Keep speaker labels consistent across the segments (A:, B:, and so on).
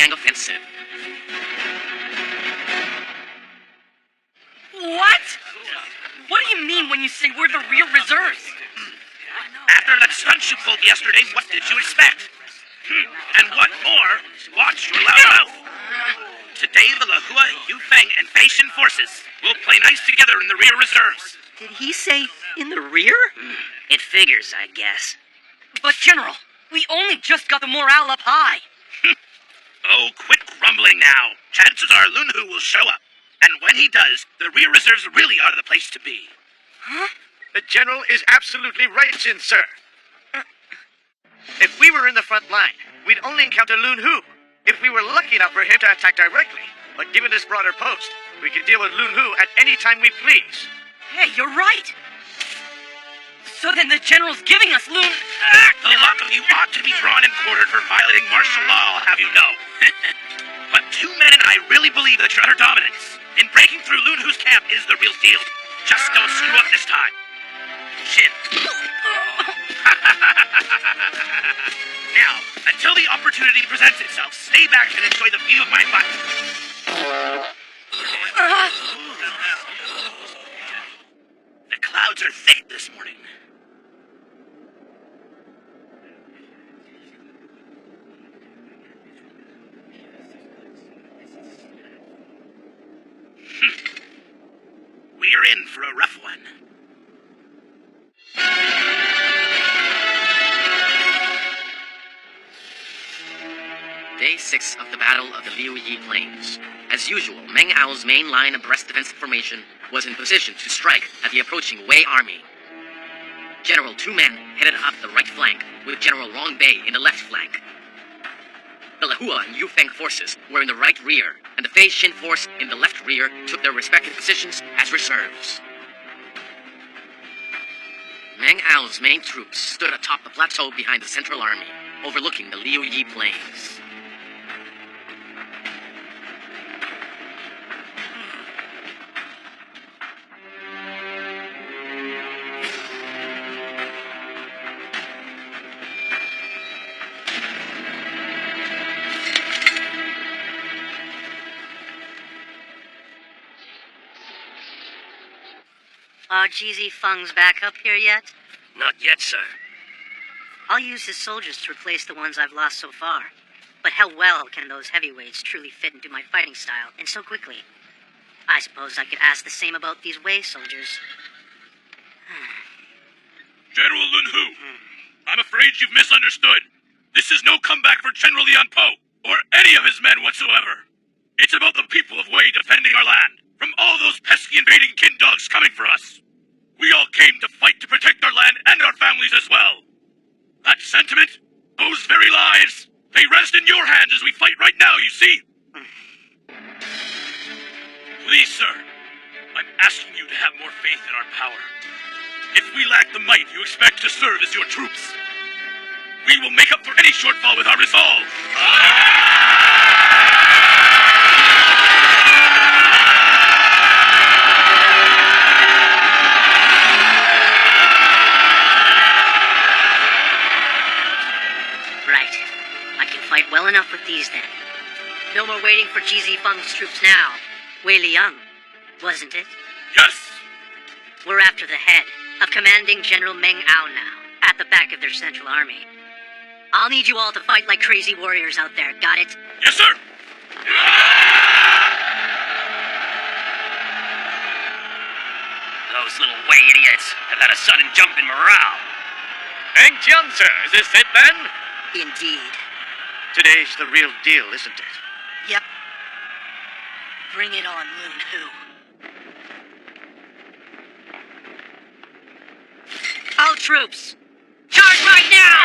A: Fang offensive.
B: What? What do you mean when you say we're the real reserves?
C: After that stunt you pulled yesterday, what did you expect? And what more? Watch your loud mouth. Today, the Lahua, Yufeng, and Feishan forces will play nice together in the rear reserves.
B: Did he say in the rear?
A: It figures, I guess.
B: But General, we only just got the morale up high.
C: Oh, quit grumbling now. Chances are Lun Hu will show up. And when he does, the rear reserves really are the place to be.
B: Huh?
D: The General is absolutely right, Jin, sir. If we were in the front line, we'd only encounter Lun Hu. If we were lucky enough for him to attack directly. But given this broader post, we can deal with Lun Hu at any time we please.
B: Hey, you're right. So then the General's giving us Lun...
C: The lot of you ought to be drawn and quartered for violating martial law, I'll have you know. But two men and I really believe that your utter dominance in breaking through Lun Hu's camp is the real deal. Just don't screw up this time. Shit. Now, until the opportunity presents itself, stay back and enjoy the view of my butt. The clouds are thick this morning. We're in for a rough one.
A: Day 6 of the Battle of the Liu Yi Plains. As usual, Meng Ao's main line of breast defensive formation was in position to strike at the approaching Wei army. General Two Men headed up the right flank, with General Rong Bei in the left flank. The Lahua and Yufeng forces were in the right rear, and the Fei Xin force in the left rear took their respective positions as reserves. Meng Ao's main troops stood atop the plateau behind the Central Army, overlooking the Liu Yi Plains.
E: Are GZ Feng's back up here yet?
C: Not yet, sir.
E: I'll use his soldiers to replace the ones I've lost so far. But how well can those heavyweights truly fit into my fighting style, and so quickly? I suppose I could ask the same about these Wei soldiers.
C: General Lun Hu, I'm afraid you've misunderstood. This is no comeback for General Lian Po, or any of his men whatsoever. It's about the people of Wei defending our land from all those pesky invading kin dogs coming for us. We all came to fight to protect our land and our families as well. That sentiment, those very lives, they rest in your hands as we fight right now, you see? Please, sir, I'm asking you to have more faith in our power. If we lack the might you expect to serve as your troops, we will make up for any shortfall with our resolve.
E: Right. I can fight well enough with these then. No more waiting for GZ Feng's troops now. Wei Liang, wasn't it?
C: Yes!
E: We're after the head of Commanding General Meng Ao now, at the back of their central army. I'll need you all to fight like crazy warriors out there, got it?
C: Yes, sir!
A: Those little Wei idiots have had a sudden jump in morale.
D: Eng Dub, sir, is this it then?
E: Indeed.
D: Today's the real deal, isn't it?
E: Yep. Bring it on, Lun Hu. All troops, charge right now!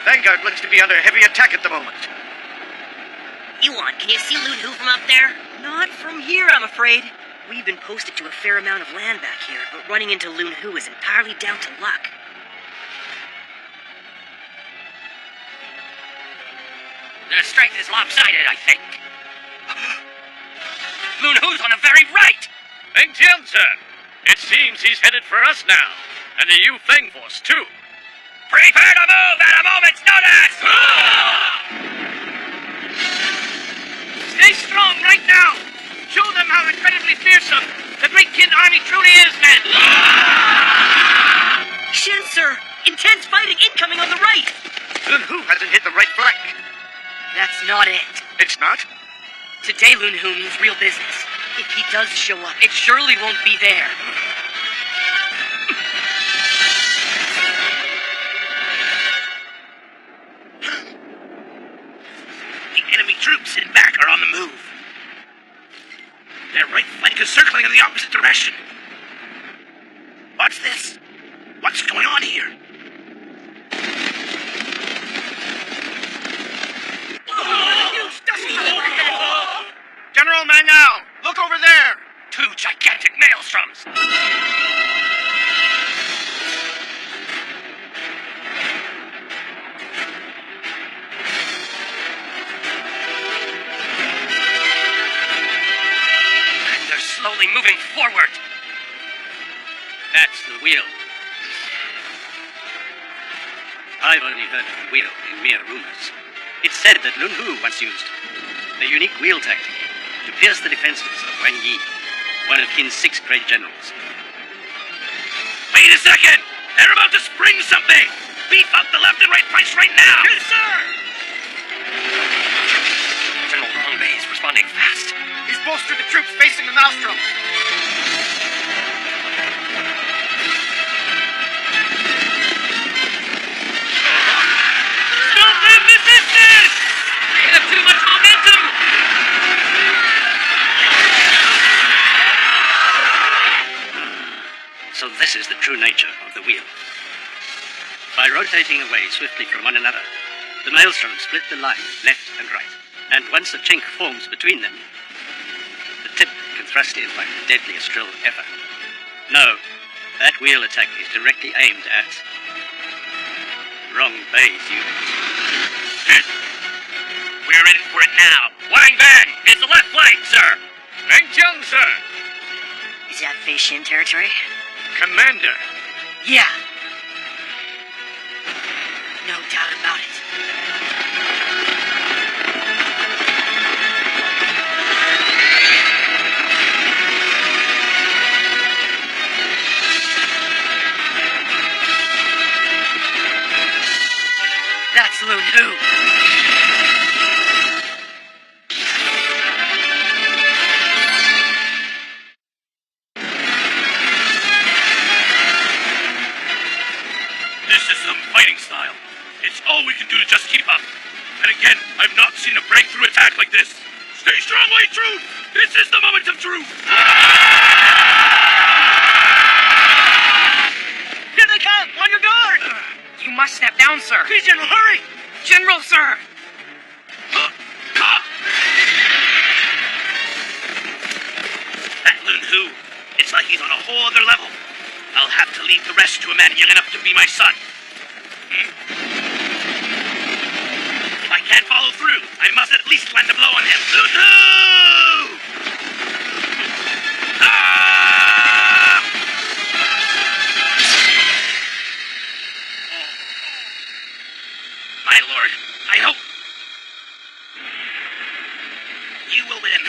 D: Vanguard looks to be under heavy attack at the moment.
E: Yuan, can you see Lun Hu from up there?
B: Not from here, I'm afraid. We've been posted to a fair amount of land back here, but running into Lun Hu is entirely down to luck. strength is lopsided, I think. Lun Hu's on the very right!
D: Eng Dub, sir. It seems he's headed for us now. And the Yu Feng Force, too.
B: Prepare to move at a moment's notice! Stay strong right now! Show them how incredibly fearsome the Great Qin army truly is, men! Shin, sir! Intense fighting incoming on the right!
D: Lun Hu hasn't hit the right flank.
B: That's not it.
D: It's not?
B: Today, Lun Hu means real business. If he does show up, it surely won't be there.
C: The enemy troops in back are on the move. Their right flank is circling in the opposite direction. What's this? What's going on here?
D: General Mangao, look over there.
B: Two gigantic maelstroms! And they're slowly moving forward.
F: That's the wheel. I've only heard of the wheel in mere rumors. It's said that Lun Hu once used a unique wheel tactic to pierce the defenses of Wang Yi, one of Qin's 6 great generals.
C: Wait a second! They're about to spring something! Beef up the left and right flanks right now! Yes, sir!
B: General Rongbei is responding fast.
D: He's bolstered the troops facing the maelstrom.
B: Stop them! Resistance! They have too much momentum!
F: So this is the true nature of the wheel. By rotating away swiftly from one another, the maelstroms split the line left and right, and once a chink forms between them, the tip can thrust in like the deadliest drill ever. No, that wheel attack is directly aimed at Rongbei's units.
B: We're ready for it now. Wang Ban, it's the left flank, sir.
D: Eng Dub, sir.
E: Is that Fei Shin territory?
D: Commander.
E: Yeah. No doubt about it.
B: That's Lun Hu.
C: This is some fighting style. It's all we can do to just keep up. And again, I've not seen a breakthrough attack like this. Stay strong, Wei Truth! This is the moment of truth!
B: Here they come! On your guard! You must step down, sir.
D: Please, General, hurry!
B: General, sir!
C: That Lun Hu, it's like he's on a whole other level. I'll have to leave the rest to a man young enough to be my son. If I can't follow through, I must at least land a blow on him. Lun Hu! Ah! My lord, I hope you will win.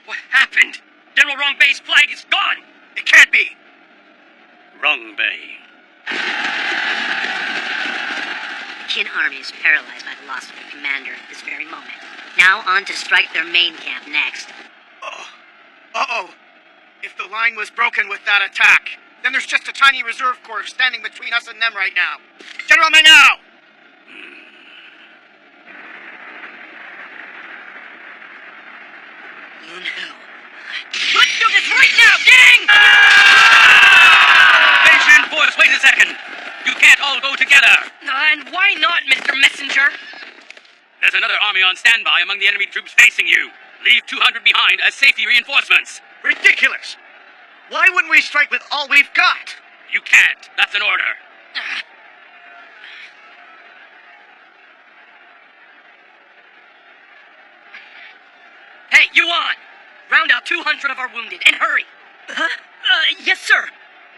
B: What happened? General Rongbei's flag is gone!
D: It can't be.
F: Rongbei.
E: The Qin army is paralyzed by the loss of the commander at this very moment. Now on to strike their main camp next.
D: Uh-oh. If the line was broken with that attack, then there's just a tiny reserve corps standing between us and them right now. General Mangao!
E: Lun Hu.
B: Let's do this right now, gang!
F: Station force, wait a second. You can't all go together.
B: And why not, Mr. Messenger?
F: There's another army on standby among the enemy troops facing you. Leave 200 behind as safety reinforcements.
D: Ridiculous! Why wouldn't we strike with all we've got?
F: You can't. That's an order.
E: Yuan, round out 200 of our wounded, and hurry. Yes, sir.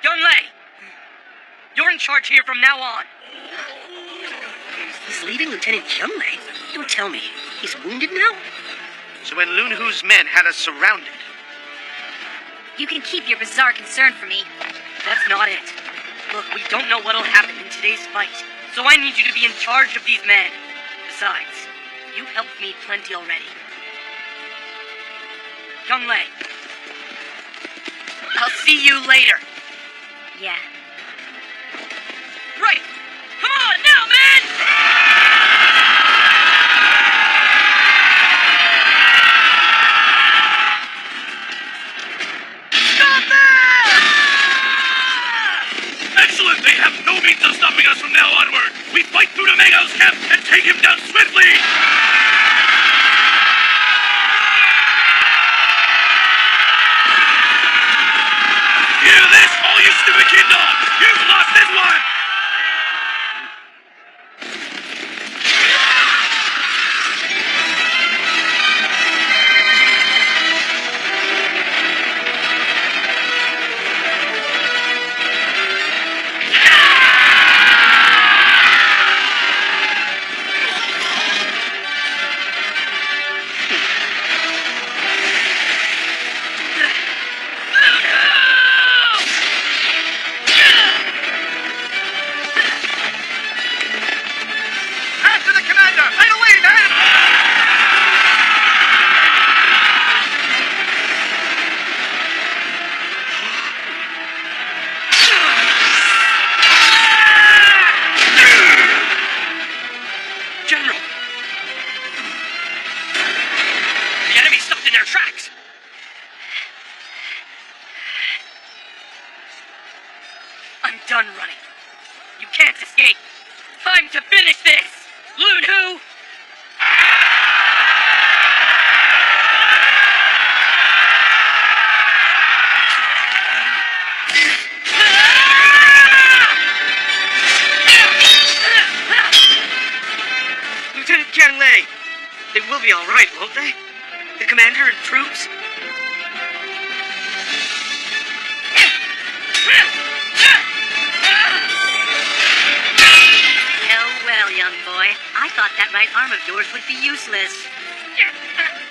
E: Young Lei, you're in charge here from now on. He's leading Lieutenant Young Lei? Don't tell me. He's wounded now?
D: So when Lun Hu's men had us surrounded,
G: You can keep your bizarre concern for me.
E: That's not it. Look, we don't know what'll happen in today's fight, so I need you to be in charge of these men. Besides, you've helped me plenty already. Young Lei, I'll see you later.
G: Yeah.
E: Right! Come on now, man! Stop them!
C: Excellent! They have no means of stopping us from now onward! We fight through to Mango's camp and take him down swiftly! Hear this, all you stupid kid dogs! You've lost this one!
D: after the commander! Right away, man!
E: General! The enemy stopped in their tracks! I'm done running. You can't escape. Time to finish this! Lun Hu!
D: Lieutenant Jiang Lei, they will be all right, won't they? The commander and troops?
E: Well, young boy, I thought that right arm of yours would be useless.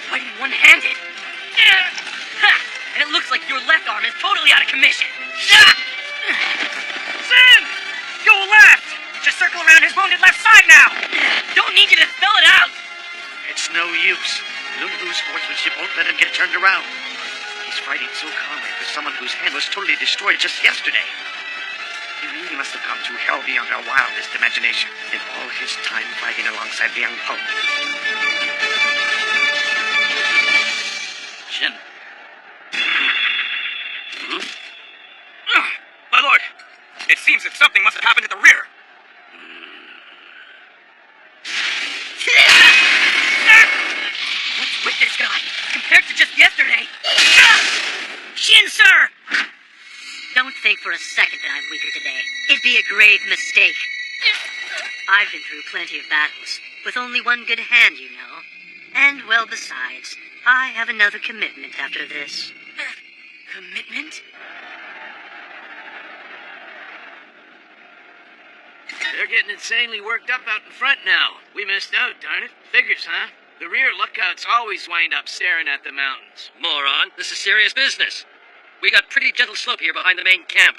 E: Fighting one-handed. And it looks like your left arm is totally out of commission.
B: Sin! Go left! Just circle around his wounded left side now!
E: Don't need you to spell it out.
D: It's no use. Lun Hu's sportsmanship won't let him get turned around. He's fighting so calmly for someone whose hand was totally destroyed just yesterday. He really must have gone through hell beyond our wildest imagination in all his time fighting alongside Liang Po.
F: Shin.
B: My lord, it seems that something must have happened at the rear.
E: What's with this guy? Compared to just yesterday. Shin, sir! Don't think for a second that I'm weaker today. It'd be a grave mistake. I've been through plenty of battles, with only one good hand, you know. And, well, besides, I have another commitment after this. Commitment?
B: They're getting insanely worked up out in front now. We missed out, darn it. Figures, huh? The rear lookouts always wind up staring at the mountains.
A: Moron, this is serious business. We got pretty gentle slope here behind the main camp.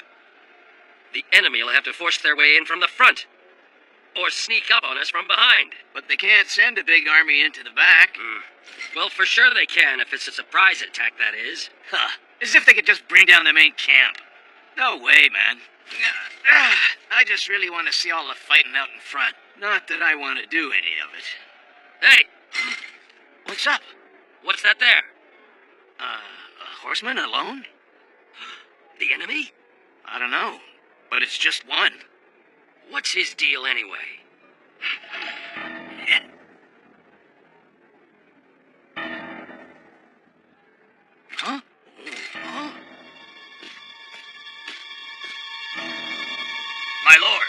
A: The enemy will have to force their way in from the front. Or sneak up on us from behind.
B: But they can't send a big army into the back.
A: Well, for sure they can, if it's a surprise attack, that is.
B: Huh. As if they could just bring down the main camp. No way, man. I just really want to see all the fighting out in front. Not that I want to do any of it.
A: Hey,
B: What's up?
A: what's that there?
B: A horseman alone?
A: The enemy?
B: I don't know. But it's just one.
A: What's his deal anyway?
B: Huh? Huh? My lord.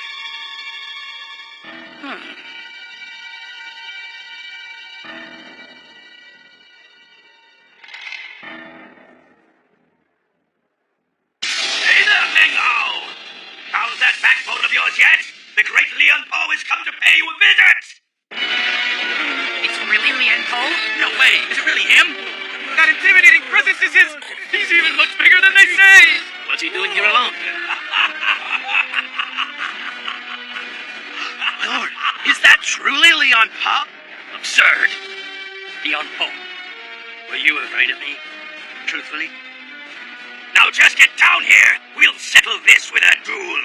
D: that backbone of yours yet? The great Leon Poe has come to pay you a visit!
A: It's really Lian Po?
C: No way! Is it really him?
B: That intimidating presence is his... He's even much bigger than they say!
F: What's he doing here alone?
C: My lord, is that truly Leon Poe? Absurd.
F: Leon Poe. Were you afraid of me? Truthfully?
D: Now just get down here! We'll settle this with a duel!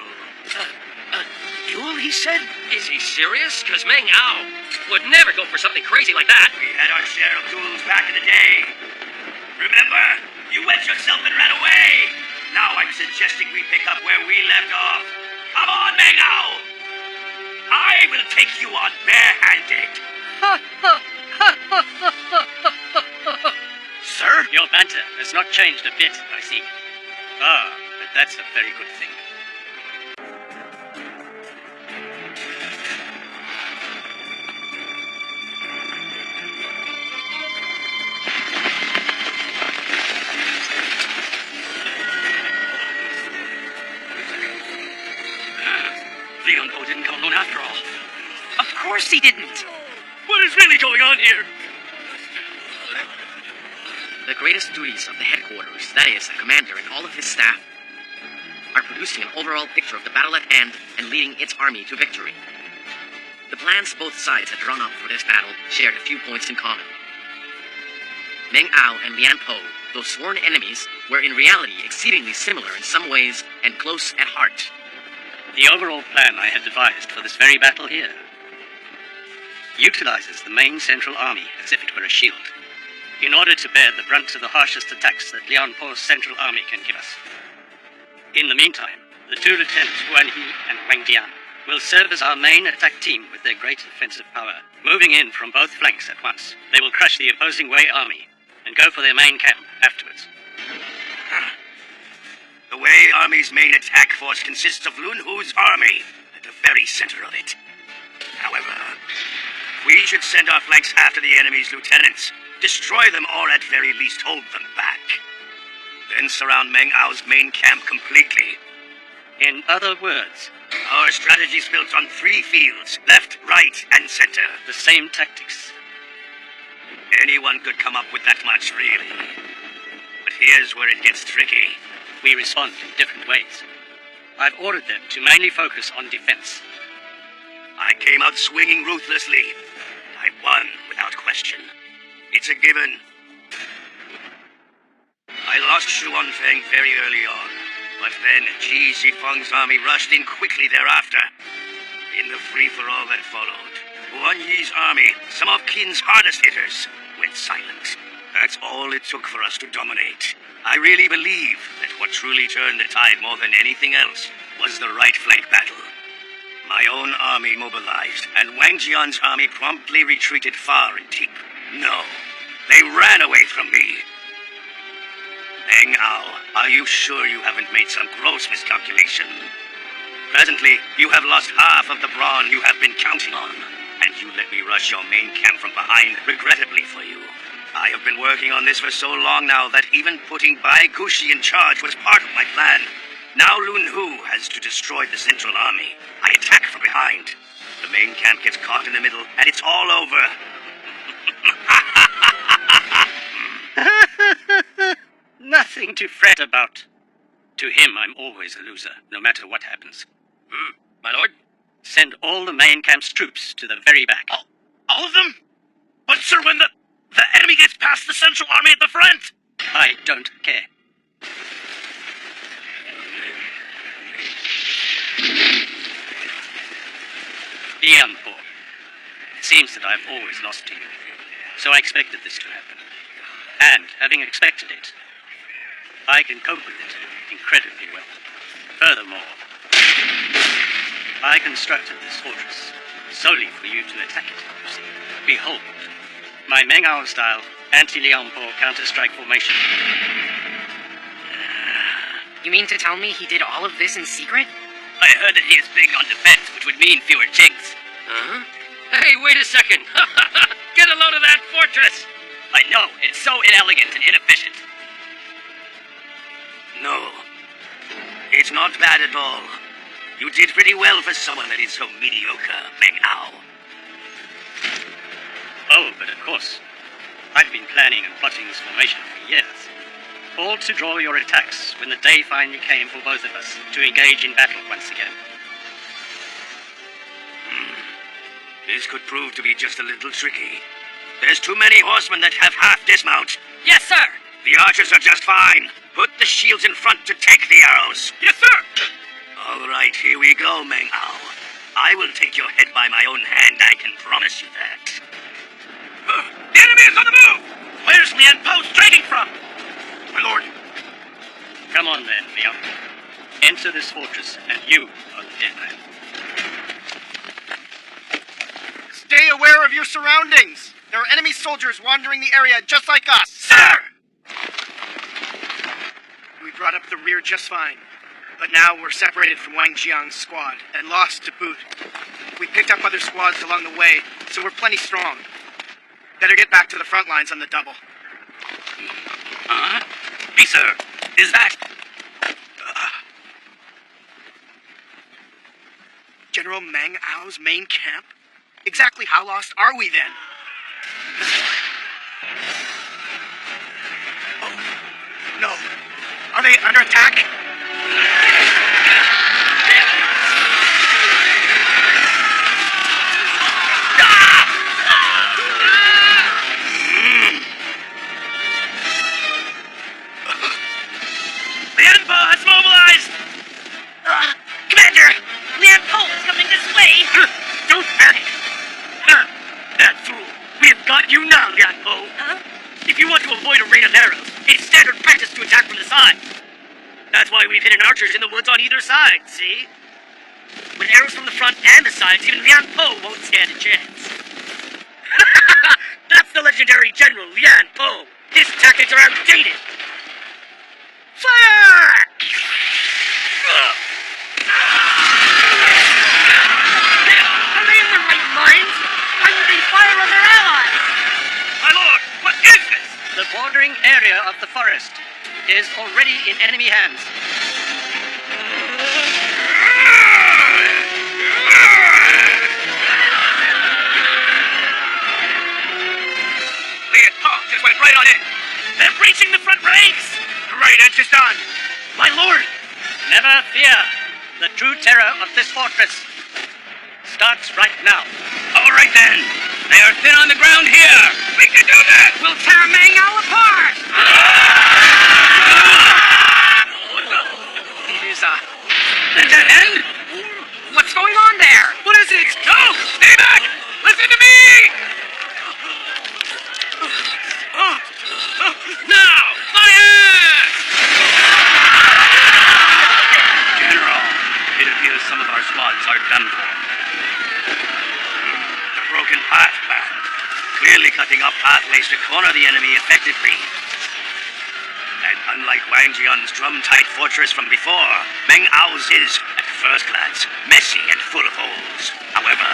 F: Duel, he said?
A: Is he serious? Because Meng Ao would never go for something crazy like that.
D: We had our share of duels back in the day. Remember? You wet yourself and ran away! Now I'm suggesting we pick up where we left off. Come on, Meng Ao! I will take you on barehanded.
F: Sir? Your banter has not changed a bit, I see. Ah, but that's a very good thing.
C: Leon Poe didn't come alone after all.
A: Of course he didn't.
C: What is really going on here?
A: The greatest duties of the headquarters, that is, the commander and all of his staff, are producing an overall picture of the battle at hand and leading its army to victory. The plans both sides had drawn up for this battle shared a few points in common. Meng Ao and Lian Po, though sworn enemies, were in reality exceedingly similar in some ways and close at heart.
F: The overall plan I had devised for this very battle here utilizes the main central army as if it were a shield, in order to bear the brunt of the harshest attacks that Lian Po's central army can give us. In the meantime, the two lieutenants, Guan He and Wang Dian, will serve as our main attack team with their great offensive power. Moving in from both flanks at once, they will crush the opposing Wei army and go for their main camp afterwards.
D: The Wei Army's main attack force consists of Lun Hu's army, at the very center of it. However, we should send our flanks after the enemy's lieutenants, destroy them or at very least hold them back. Then surround Meng Ao's main camp completely.
F: In other words,
D: Our strategy's built on 3 fields, left, right, and center.
F: the same tactics.
D: Anyone could come up with that much, really. But here's where it gets tricky.
F: We respond in different ways. I've ordered them to mainly focus on defense.
D: I came out swinging ruthlessly. I won without question. It's a given. I lost Shu Wanfeng very early on, but then Ji Xifeng's army rushed in quickly thereafter. In the free-for-all that followed, Guan Yi's army, some of Qin's hardest hitters, went silent. That's all it took for us to dominate. I really believe that what truly turned the tide more than anything else was the right flank battle. My own army mobilized, and Wang Jian's army promptly retreated far and deep. No, they ran away from me. Meng Ao, are you sure you haven't made some gross miscalculation? Presently, you have lost half of the brawn you have been counting on, and you let me rush your main camp from behind, regrettably for you. I have been working on this for so long now that even putting Bai Gushi in charge was part of my plan. Now Lun Hu has to destroy the central army. I attack from behind. The main camp gets caught in the middle, and it's all over.
F: Nothing to fret about. To him, I'm always a loser, no matter what happens.
C: My lord?
F: Send all the main camp's troops to the very back.
C: All of them? But sir, when the enemy gets past the central army at the front!
F: I don't care. Lian Po. It seems that I've always lost to you. So I expected this to happen. And, having expected it, I can cope with it incredibly well. Furthermore, I constructed this fortress solely for you to attack it, you see. Behold, my Meng Ao-style anti-Lian Po counter-strike formation.
A: You mean to tell me he did all of this in secret?
B: I heard that he is big on defense, which would mean fewer chinks.
A: Huh? Hey, wait a second! Get a load of that fortress!
B: I know, it's so inelegant and inefficient.
D: No, it's not bad at all. You did pretty well for someone that is so mediocre, Meng Ao.
F: Oh, but of course. I've been planning and plotting this formation for years. All to draw your attacks when the day finally came for both of us to engage in battle once again.
D: This could prove to be just a little tricky. There's too many horsemen that have half dismount.
A: Yes, sir!
D: The archers are just fine. Put the shields in front to take the arrows.
C: Yes, sir!
D: All right, here we go, Meng Ao. I will take your head by my own hand, I can promise you that.
C: The enemy is on the move! Where's Lian Po striking from? My lord.
F: Come on then, Leon. Enter this fortress, and you are the dead man.
H: Stay aware of your surroundings. There are enemy soldiers wandering the area just like us.
C: Sir!
H: We brought up the rear just fine. But now we're separated from Wang Jiang's squad, and lost to boot. We picked up other squads along the way, so we're plenty strong. Better get back to the front lines on the double.
C: Me, sir. Is that...
H: General Meng Ao's main camp? Exactly how lost are we then? Oh, no. Are they under attack?
C: Lian Po has mobilized!
A: Commander! Lian Po is coming this way!
C: Don't panic! That fool! We have got you now, Lian Po!
A: Huh?
C: If you want to avoid a rain of arrows, it's standard practice to attack from the side. That's why we've hidden archers in the woods on either side, see? With arrows from the front and the sides, even Lian Po won't stand a chance. That's the legendary General Lian Po! His tactics are outdated! Fire!
A: Are they in their right minds? Why would they fire on their allies?
C: My lord, what is this?
F: The bordering area of the forest is already in enemy hands.
C: Lian Po just went right on in. They're breaching the front ranks!
H: Right, that's just on.
C: My lord!
F: Never fear. The true terror of this fortress starts right now.
C: All right then. They are thin on the ground here. We can do this.
A: We'll tear Meng Ao apart!
H: It is,
C: The dead end?
A: What's going on there?
C: What is it? No! Stay back! Listen to me! Now! Fire!
D: General, it appears some of our squads are done for. The broken path plan. Clearly cutting up pathways to corner the enemy effectively. And unlike Wang Jian's drum-tight fortress from before, Meng Ao's is, at first glance, messy and full of holes. However,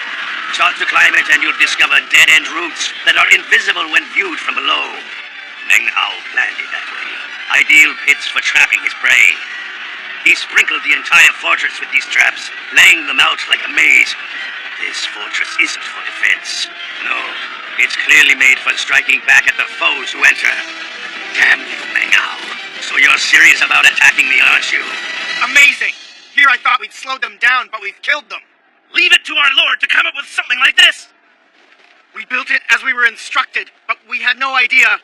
D: start to climb it and you'll discover dead-end routes that are invisible when viewed from below. Meng Ao planned it that way. Ideal pits for trapping his prey. He sprinkled the entire fortress with these traps, laying them out like a maze. This fortress isn't for defense. No, it's clearly made for striking back at the foes who enter. Damn you, Meng Ao. So you're serious about attacking me, aren't you?
H: amazing. Here I thought we'd slowed them down, but we've killed them.
C: Leave it to our lord to come up with something like this.
H: We built it as we were instructed, but we had no idea.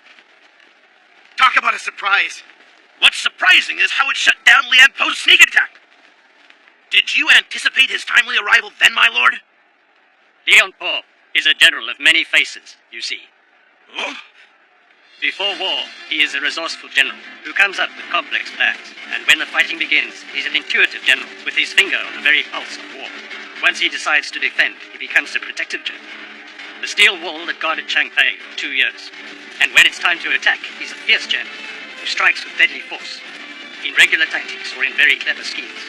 H: Talk about a surprise.
C: What's surprising is how it shut down Lian Po's sneak attack. Did you anticipate his timely arrival then, my lord?
F: Lian Po is a general of many faces, you see.
C: Oh?
F: Before war, he is a resourceful general who comes up with complex plans, and when the fighting begins, he's an intuitive general with his finger on the very pulse of war. Once he decides to defend, he becomes a protective general. The steel wall that guarded Changpei for 2 years. And when it's time to attack, he's a fierce general who strikes with deadly force, in regular tactics or in very clever schemes.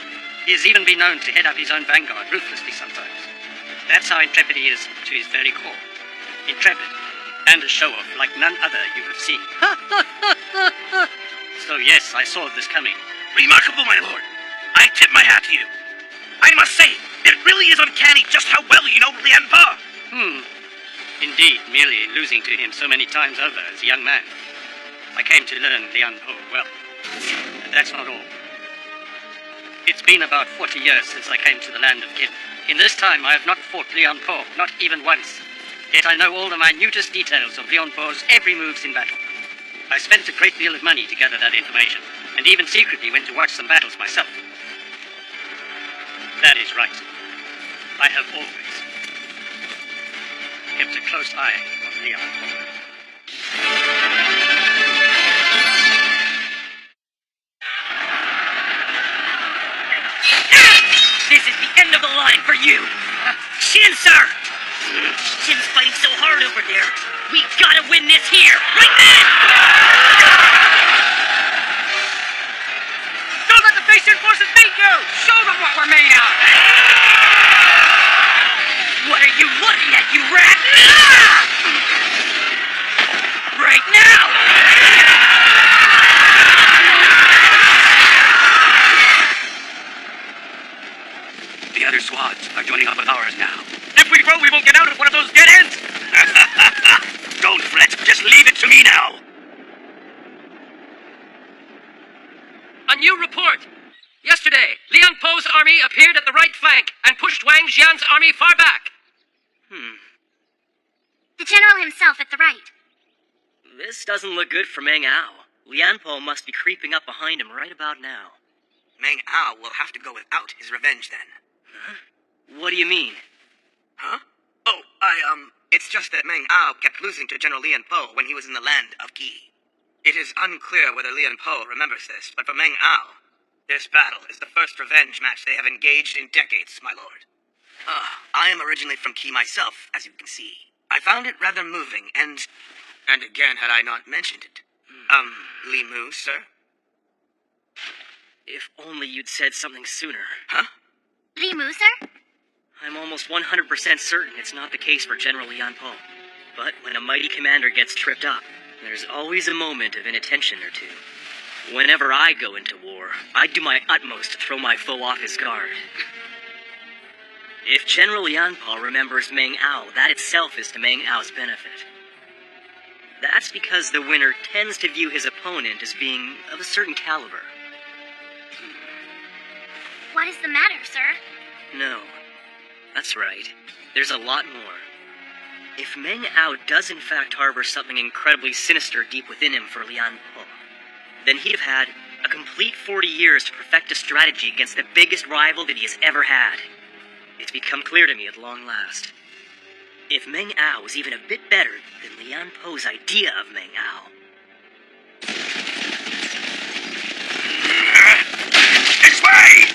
F: He has even been known to head up his own vanguard ruthlessly sometimes. That's how intrepid he is to his very core. Intrepid, and a show-off like none other you have seen. So yes, I saw this coming.
C: Remarkable, my lord. I tip my hat to you.
D: I must say, it really is uncanny just how well you know Lian Po.
F: Indeed, merely losing to him so many times over as a young man, I came to learn Lian Po well. And that's not all. It's been about 40 years since I came to the land of Kin. In this time, I have not fought Lian Po, not even once. Yet I know all the minutest details of Lian Po's every moves in battle. I spent a great deal of money to gather that information, and even secretly went to watch some battles myself. That is right. I have always kept a close eye on Lian Po.
A: This is the end of the line for you! Shin, sir! Shin's fighting so hard over there. We gotta win this here, right now!
B: Don't let the Face Forces beat you! Show them what we're made of!
A: What are you looking at, you rat? Right now!
F: The other squads are joining up with ours now.
B: If we grow, we won't get out of one of those dead ends!
D: Don't fret, just leave it to me now.
A: A new report! Yesterday, Lian Po's army appeared at the right flank and pushed Wang Jian's army far back.
G: The general himself at the right.
A: This doesn't look good for Meng Ao. Lian Po must be creeping up behind him right about now.
D: Meng Ao will have to go without his revenge then.
A: What do you mean?
D: Huh? Oh, it's just that Meng Ao kept losing to General Lian Po when he was in the land of Qi. It is unclear whether Lian Po remembers this, but for Meng Ao, this battle is the first revenge match they have engaged in decades, my lord. I am originally from Qi myself, as you can see. I found it rather moving, and again had I not mentioned it. Li Mu, sir?
A: If only you'd said something sooner.
D: Huh?
G: Li Mu, sir?
A: I'm almost 100% certain it's not the case for General Lian Po. But when a mighty commander gets tripped up, there's always a moment of inattention or two. Whenever I go into war, I do my utmost to throw my foe off his guard. If General Lian Po remembers Meng Ao, that itself is to Meng Ao's benefit. That's because the winner tends to view his opponent as being of a certain caliber.
G: What is the matter, sir?
A: No, that's right. There's a lot more. If Meng Ao does in fact harbor something incredibly sinister deep within him for Lian Po, then he'd have had a complete 40 years to perfect a strategy against the biggest rival that he has ever had. It's become clear to me at long last. If Meng Ao was even a bit better than Lian Po's idea of Meng Ao.
D: This way!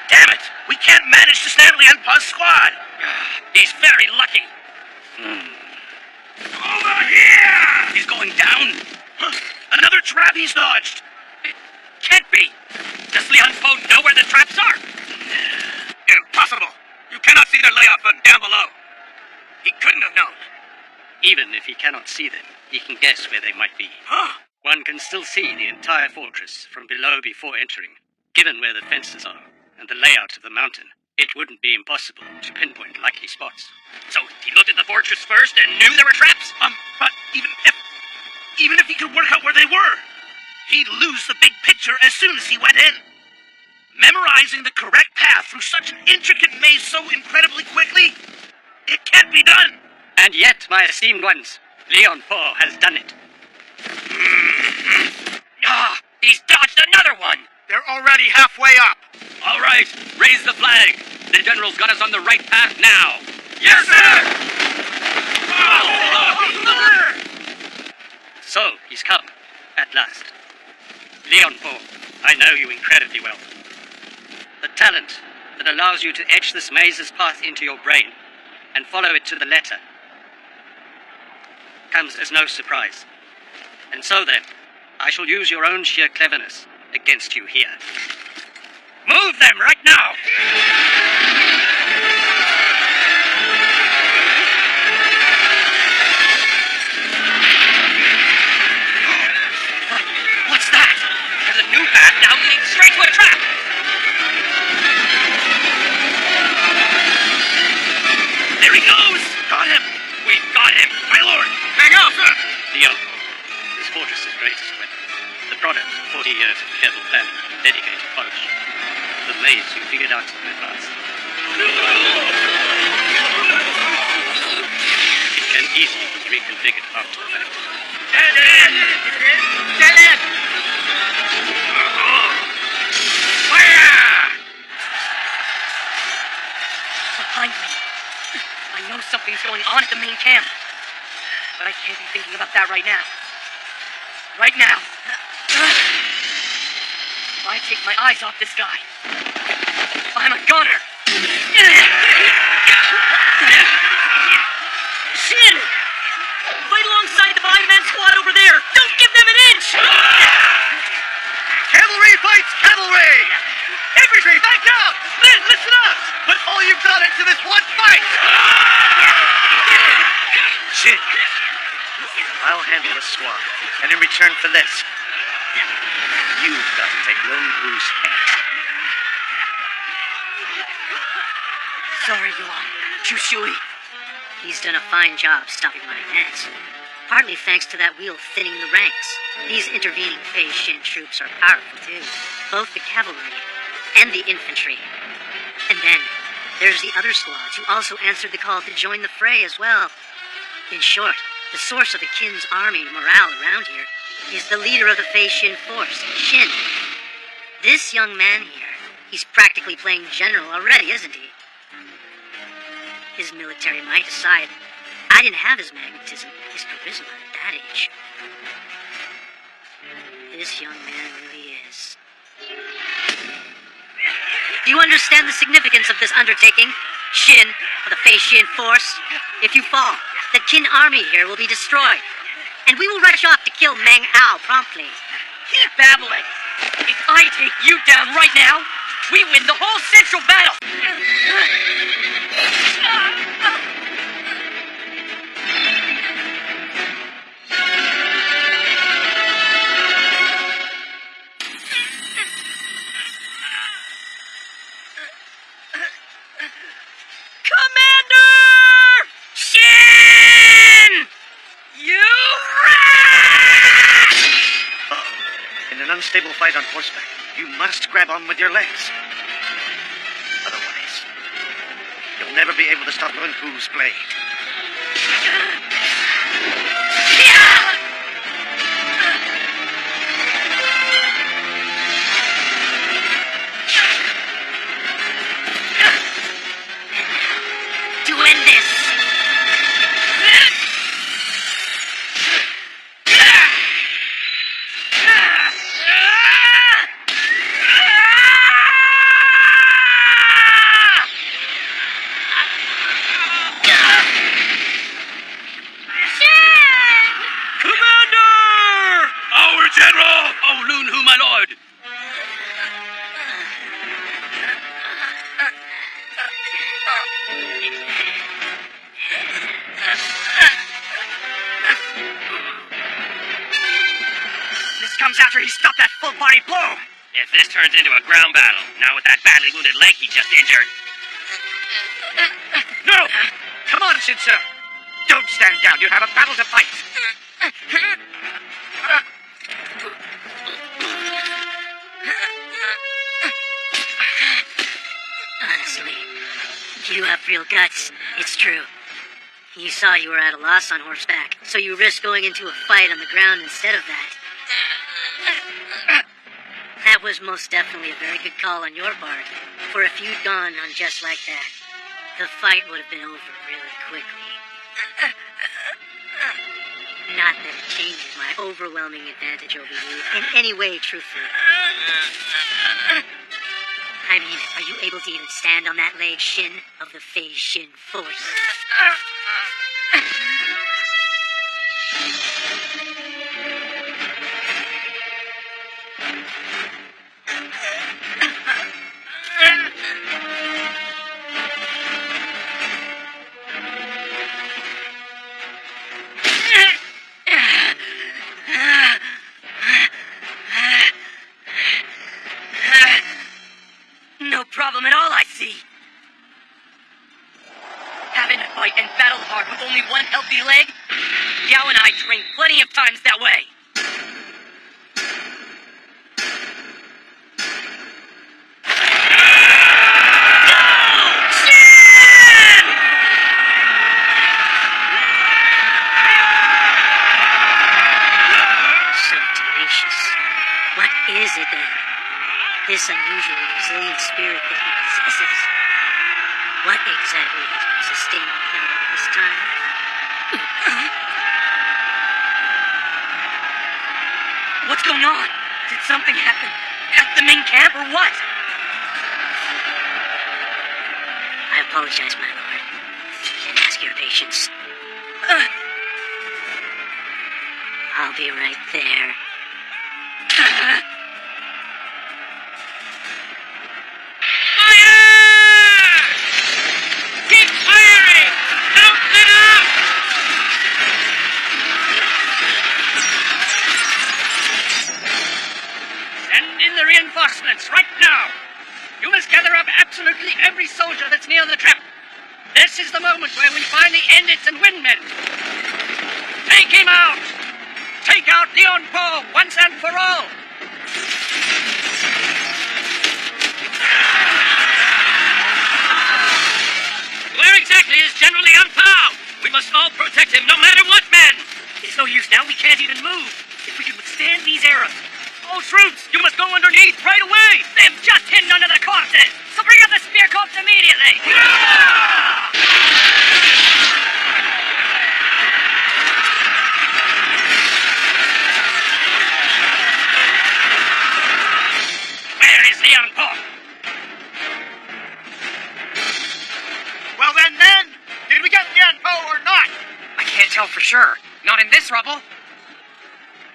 D: Damn it! We can't manage to snare Lian Po's squad!
A: He's very lucky.
D: Over here! He's going down. Another trap he's dodged.
A: It can't be. Does Lian Po know where the traps are?
D: Impossible! You cannot see their layout from down below. He couldn't have known.
F: Even if he cannot see them, he can guess where they might be.
D: Huh?
F: One can still see the entire fortress from below before entering. Given where the fences are and the layout of the mountain, it wouldn't be impossible to pinpoint likely spots.
A: So he looked at the fortress first and knew there were traps?
D: But even if he could work out where they were, he'd lose the big picture as soon as he went in. Memorizing the correct path through such an intricate maze so incredibly quickly, it can't be done.
F: And yet, my esteemed ones, Lian Po has done it.
A: He's dodged another one!
H: They're already halfway up.
A: All right, raise the flag. The general's got us on the right path now.
D: Yes, sir!
F: So, he's come, at last. Lian Po, I know you incredibly well. The talent that allows you to etch this maze's path into your brain and follow it to the letter comes as no surprise. And so then, I shall use your own sheer cleverness against you here. Move them right now!
A: What's that? There's a new path now leading straight to a trap! There he goes!
D: Got him!
A: We've got him, my lord!
C: Hang out, sir!
F: The Elf, this fortress's greatest weapon. The product of 40 years of careful planning and dedicated polish. The maze you figured out in advance. It can easily be reconfigured after the fact.
A: Dead end! Dead end!
C: Fire!
A: Behind me. I know something's going on at the main camp. But I can't be thinking about that right now. Right now. If I take my eyes off this guy, I'm a gunner. Shin! Fight alongside the five-man squad over there. Don't give them an inch!
D: Cavalry fights cavalry! Infantry, back down! Men, listen up! Put all you've got into this one fight! Shin, I'll handle the squad, and in return for this, you've got to take Lone Wu's head.
E: Sorry, Yuan. Chushui. He's done a fine job stopping my advance. Partly thanks to that wheel thinning the ranks. These intervening Fei Shin troops are powerful too. Both the cavalry and the infantry. And then, there's the other squads who also answered the call to join the fray as well. In short, the source of the Qin's army morale around here is the leader of the Fei Shin force, Shin. This young man here, he's practically playing general already, isn't he? His military might aside, I didn't have his magnetism, his charisma at that age. This young man really is. Do you understand the significance of this undertaking, Shin, of the Fei Shin force? If you fall, the Qin army here will be destroyed, and we will rush off to kill Meng Ao promptly.
A: Keep babbling. If I take you down right now, we win the whole central battle. Commander! Shin! You rat!
D: In an unstable fight on horseback, you must grab on with your legs. Otherwise, you'll never be able to stop Lun Hu's blade.
E: To end this!
C: Our general!
F: Oh, Lun Hu, my lord!
A: This comes after he stopped that full-body blow.
B: If this turns into a ground battle, now with that badly wounded leg he just injured.
D: No! Come on, Shin-Sir! Don't stand down. You have a battle to fight.
E: Honestly, you have real guts. It's true. You saw you were at a loss on horseback, so you risked going into a fight on the ground instead of that. That was most definitely a very good call on your part, for if you'd gone on just like that, the fight would have been over really quickly. Not that it changes my overwhelming advantage over you in any way, truthfully. I mean, are you able to even stand on that leg, Shin, of the Fei Shin force?
A: problem at all, I see. Having to fight and battle hard with only one healthy leg? Yao and I trained plenty of times that way.
E: So tenacious. What is it then? This unusual resilient spirit that he possesses. What exactly has been sustaining him all this time?
A: What's going on? Did something happen at the main camp or what?
E: I apologize, my lord, and ask your patience. I'll be right there.
A: Keep firing! Don't let up!
F: Send in the reinforcements right now. You must gather up absolutely every soldier that's near the trap. This is the moment where we find the Endits and Windmen. Take him out! Take out Leon Poe once and for all!
A: Where exactly is General Liang Pao? We must all protect him no matter what, men! It's no use now, we can't even move. If we can withstand these arrows. All troops, you must go underneath right away! They've just hidden under the corpses! So bring up the spear corps immediately!
F: Where is Leon Poe?
H: Well then, did we get Lian Po or not?
A: I can't tell for sure. Not in this rubble.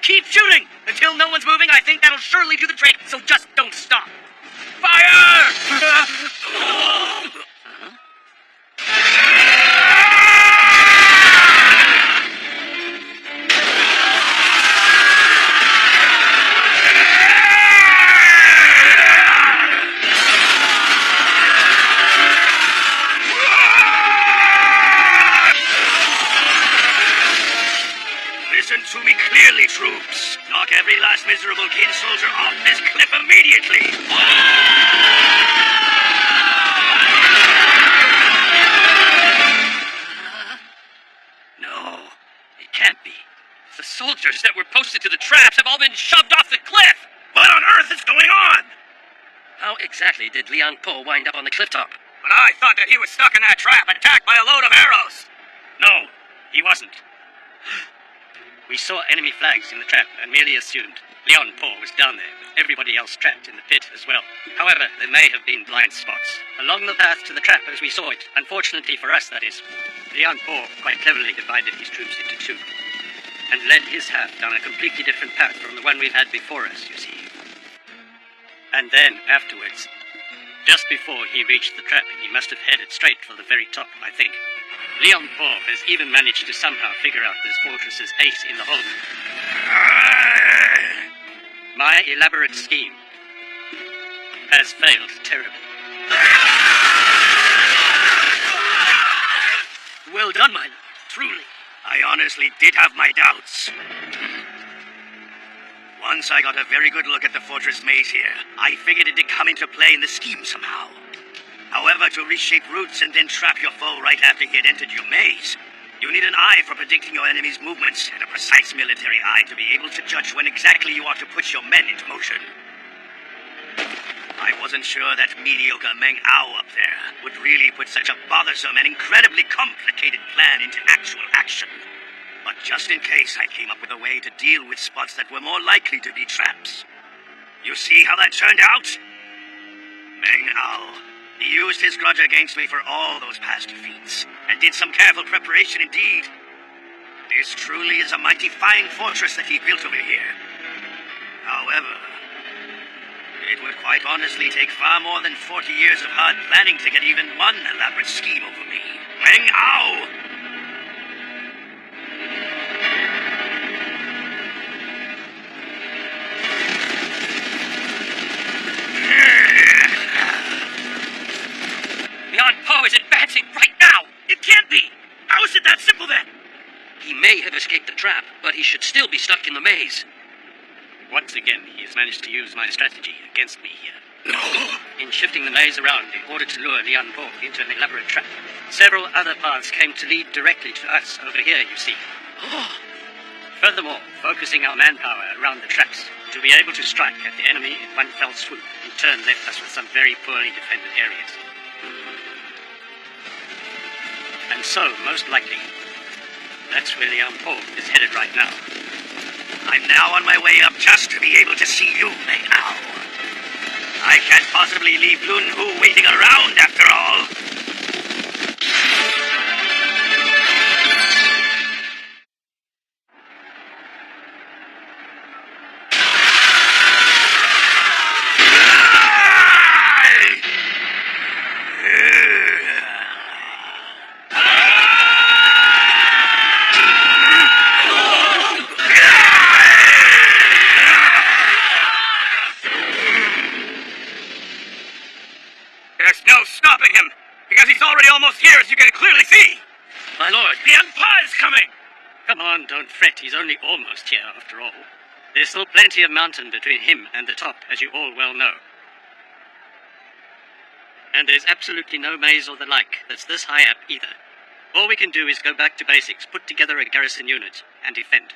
A: Keep shooting! Until no one's moving, I think that'll surely do the trick, so just don't stop. Fire!
C: Listen to me clearly, troops. Knock every last miserable kid soldier off this cliff immediately.
A: No, it can't be. The soldiers that were posted to the traps have all been shoved off the cliff!
C: What on earth is going on?
A: How exactly did Liang Po wind up on the cliff top?
B: But I thought that he was stuck in that trap, attacked by a load of arrows.
C: No, he wasn't.
F: We saw enemy flags in the trap and merely assumed Leon Po was down there with everybody else trapped in the pit as well. However, there may have been blind spots along the path to the trap as we saw it. Unfortunately for us, that is. Leon Po quite cleverly divided his troops into two and led his half down a completely different path from the one we've had before us, you see. And then, afterwards, just before he reached the trap, he must have headed straight for the very top, I think. Leon Po has even managed to somehow figure out this fortress's ace in the hole. My elaborate scheme has failed terribly.
A: Well done, my lord. Truly.
C: I honestly did have my doubts. Once I got a very good look at the fortress maze here, I figured it'd come into play in the scheme somehow. However, to reshape routes and then trap your foe right after he had entered your maze, you need an eye for predicting your enemy's movements and a precise military eye to be able to judge when exactly you ought to put your men into motion. I wasn't sure that mediocre Meng Ao up there would really put such a bothersome and incredibly complicated plan into actual action. But just in case, I came up with a way to deal with spots that were more likely to be traps. You see how that turned out? Meng Ao. He used his grudge against me for all those past defeats, and did some careful preparation indeed. This truly is a mighty fine fortress that he built over here. However, it would quite honestly take far more than 40 years of hard planning to get even one elaborate scheme over me. Meng Ao!
A: trap, but he should still be stuck in the maze.
F: Once again, he has managed to use my strategy against me here. In shifting the maze around in order to lure Lian Po into an elaborate trap, several other paths came to lead directly to us over here, you see. Furthermore, focusing our manpower around the traps to be able to strike at the enemy in one fell swoop, in turn left us with some very poorly defended areas. And so, most likely, that's where Lian Po is headed right now.
D: I'm now on my way up just to be able to see you, Meng Ao. I can't possibly leave Lun Hu waiting around after all.
B: There's no stopping him, because he's already almost here, as you can clearly see.
A: My lord,
C: Lian Pa is coming!
F: Come on, don't fret, he's only almost here after all. There's still plenty of mountain between him and the top, as you all well know. And there's absolutely no maze or the like that's this high up either. All we can do is go back to basics, put together a garrison unit, and defend.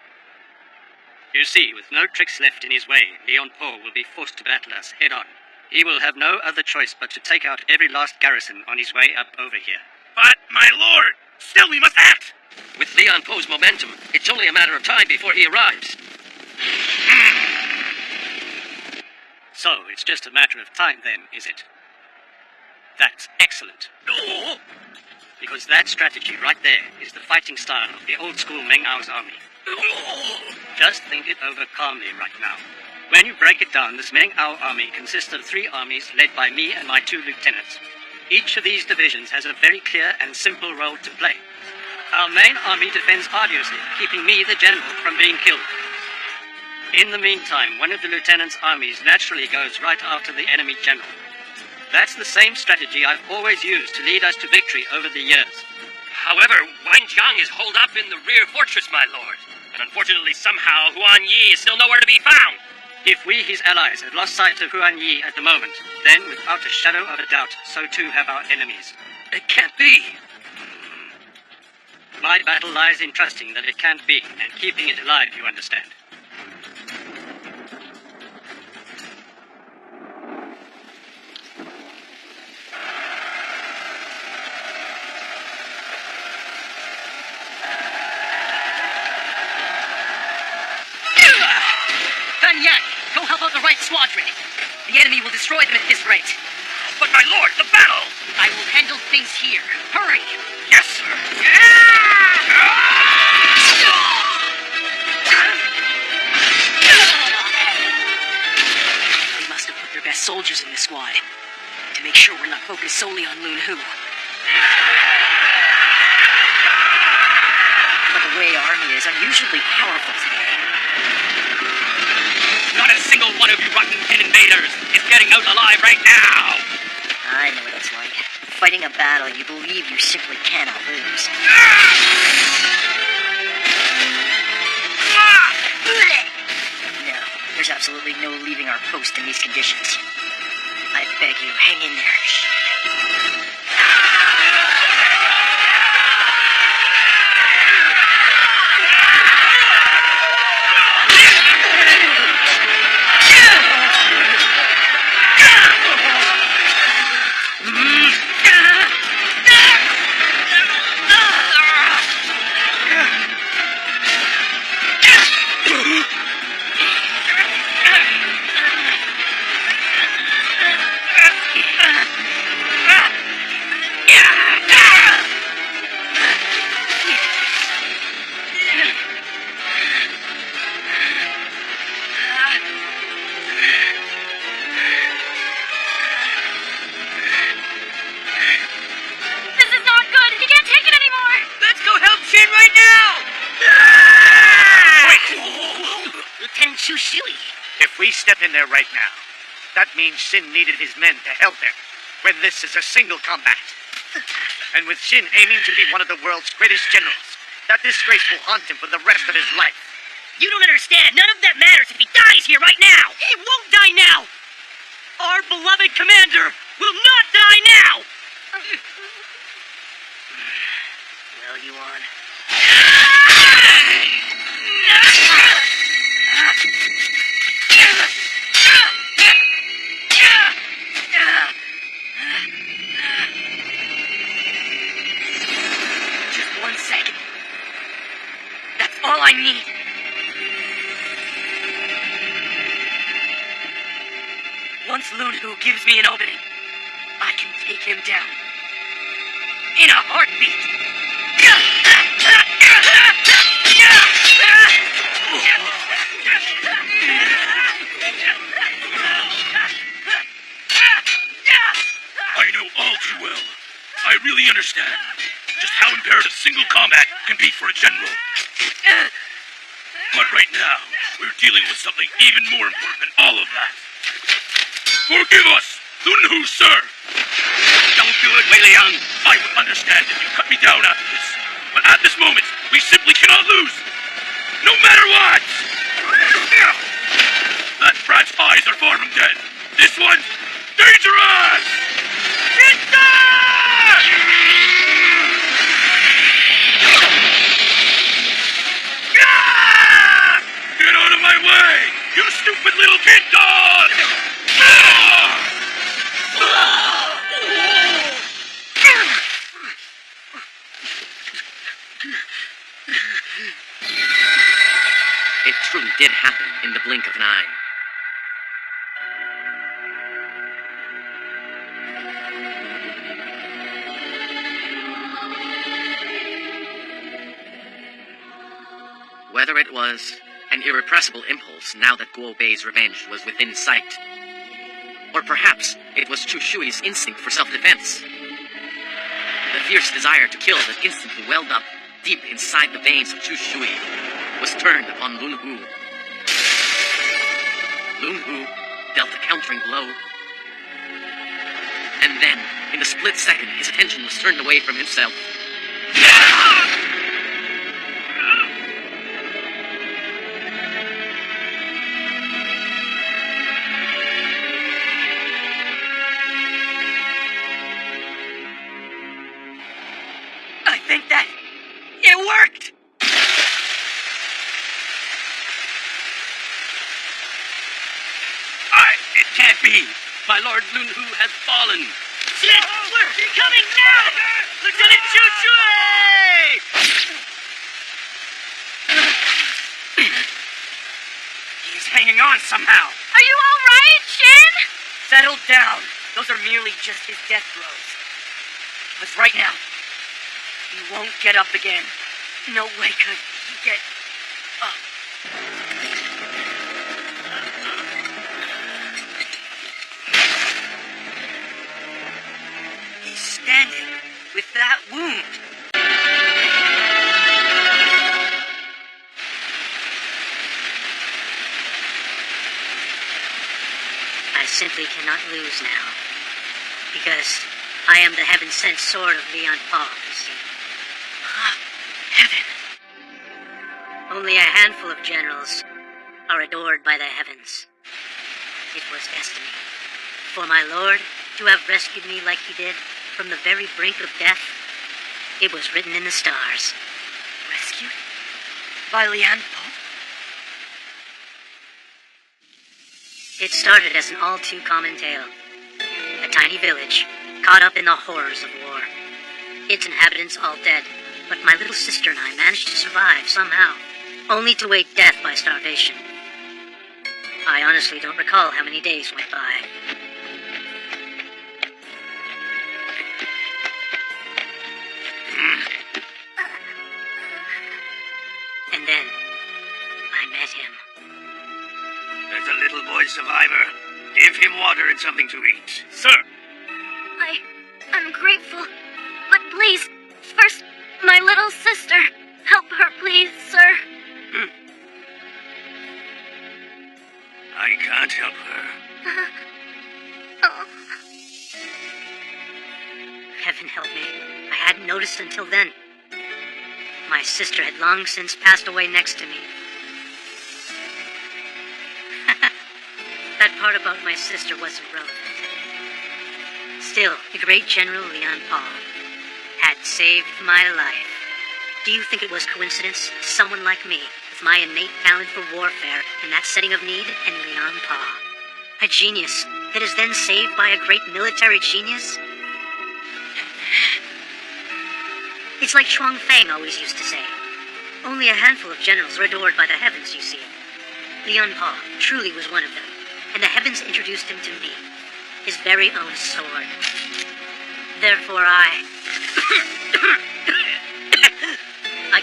F: You see, with no tricks left in his way, Lian Po will be forced to battle us head-on. He will have no other choice but to take out every last garrison on his way up over here.
C: But, my lord, still we must act!
A: with Lian Po's momentum, it's only a matter of time before he arrives.
F: So, it's just a matter of time then, is it? That's excellent. Because that strategy right there is the fighting style of the old-school Meng Ao's army. Just think it over calmly right now. When you break it down, this Meng Ao army consists of 3 armies led by me and my 2 lieutenants. Each of these divisions has a very clear and simple role to play. Our main army defends arduously, keeping me, the general, from being killed. In the meantime, one of the lieutenant's armies naturally goes right after the enemy general. That's the same strategy I've always used to lead us to victory over the years.
A: However, Wanjiang is holed up in the rear fortress, my lord. And unfortunately, somehow, Huan Yi is still nowhere to be found.
F: If we, his allies, have lost sight of Huan Yi at the moment, then, without a shadow of a doubt, so too have our enemies.
A: It can't be.
F: My battle lies in trusting that it can't be, and keeping it alive, you understand.
E: Go help out the right squadron. The enemy will destroy them at this rate.
C: But my lord, the battle!
E: I will handle things here. Hurry!
C: Yes, sir!
E: They must have put their best soldiers in this squad to make sure we're not focused solely on Lun Hu. But the Wei army is unusually powerful today.
B: Not a single one of you rotten tin invaders is getting out alive right now!
E: I know what it's like. Fighting a battle you believe you simply cannot lose. No, there's absolutely no leaving our post in these conditions. I beg you, hang in there.
D: If we step in there right now, that means Xin needed his men to help him, when this is a single combat. And with Xin aiming to be one of the world's greatest generals, That disgrace will haunt him for the rest of his life.
E: You don't understand. None of that matters if he dies here right now.
F: He won't die now! Our beloved commander will not die now!
E: Well, you on.
F: Just 1 second. That's all I need. Once Lunhu gives me an opening, I can take him down. In a heartbeat.
C: I know all too well. I really understand just how imperative single combat can be for a general. But right now, we're dealing with something even more important than all of that. Forgive us, Lunhu, sir!
F: Don't do it, Wei Liang.
C: I would understand if you cut me down after this. But at this moment, we simply cannot lose! No matter what! That brat's eyes are far from dead. This one's dangerous! Get out of my way, you stupid little kid dog!
A: It truly did happen in the blink of an eye. Whether it was an irrepressible impulse now that Guo Bei's revenge was within sight, or perhaps it was Chu Shui's instinct for self-defense. The fierce desire to kill that instantly welled up deep inside the veins of Chu Shui was turned upon Lun Hu. Lun Hu dealt a countering blow, and then, in a split second, his attention was turned away from himself.
F: I think that it worked! It can't be! My Lord Lunhu has fallen!
E: Shit! We're coming now!
F: Lieutenant Chu Shui! He's hanging on somehow!
G: Are you all right, Shin?
F: Settle down! Those are merely just his death throes. But right now, he won't get up again. No way could he get up. He's standing with that wound.
E: I simply cannot lose now. Because I am the heaven-sent sword of Lian Pa, you see.
F: Heaven.
E: Only a handful of generals are adored by the heavens. It was destiny. For my lord to have rescued me like he did from the very brink of death, it was written in the stars.
F: Rescued? By Lian Po?
E: It started as an all-too-common tale. A tiny village, caught up in the horrors of war. Its inhabitants all dead, but my little sister and I managed to survive somehow, only to wait death by starvation. I honestly don't recall how many days went by. And then, I met him.
D: There's a little boy survivor. Give him water and something to eat.
C: Sir,
G: I'm grateful. But please, first, my little sister. Help her, please, sir.
D: I can't help her.
G: Oh.
E: Heaven help me. I hadn't noticed until then. my sister had long since passed away next to me. That part about my sister wasn't relevant. Still, the great General Leon Paul had saved my life. Do you think it was coincidence? Someone like me, with my innate talent for warfare in that setting of need, and Leon Paul, a genius that is then saved by a great military genius? It's like Shuang Fang always used to say. Only a handful of generals are adored by the heavens, you see. Leon Paul truly was one of them, and the heavens introduced him to me, his very own sword. Therefore I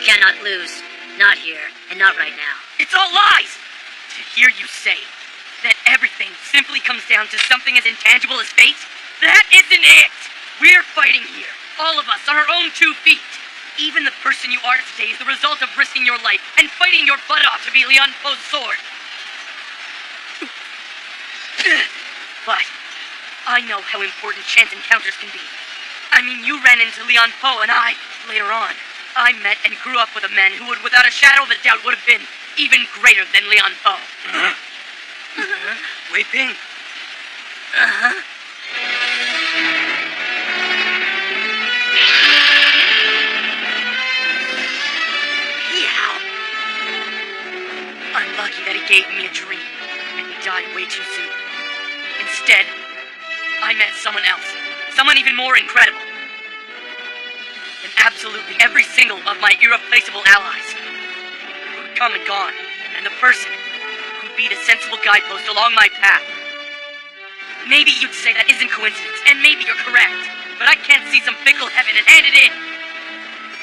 E: cannot lose. Not here, and not right now.
I: It's all lies! To hear you say that everything simply comes down to something as intangible as fate, that isn't it! We're fighting here, all of us, on our own 2 feet. Even the person you are today is the result of risking your life and fighting your butt off to be Leon Po's sword. But I know how important chance encounters can be. I mean, you ran into Leon Po, and later on, I met and grew up with a man who would, without a shadow of a doubt, would have been even greater than Leon Po.
B: Wei Ping.
I: Yeah. I'm lucky that he gave me a dream, and he died way too soon. Instead, I met someone else, someone even more incredible than absolutely every single of my irreplaceable allies who'd come and gone, and the person who'd be the sensible guidepost along my path. Maybe you'd say that isn't coincidence, and maybe you're correct, but I can't see some fickle heaven and hand it in.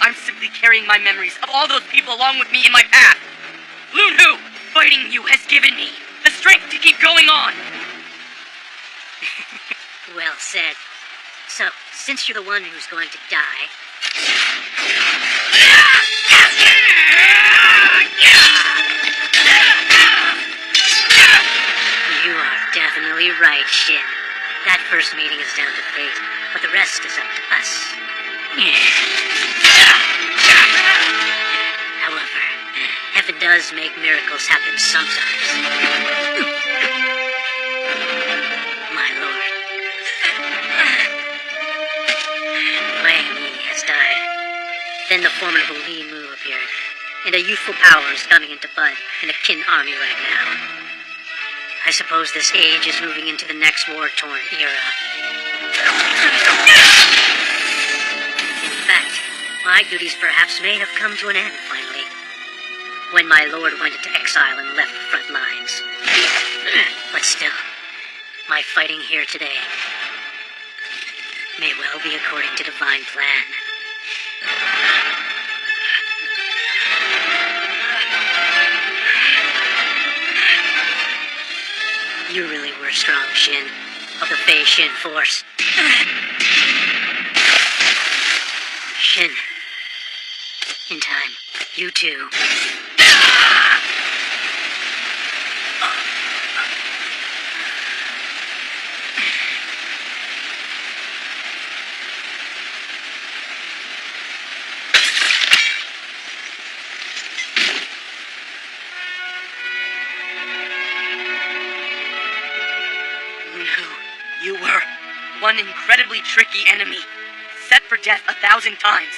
I: I'm simply carrying my memories of all those people along with me in my path. Loon Hu, fighting you has given me the strength to keep going on.
E: Well said. So, since you're the one who's going to die... You are definitely right, Shin. That first meeting is down to fate, but the rest is up to us. However, heaven does make miracles happen sometimes. My lord. Wang Yi has died. Then the formidable Li Mu appeared, and a youthful power is coming into bud in the Qin army right now. I suppose this age is moving into the next war-torn era. In fact, my duties perhaps may have come to an end finally, when my lord went into exile and left the front lines. But still, my fighting here today may well be according to divine plan. You really were strong, Shin, of the Fei Shin force. Shin, in time, you too.
I: You were one incredibly tricky enemy, set for death 1,000 times.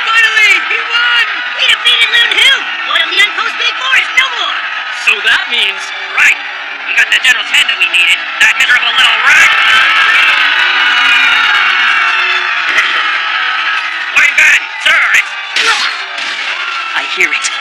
I: Finally, he won!
E: We defeated Loon Hu! One of the Unpost Big Four is no more!
F: So that means...
A: Right. We got the general's head that we needed. That miserable little rat. Wang Ban, sir, it's...
I: I hear it.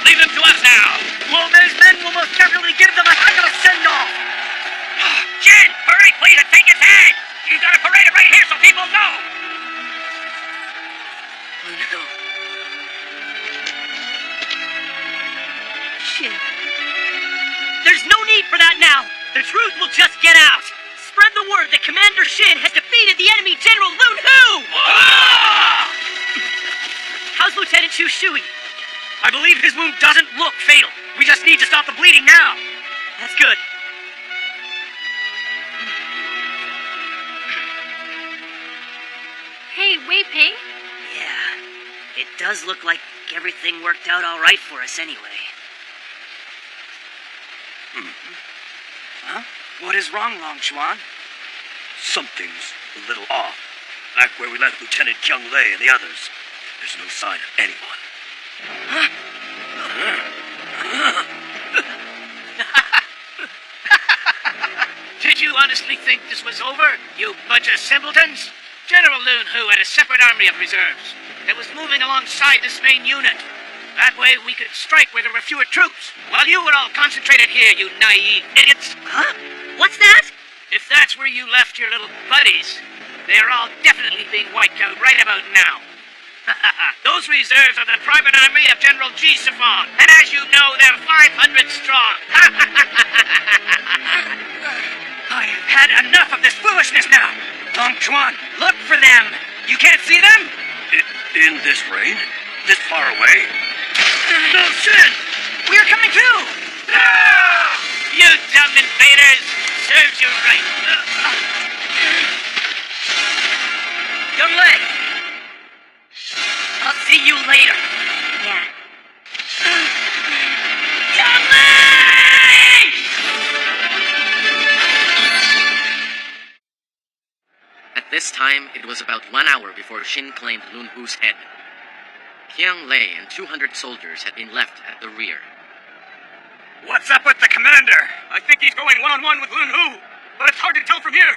A: Leave them to us now.
I: Lopez's men will most definitely give them a heck of a send-off.
A: Jin, hurry, please, and take his head. You gotta parade it right here so people know.
I: No. Shin. There's no need for that now. The truth will just get out. Spread the word that Commander Shin has defeated the enemy General Loon Hu. How's Lieutenant Shu Shui. I believe his wound doesn't look fatal. We just need to stop the bleeding now. That's good.
G: Hey, Wei Ping?
E: Yeah, it does look like everything worked out all right for us anyway.
H: Huh? What is wrong, Long Chuan?
D: Something's a little off. Back where we left Lieutenant Kyung Lei and the others, there's no sign of anyone.
B: Did you honestly think this was over, you bunch of simpletons? General Loon Hu had a separate army of reserves that was moving alongside this main unit. That way we could strike where there were fewer troops, while you were all concentrated here, you naive idiots.
E: Huh? What's that?
B: If that's where you left your little buddies, they're all definitely being wiped out right about now. Those reserves are the private army of General Ji Sifon, and as you know, they're 500 strong.
I: I have had enough of this foolishness now. Long Chuan, look for them. You can't see them?
D: In this rain? This far away?
I: No shit! We're coming too!
B: You dumb invaders! Serves you right.
I: Young Lei! I'll see you later.
E: Yeah.
I: Young Lei!
A: At this time, it was about 1 hour before Shin claimed Lun Hu's head. Kyung Lei and 200 soldiers had been left at the rear.
C: What's up with the commander? I think he's going one-on-one with Lun Hu, but it's hard to tell from here.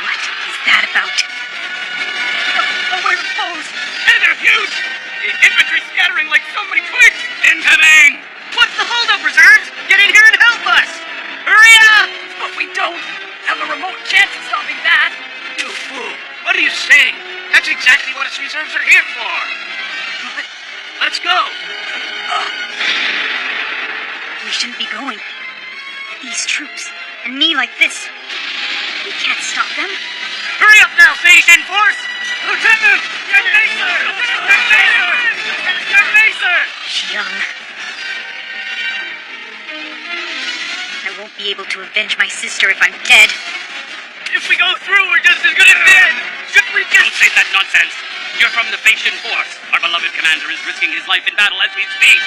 E: What is that about?
C: Oh, my foes! And they're huge! The infantry scattering like so many twigs! Incoming!
I: What's the holdup, reserves? Get in here and help us! Hurry up! But we don't have a remote chance of stopping that.
B: You fool! What are you saying? That's exactly what its reserves are here for. Let's go.
E: We shouldn't be going. These troops, and me like this. We can't stop them.
B: Hurry up now, Station Force!
C: Lieutenant! Young Laser! Young Laser! Young Laser!
E: Young. I won't be able to avenge my sister if I'm dead.
C: If we go through, we're just as good as dead! Should we
F: Don't
C: just...
F: say that nonsense. You're from the Facian Force. Our beloved commander is risking his life in battle as we speak.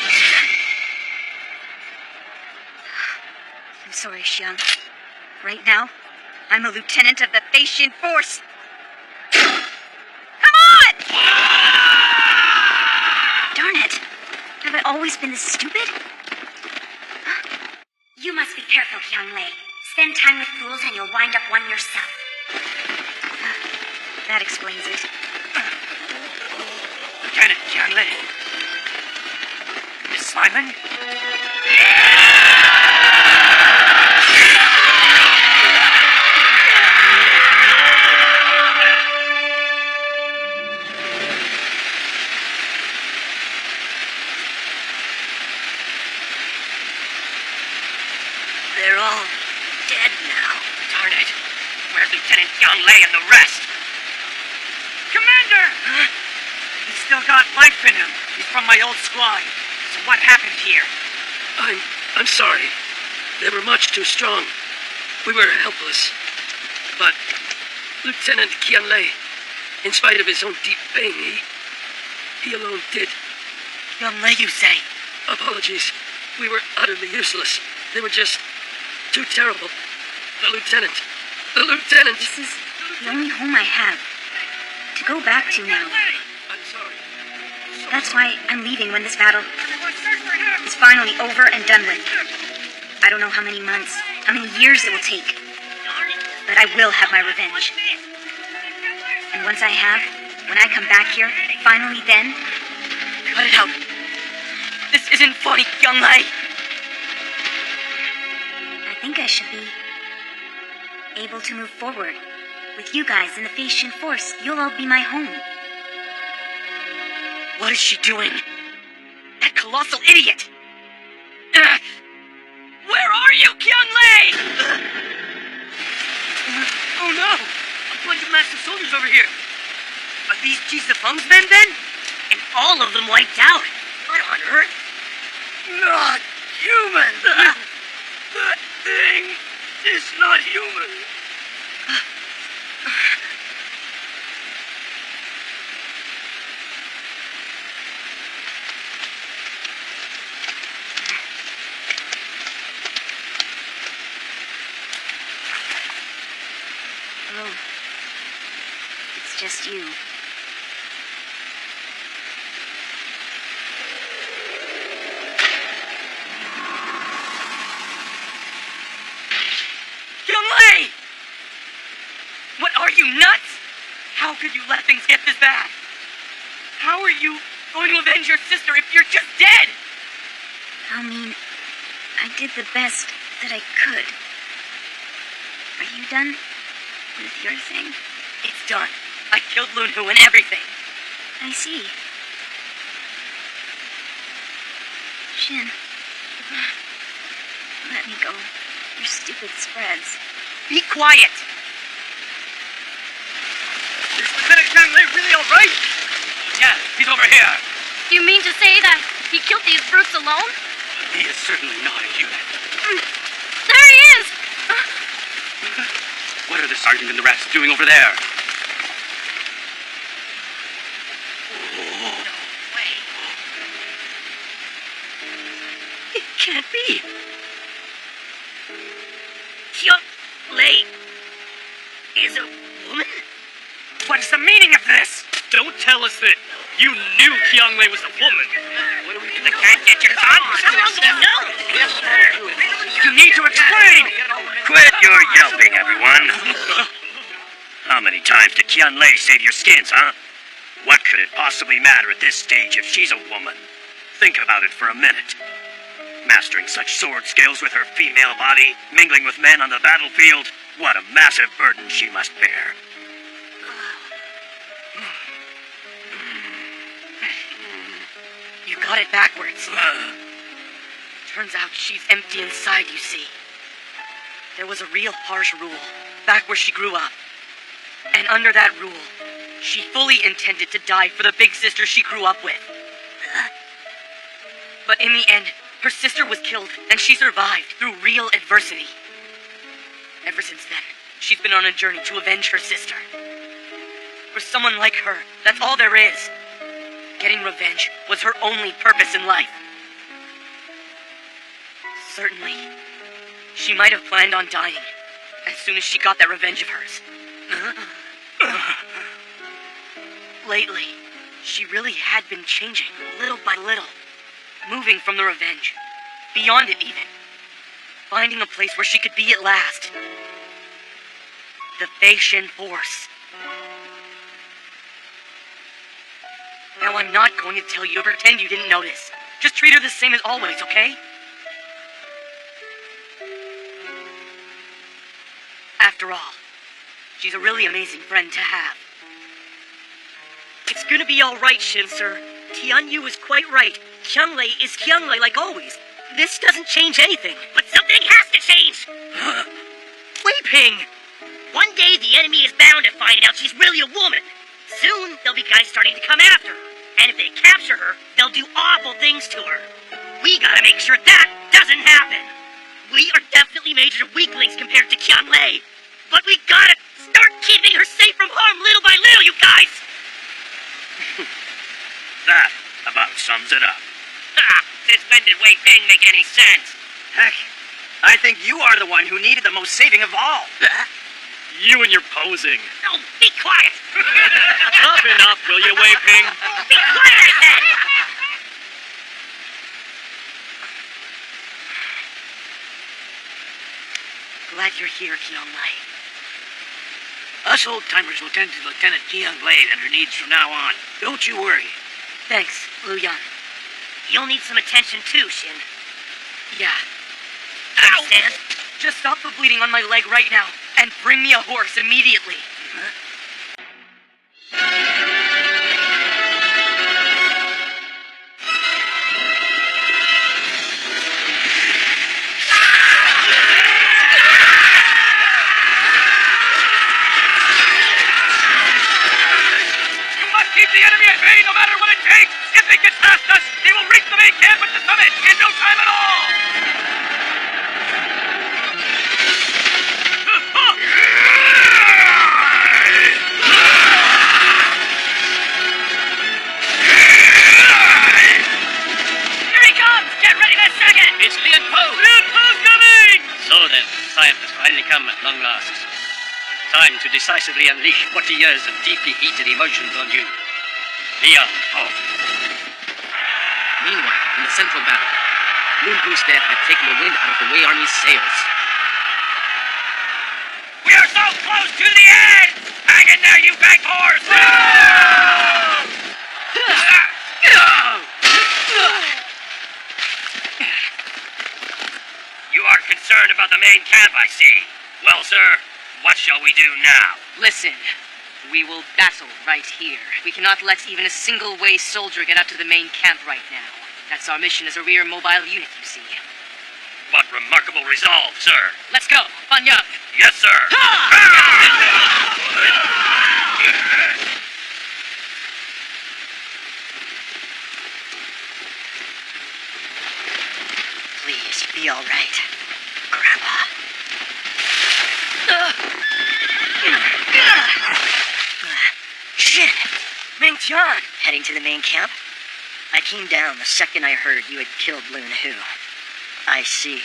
E: I'm sorry, Xiang. Right now, I'm a lieutenant of the Facian Force. Come on! Darn it. Have I always been this stupid?
G: You must be careful, Kyung Lei. Spend time with fools and you'll wind up one yourself.
E: That explains it.
I: Lieutenant Kyung Lei. Miss Simon?
E: They're all dead now.
I: Darn it. Where's Lieutenant Kyung Lei and the rest? Commander! He's still got life in him. He's from my old squad. So what happened here?
J: I'm sorry. They were much too strong. We were helpless. But Lieutenant Qian Lei, in spite of his own deep pain, he alone did.
I: Young Lei, you say?
J: Apologies. We were utterly useless. They were just too terrible. The lieutenant.
E: This is the only home I have to go back to now.
J: I'm sorry.
E: That's why I'm leaving when this battle is finally over and done with. I don't know how many months, how many years it will take, but I will have my revenge. And once I have, when I come back here, finally then...
I: Cut it out. This isn't funny, Young Lei.
E: I think I should be able to move forward. With you guys in the Facian Force, you'll all be my home.
I: What is she doing? That colossal idiot! Where are you, Kyung Lei? Oh no! A bunch of master soldiers over here. Are these Jesus Feng's men then?
E: And all of them wiped out. What on earth?
J: Not human! That thing is not human.
G: Oh. It's just you.
I: Young-Lei! What, are you nuts? How could you let things get this bad? How are you going to avenge your sister if you're just dead?
G: I mean, I did the best that I could. Are you done with your thing?
I: It's done. I killed Lunhu and everything.
G: I see. Shin. Let me go. Your stupid spreads.
I: Be quiet!
J: Is Lieutenant Qianglei really all right?
F: Yeah, he's over here.
G: You mean to say that he killed these brutes alone?
F: He is certainly not a human.
G: There he is!
F: What are the sergeant and the rats doing over there?
I: It can't be. Qianglei is a woman? What is the meaning of this?
C: Don't tell us that you knew Qianglei was a woman.
I: What are we doing? I can't get your tongue. No. You need to explain.
D: Quit your yelping, everyone. How many times did Qianglei save your skins, huh? What could it possibly matter at this stage if she's a woman? Think about it for a minute. Mastering such sword skills with her female body, mingling with men on the battlefield, what a massive burden she must bear.
I: You got it backwards. Turns out she's empty inside, you see. There was a real harsh rule back where she grew up. And under that rule, she fully intended to die for the big sister she grew up with. But in the end, her sister was killed, and she survived through real adversity. Ever since then, she's been on a journey to avenge her sister. For someone like her, that's all there is. Getting revenge was her only purpose in life. Certainly, she might have planned on dying as soon as she got that revenge of hers. Lately, she really had been changing little by little, moving from the revenge, beyond it even, finding a place where she could be at last. The Fei Shen Force. Now, I'm not going to tell you to pretend you didn't notice. Just treat her the same as always, okay? After all, she's a really amazing friend to have. It's gonna be alright, Shin, sir. Tianyu was quite right. Qianglei is Qianglei like always. This doesn't change anything. But something has to change! Wei Ping! One day the enemy is bound to find out she's really a woman. Soon, there'll be guys starting to come after her. And if they capture her, they'll do awful things to her. We gotta make sure that doesn't happen. We are definitely major weaklings compared to Qianglei. But we gotta start keeping her safe from harm little by little, you guys!
D: That about sums it up.
I: Ha! Since when did Wei Ping make any sense?
D: Heck, I think you are the one who needed the most saving of all.
C: You and your posing.
I: Oh, be quiet!
C: Toughen up, will you, Wei Ping?
I: Be quiet, I said! Glad you're here, Qianglei.
B: Us old-timers will tend to Lieutenant Qianglei and her needs from now on. Don't you worry.
I: Thanks, Lu Yan.
E: You'll need some attention too, Shin.
I: Yeah.
E: Understand?
I: Just stop the bleeding on my leg right now, and bring me a horse immediately.
C: obey no matter what it takes! If they get past us, they will reach the main camp at the summit in no time at all!
I: Here he comes! Get ready to second!
F: It's Lian Po!
C: Lian Po's coming!
F: So then, Science has finally come at long last. Time to decisively unleash 40 years of deeply heated emotions on you. Lian Po.
A: Meanwhile, in the central battle, Lun Hu's death had taken the wind out of the Wei Army's sails.
C: We are so close to the end! Hang in there, you bag whores! You are concerned about the main camp, I see. Well, sir, what shall we do now?
I: Listen, we will battle right here. We cannot let even a single Wei soldier get up to the main camp right now. That's our mission as a rear mobile unit, you see.
C: What remarkable resolve, sir.
I: Let's go, Fan Yang!
C: Yes, sir.
E: Please, be all right, Grandpa. Shit!
I: Ming Tian!
E: Heading to the main camp? I came down the second I heard you had killed Lun Hu. I see.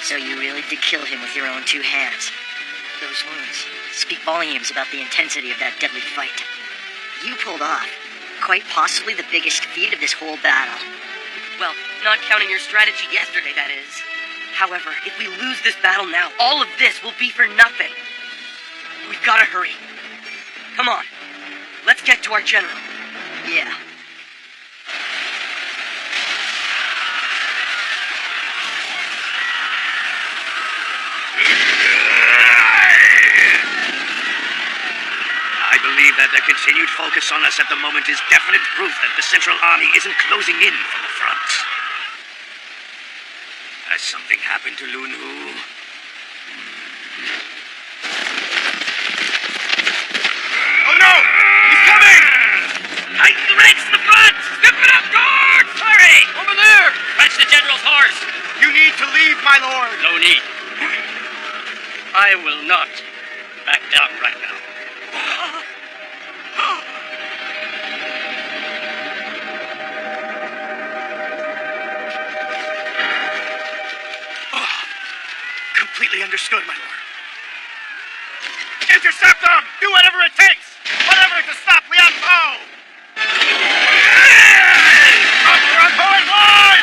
E: So you really did kill him with your own two hands. Those wounds speak volumes about the intensity of that deadly fight. You pulled off quite possibly the biggest feat of this whole battle.
I: Well, not counting your strategy yesterday, that is. However, if we lose this battle now, all of this will be for nothing. We've gotta hurry. Come on. Let's get to our general.
E: Yeah.
D: I believe that their continued focus on us at the moment is definite proof that the Central Army isn't closing in from the front. Has something happened to Lun Hu?
C: Oh no! He's coming! Tighten the ranks in the front! Step it up, guards! Hurry! Over there! Fetch the general's horse!
H: You need to leave, my lord.
F: No need. I will not back down right now.
H: Completely understood, my lord. Intercept them! Do whatever it takes! Whatever to stop Lian Po! Run for it, Lord!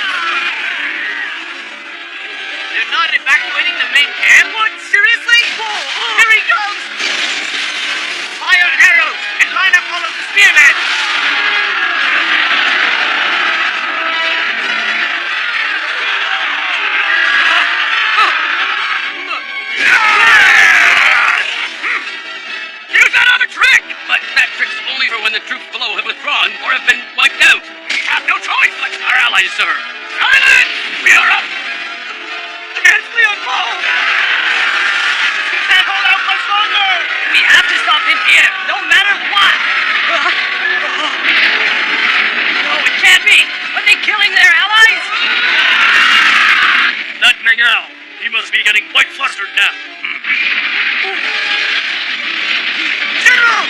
B: They're not evacuating the main camp? What? Seriously? Here he comes! Fire arrows and line up all of the spearmen!
C: Use that other trick! But that trick's only for when the troops below have withdrawn or have been wiped out. We have no choice but our allies, sir. Silence! We are up! Against Lian Po!
H: We can't hold out much longer!
I: We have to stop him here, no matter what! No, it can't be! Are they killing their allies?
C: That Miguel, he must be getting quite flustered now.
H: General!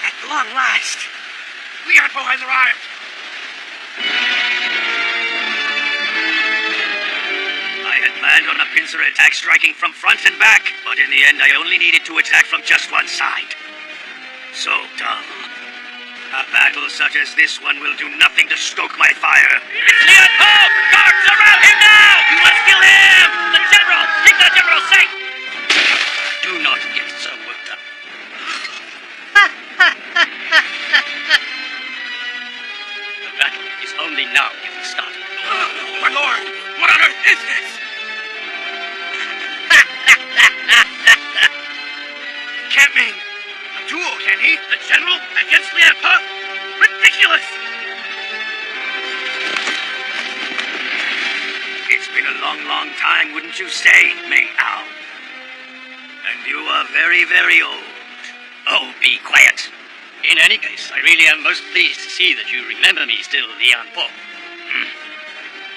H: At long last, Lian Po has arrived.
D: I had planned on a pincer attack striking from front and back, but in the end I only needed to attack from just one side. So dull. A battle such as this one will do nothing to stoke my fire.
B: It's Leon Poe! Guards, surround him now! You must kill him! The general! Keep the general safe!
F: Do not get so worked up. The battle is only now getting started.
C: My lord, what on earth is this?
H: Can't mean a duel, can he?
C: The general against Lianpa? Ridiculous!
D: It's been a long, long time, wouldn't you say, Meng Ao? And you are very, very old. Oh, be quiet.
F: In any case, I really am most pleased to see that you remember me still, Lian Po.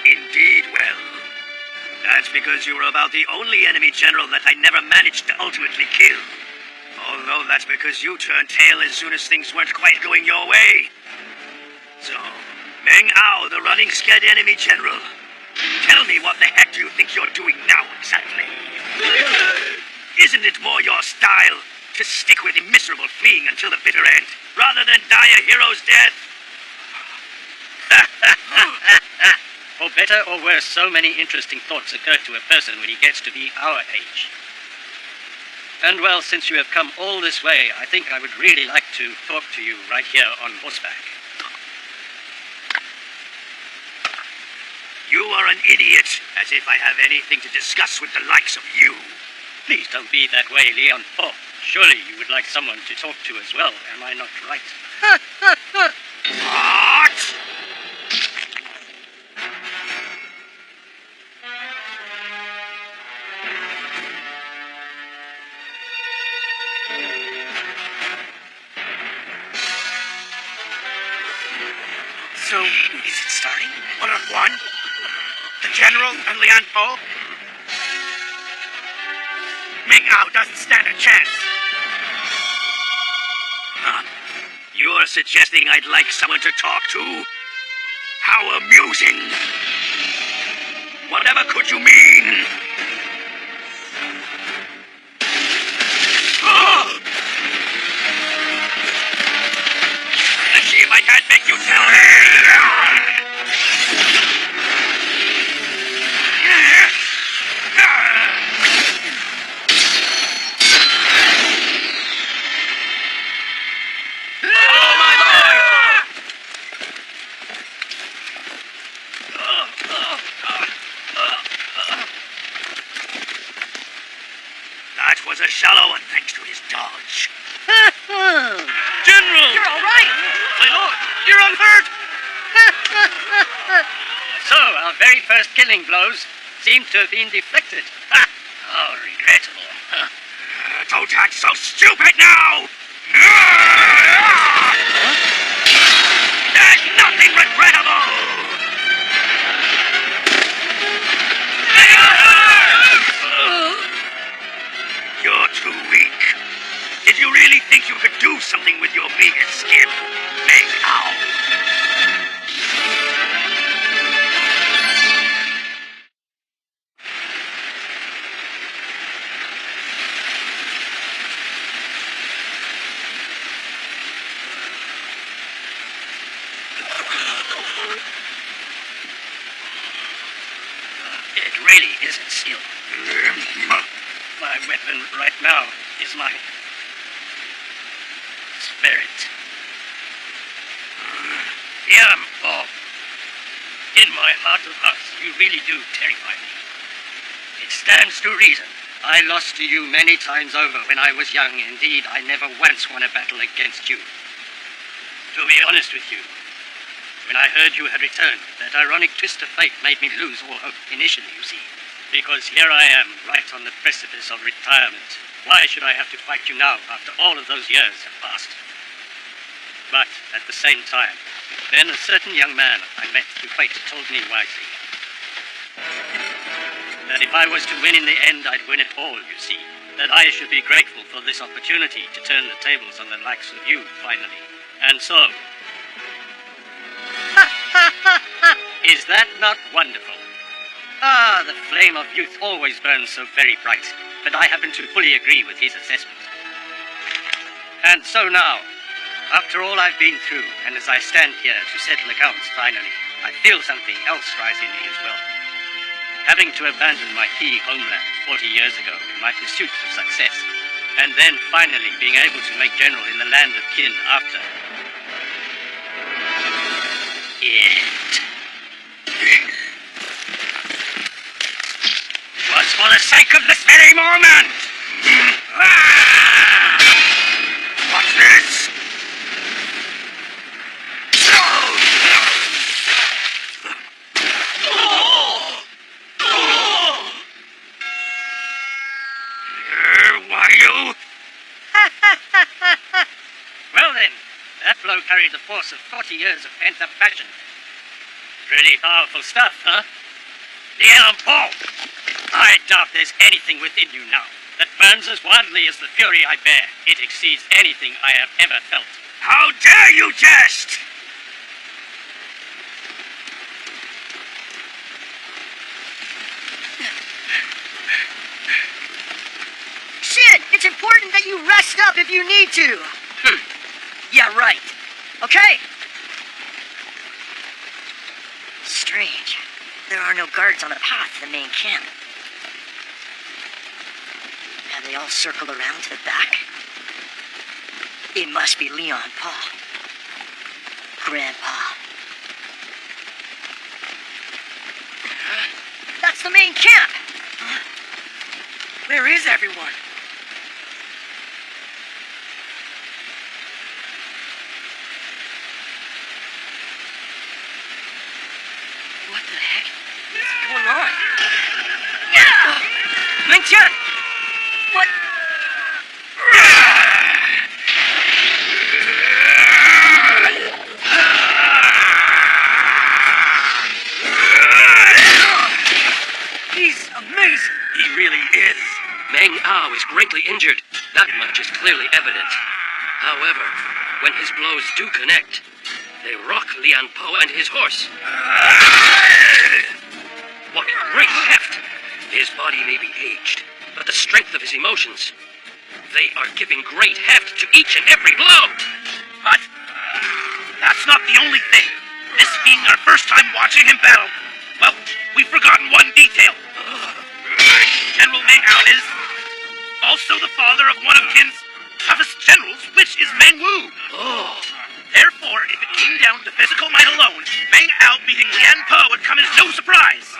D: Indeed, well. That's because you were about the only enemy general that I never managed to ultimately kill. Although that's because you turned tail as soon as things weren't quite going your way. So, Meng Ao, the running scared enemy general, tell me what the heck do you think you're doing now exactly? Isn't it more your style to stick with the miserable fleeing until the bitter end, rather than die a hero's death?
F: For better or worse, so many interesting thoughts occur to a person when he gets to be our age. And well, since you have come all this way, I think I would really like to talk to you right here on horseback.
D: You are an idiot, as if I have anything to discuss with the likes of you.
F: Please don't be that way, Leon. Oh, surely you would like someone to talk to as well, am I not right?
D: What?
H: So, is it starting? 1-on-1? The general and Lian Po? Meng Ao doesn't stand a chance.
D: Huh. You're suggesting I'd like someone to talk to? How amusing! Whatever could you mean? Let's see if I can't make you tell me! That was a shallow one, thanks to his dodge.
F: General!
I: You're all right!
F: My lord, you're unhurt! So, our very first killing blows seem to have been deflected. Ha! How regrettable.
D: Don't act so stupid now! There's nothing regrettable! You're too weak. Did you really think you could do something with your meager skin? Meng Ao?
F: It really isn't skill. My weapon right now is my spirit. Yeah, oh, in my heart of hearts, you really do terrify me. It stands to reason. I lost to you many times over when I was young. Indeed, I never once won a battle against you. To be honest with you, when I heard you had returned, that ironic twist of fate made me lose all hope initially, you see. Because here I am, right on the precipice of retirement. Why should I have to fight you now, after all of those years have passed? But, at the same time, then a certain young man I met through fate told me wisely that if I was to win in the end, I'd win it all, you see. That I should be grateful for this opportunity to turn the tables on the likes of you, finally. And so... Is that not wonderful? Ah, the flame of youth always burns so very bright, but I happen to fully agree with his assessment. And so now, After all I've been through, and as I stand here to settle accounts finally, I feel something else rise in me as well. Having to abandon my key homeland 40 years ago in my pursuit of success, and then finally being able to make general in the land of kin after. It was for the sake of this very moment! What's this? Why you? Well then, that blow carried the force of 40 years of pent-up passion. Pretty powerful stuff, huh? Yeah, Paul! I doubt there's anything within you now that burns as wildly as the fury I bear. It exceeds anything I have ever felt. How dare you jest!
E: Sid, it's important that you rest up if you need to.
I: Yeah, right. Okay.
E: Strange. There are no guards on the path to the main camp. Have they all circled around to the back? It must be Leon Paul. Grandpa. That's the main camp!
I: Where is everyone? What the heck is going on? Meng-Tian! What? He's amazing!
J: He really is. Meng Ao is greatly injured. That much is clearly evident. However, when his blows do connect, they rock Lian Po and his horse. What great heft! His body may be aged, but the strength of his emotions, they are giving great heft to each and every blow.
C: But that's not the only thing. This being our first time watching him battle, well, we've forgotten one detail. General Meng Ao is also the father of one of Kin's toughest generals, which is Meng Wu.
J: Oh,
C: Therefore, if it came down to physical might alone, Meng Ao beating Lian Po would come as no surprise.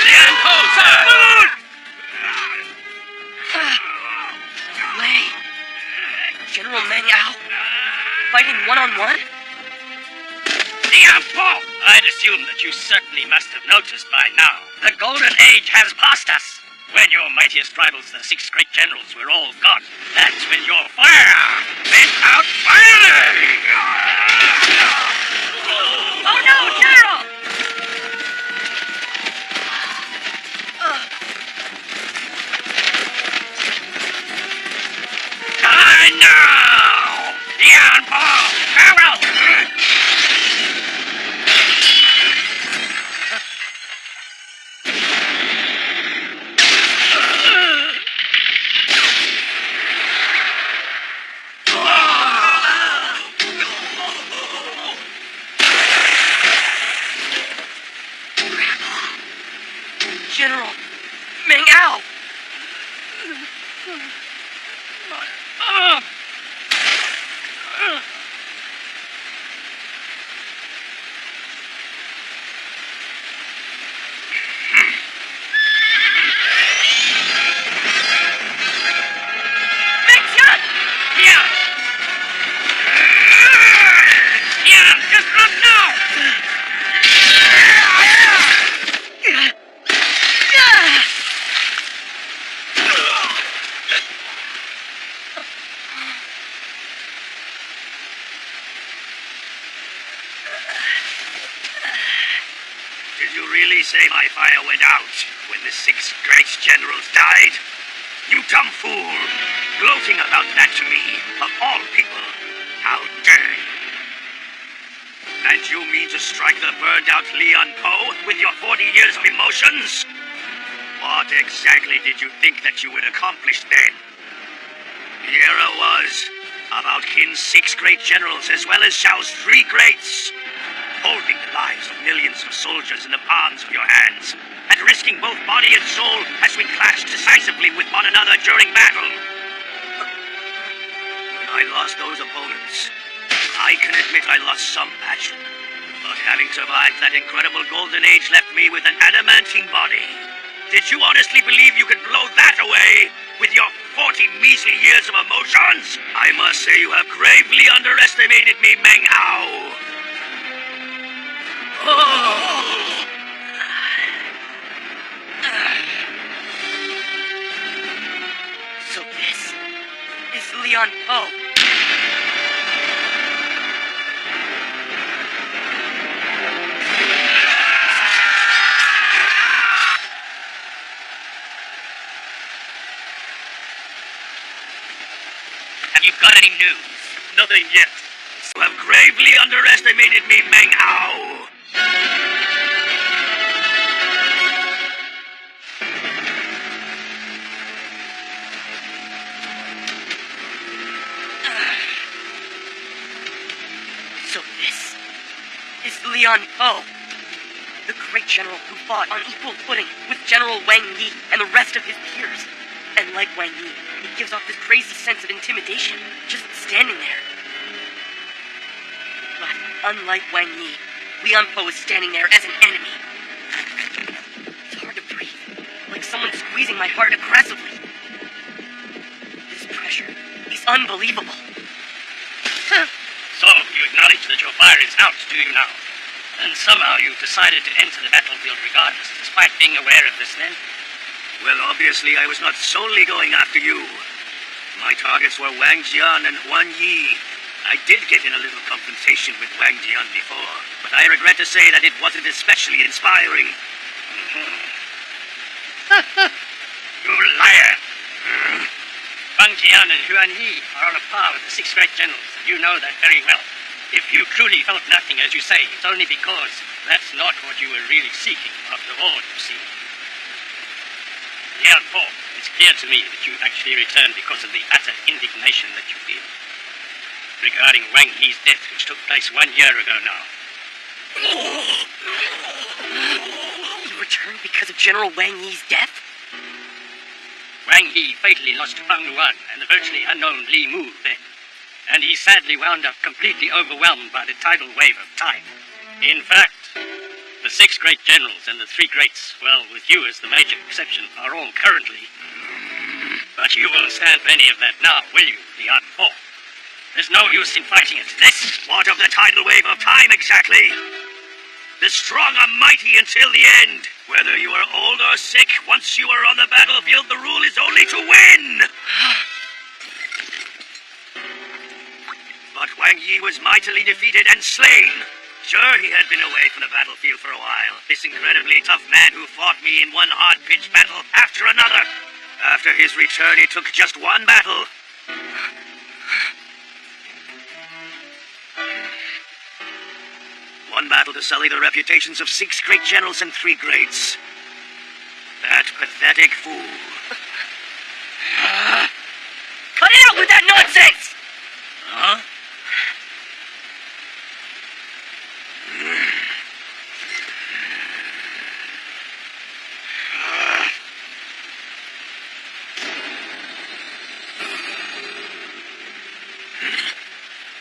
J: Lian Po, sir!
I: Wei. General Meng Ao? Fighting one-on-one?
F: Lian Po! I'd assume that you certainly must have noticed by now. The Golden Age has passed us. When your mightiest rivals, the 6 great generals, were all gone, that's when your fire went out finally!
I: Oh no, General!
F: Die now! Lian Po, farewell!
I: General Meng Ao!
F: Meng-Tian! Lian! Lian, just run now! Did you really say my fire went out when the 6 great generals died? You dumb fool! Gloating about that to me, of all people. How dare you! And you mean to strike the burned-out Lian Po with your 40 years of emotions? What exactly did you think that you would accomplish then?
D: Here I was, about Qin's 6 great generals as well as Zhao's 3 greats, holding the lives of millions of soldiers in the palms of your hands, and risking both body and soul as we clashed decisively with one another during battle. When I lost those opponents, I can admit I lost some passion. But having survived that incredible golden age left me with an adamantine body. Did you honestly believe you could blow that away with your 40 measly years of emotions? I must say you have gravely underestimated me, Meng Ao.
I: So this is Leon Poe. Have you got any news?
C: Nothing yet.
D: You have gravely underestimated me, Meng Ao.
I: So this is Leon Poe, the great general who fought on equal footing with General Wang Yi and the rest of his peers. And like Wang Yi, he gives off this crazy sense of intimidation, just standing there. But unlike Wang Yi, Leon Poe is standing there as an enemy. It's hard to breathe, like someone squeezing my heart aggressively. This pressure is unbelievable.
F: So, you acknowledge that your fire is out, do you now? And somehow you've decided to enter the battlefield regardless, despite being aware of this then?
D: Well, obviously I was not solely going after you. My targets were Wang Jian and Huan Yi. I did get in a little confrontation with Wang Jian before, but I regret to say that it wasn't especially inspiring.
F: You liar! Wang Jian and Huan Yi are on a par with the 6 great generals. You know that very well. If you truly felt nothing, as you say, it's only because that's not what you were really seeking after all, you see. Leon Poe, it's clear to me that you actually returned because of the utter indignation that you feel regarding Wang Yi's death, which took place 1 year ago now.
I: You returned because of General Wang Yi's death?
F: Wang Yi fatally lost to Pang Luan and the virtually unknown Li Mu then, and he sadly wound up completely overwhelmed by the tidal wave of time. In fact, the 6 great generals and the 3 greats, well, with you as the major exception, are all currently... But you won't stand for any of that now, will you, Leon Poe? There's no use in fighting it.
D: This? What of the tidal wave of time exactly? The strong are mighty until the end. Whether you are old or sick, once you are on the battlefield, the rule is only to win. But Wang Yi was mightily defeated and slain. Sure, he had been away from the battlefield for a while. This incredibly tough man who fought me in one hard-pitched battle after another. After his return, it took just one battle. One battle to sully the reputations of 6 great generals and 3 greats. That pathetic fool.
I: Cut it out with that nonsense!
F: Huh?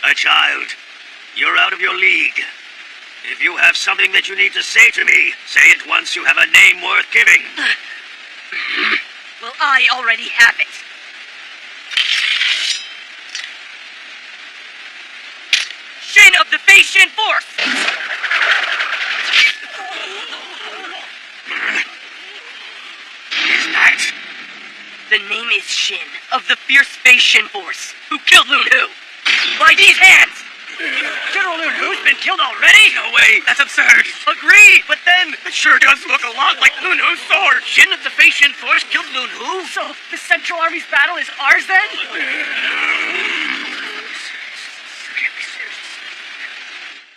D: A child, you're out of your league. If you have something that you need to say to me, say it once you have a name worth giving.
I: Well, I already have it. Shin of the Fei Shin Force!
D: Is that?
I: The name is Shin of the fierce Fei Shin Force, who killed Lun Hu. By these hands!
D: General Lun Hu's been killed already? No way, that's absurd.
I: Agreed, but then...
D: It sure does look a lot like Lun Hu's sword.
B: Shin of the Fei Shin Force killed Lun Hu?
I: So, the Central Army's battle is ours then?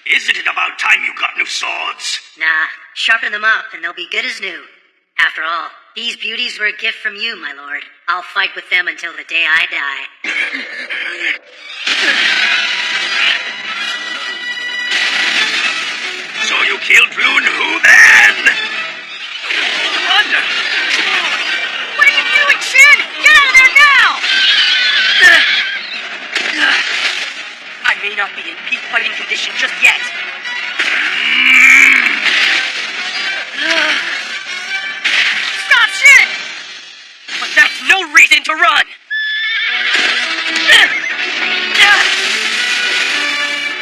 D: Isn't it about time you got new swords?
E: Nah, sharpen them up and they'll be good as new. After all, These beauties were a gift from you, my lord. I'll fight with them until the day I die.
D: So you killed Loon Who then?
B: Wonder! What are you doing, Sin? Get out of there now! I may not be in peak fighting condition just yet. Stop, Sin! But that's no reason to run!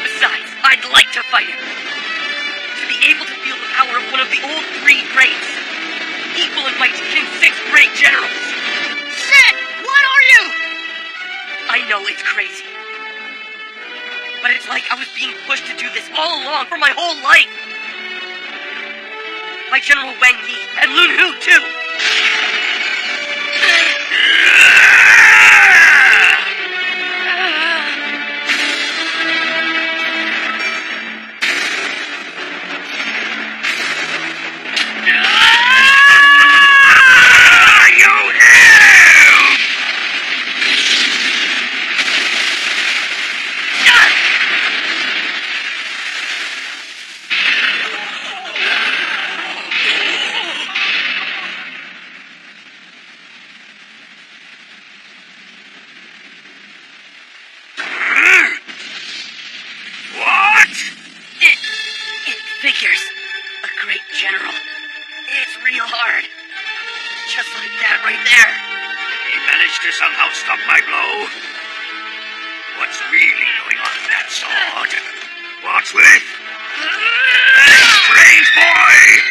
B: Besides, I'd like to fight him. To be able to feel the power of one of the old three greats. Equal in might to King's 6 great generals. Sin! What are you? I know it's crazy. But it's like I was being pushed to do this all along for my whole life. By General Wang Yi and Lun Hu, too. Figures. A great general. It's real hard. Just like that right there.
D: He managed to somehow stop my blow. What's really going on with that sword? What's with? Strange boy!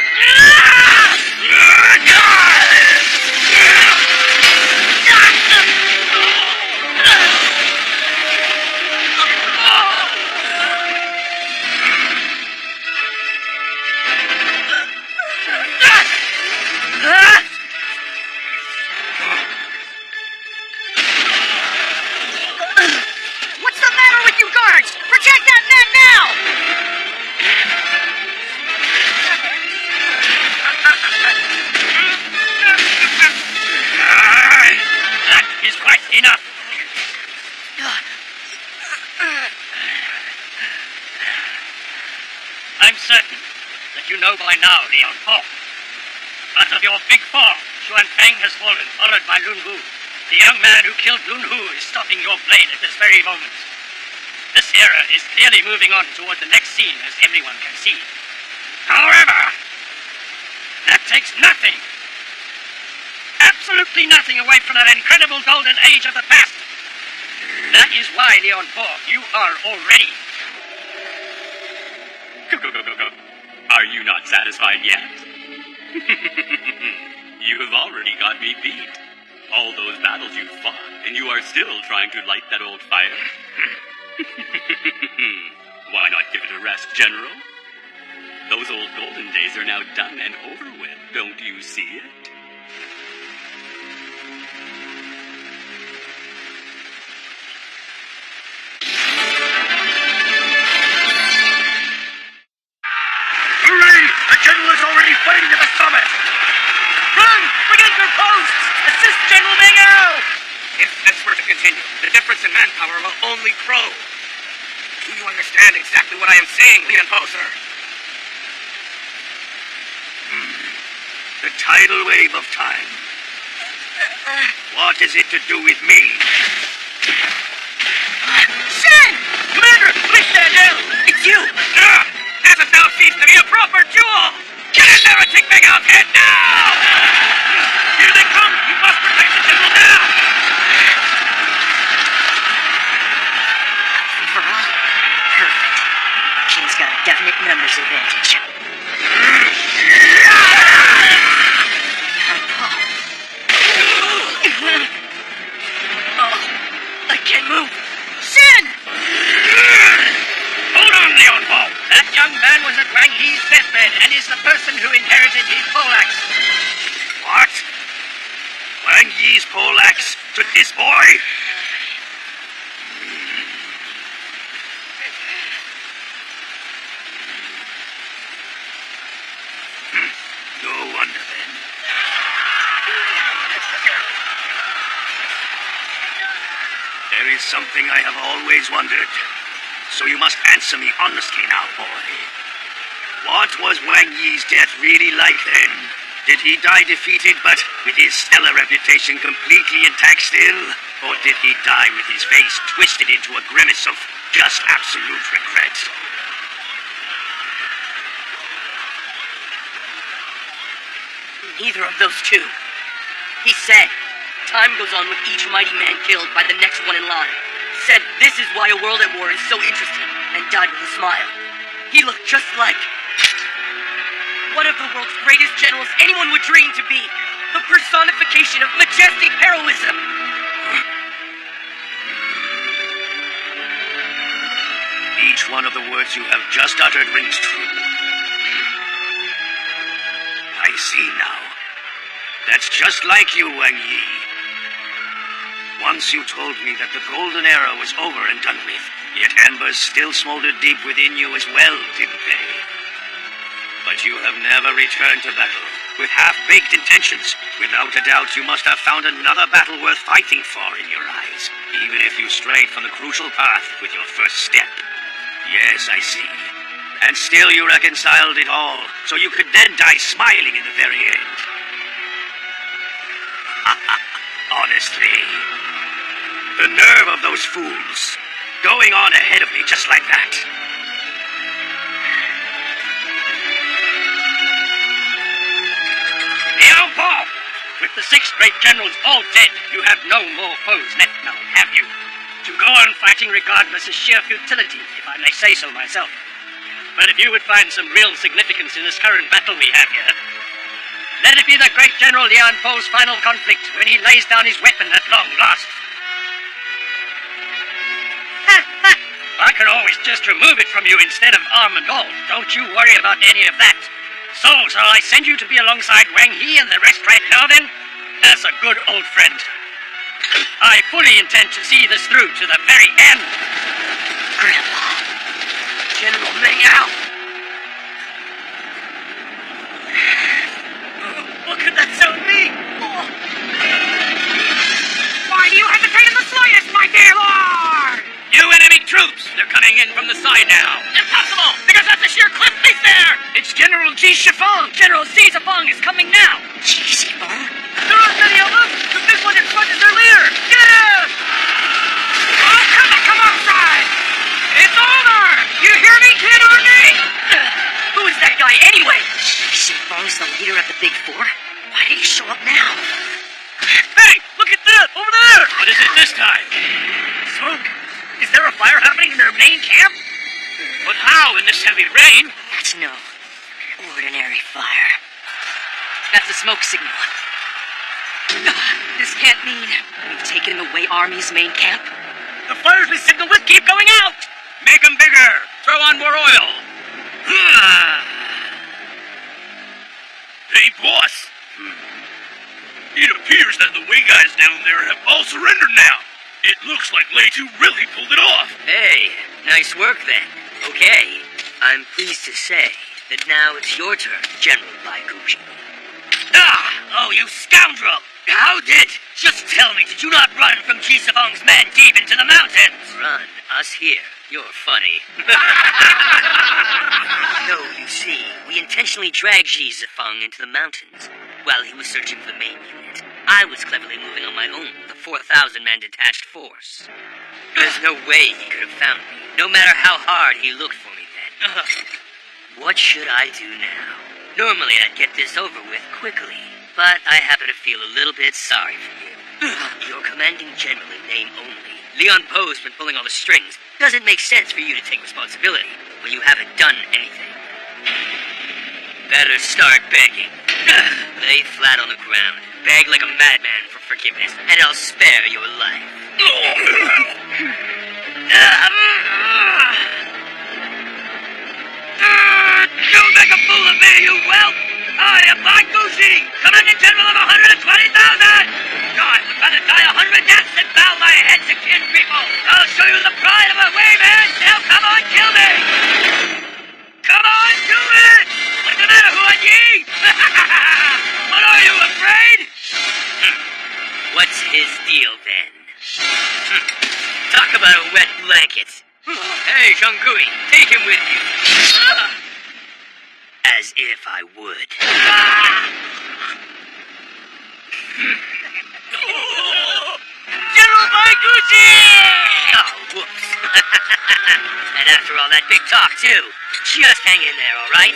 B: What's the matter with you guards? Protect that man now!
D: That is quite enough.
F: I'm certain that you know by now, Leon Po. But of your big four, Xuan Feng has fallen, followed by Lun Hu. The young man who killed Lun Hu is stopping your blade at this very moment. This era is clearly moving on toward the next scene, as everyone can see. However, that takes nothing, absolutely nothing away from that incredible golden age of the past. That is why, Leon Po, you are already.
C: Go. Are you not satisfied yet? You have already got me beat. All those battles you fought, and you are still trying to light that old fire? Why not give it a rest, General? Those old golden days are now done and over with. Don't you see it?
D: Hooray! The general is already fighting at the summit!
B: Run! Forget your posts! Assist General Meng Ao!
H: If this were to continue, the difference in manpower will only grow. Do you understand exactly what I am saying, Lian Po, sir?
D: The tidal wave of time. What is it to do with me?
B: Shen! Commander, please stand down! It's you!
D: This has now ceased to be a proper duel! Get in there and take Meng Ao's head now! Here they come! You must protect the general now!
E: For all? Perfect. King's got a definite numbers advantage.
B: I can't move! Shen!
F: Hold on, Leon Po. That young man was at Wang Yi's deathbed and is the person who inherited his poleaxe.
D: What? Wang Yi's poleaxe to this boy? There is something I have always wondered. So you must answer me honestly now, boy. What was Wang Yi's death really like then? Did he die defeated but with his stellar reputation completely intact still? Or did he die with his face twisted into a grimace of just absolute regret?
I: Neither of those two. He said, time goes on with each mighty man killed by the next one in line. Said this is why a world at war is so interesting, and died with a smile. He looked just like one of the world's greatest generals anyone would dream to be. The personification of majestic heroism.
D: Each one of the words you have just uttered rings true. I see now. That's just like you, Wang Yi. Once you told me that the golden era was over and done with, yet embers still smoldered deep within you as well, didn't they? But you have never returned to battle, with half-baked intentions. Without a doubt, you must have found another battle worth fighting for in your eyes, even if you strayed from the crucial path with your first step. Yes, I see. And still you reconciled it all, so you could then die smiling in the very end. Honestly, the nerve of those fools, going on ahead of me just like that.
F: Liao Po! With the 6 great generals all dead, you have no more foes left now, have you? To go on fighting regardless is sheer futility, if I may say so myself. But if you would find some real significance in this current battle we have here, let it be the great General Lian Po's final conflict when he lays down his weapon at long last. I can always just remove it from you instead of arm and all. Don't you worry about any of that. So, shall I send you to be alongside Wang Yi and the rest right now then? As a good old friend. I fully intend to see this through to the very end.
I: Grandpa. General Meng Ao. What could that sound mean?
B: Why do you hesitate in the slightest, my dear lord?
C: You enemy troops! They're coming in from the side now.
B: Impossible, because that's a sheer cliff face there. It's General Ji Shifeng.
I: General Xi Zifeng is coming now.
B: There aren't many of them. The big one in front is their leader. Get him! Oh, come outside. It's over. You hear me, Kid Army?
I: Who is that guy anyway?
E: Xifeng's the leader of the Big Four? Why did he show up now?
B: Hey, look at that over there.
C: What is it this time?
B: Smoke? Is there a fire happening in their main camp? But how in this heavy rain?
E: That's no ordinary fire.
I: That's a smoke signal. This can't mean we've taken the Wei Army's main camp.
B: The fires we signaled with keep going out.
C: Make them bigger! Throw on more oil! Hey, boss! It appears that the Wei guys down there have all surrendered now. It looks like Lei Tu really pulled it off.
A: Hey, nice work then. Okay, I'm pleased to say that now it's your turn, General Bai Kuji.
F: Oh, you scoundrel! How did? Just tell me, did you not run from Ji Sifeng's men deep into the mountains?
A: Run, us here. You're funny. No, you see, we intentionally dragged Ji Zifeng into the mountains while he was searching for the main unit. I was cleverly moving on my own with a 4,000-man detached force. There's no way he could have found me, no matter how hard he looked for me then. What should I do now? Normally I'd get this over with quickly, but I happen to feel a little bit sorry for you. You're commanding general in name only. Lian Po's been pulling all the strings. Doesn't make sense for you to take responsibility when you haven't done anything. Better start begging. Lay flat on the ground. Beg like a madman for forgiveness, and I'll spare your life.
F: You'll make a fool of me, you whelp! I am Bai Kuji, commanding general of 120,000! God, would rather die 100 deaths than bow my head to kin people! I'll show you the pride of a Wei man! Now come on, kill me! Come on, do it! What's the matter, Huan Yi? What are you, afraid?
A: blankets. Hey, Zhongui, take him with you. As if I would.
I: General Baiguchi!
A: Oh, whoops. And after all that big talk, too. Just hang in there, all right?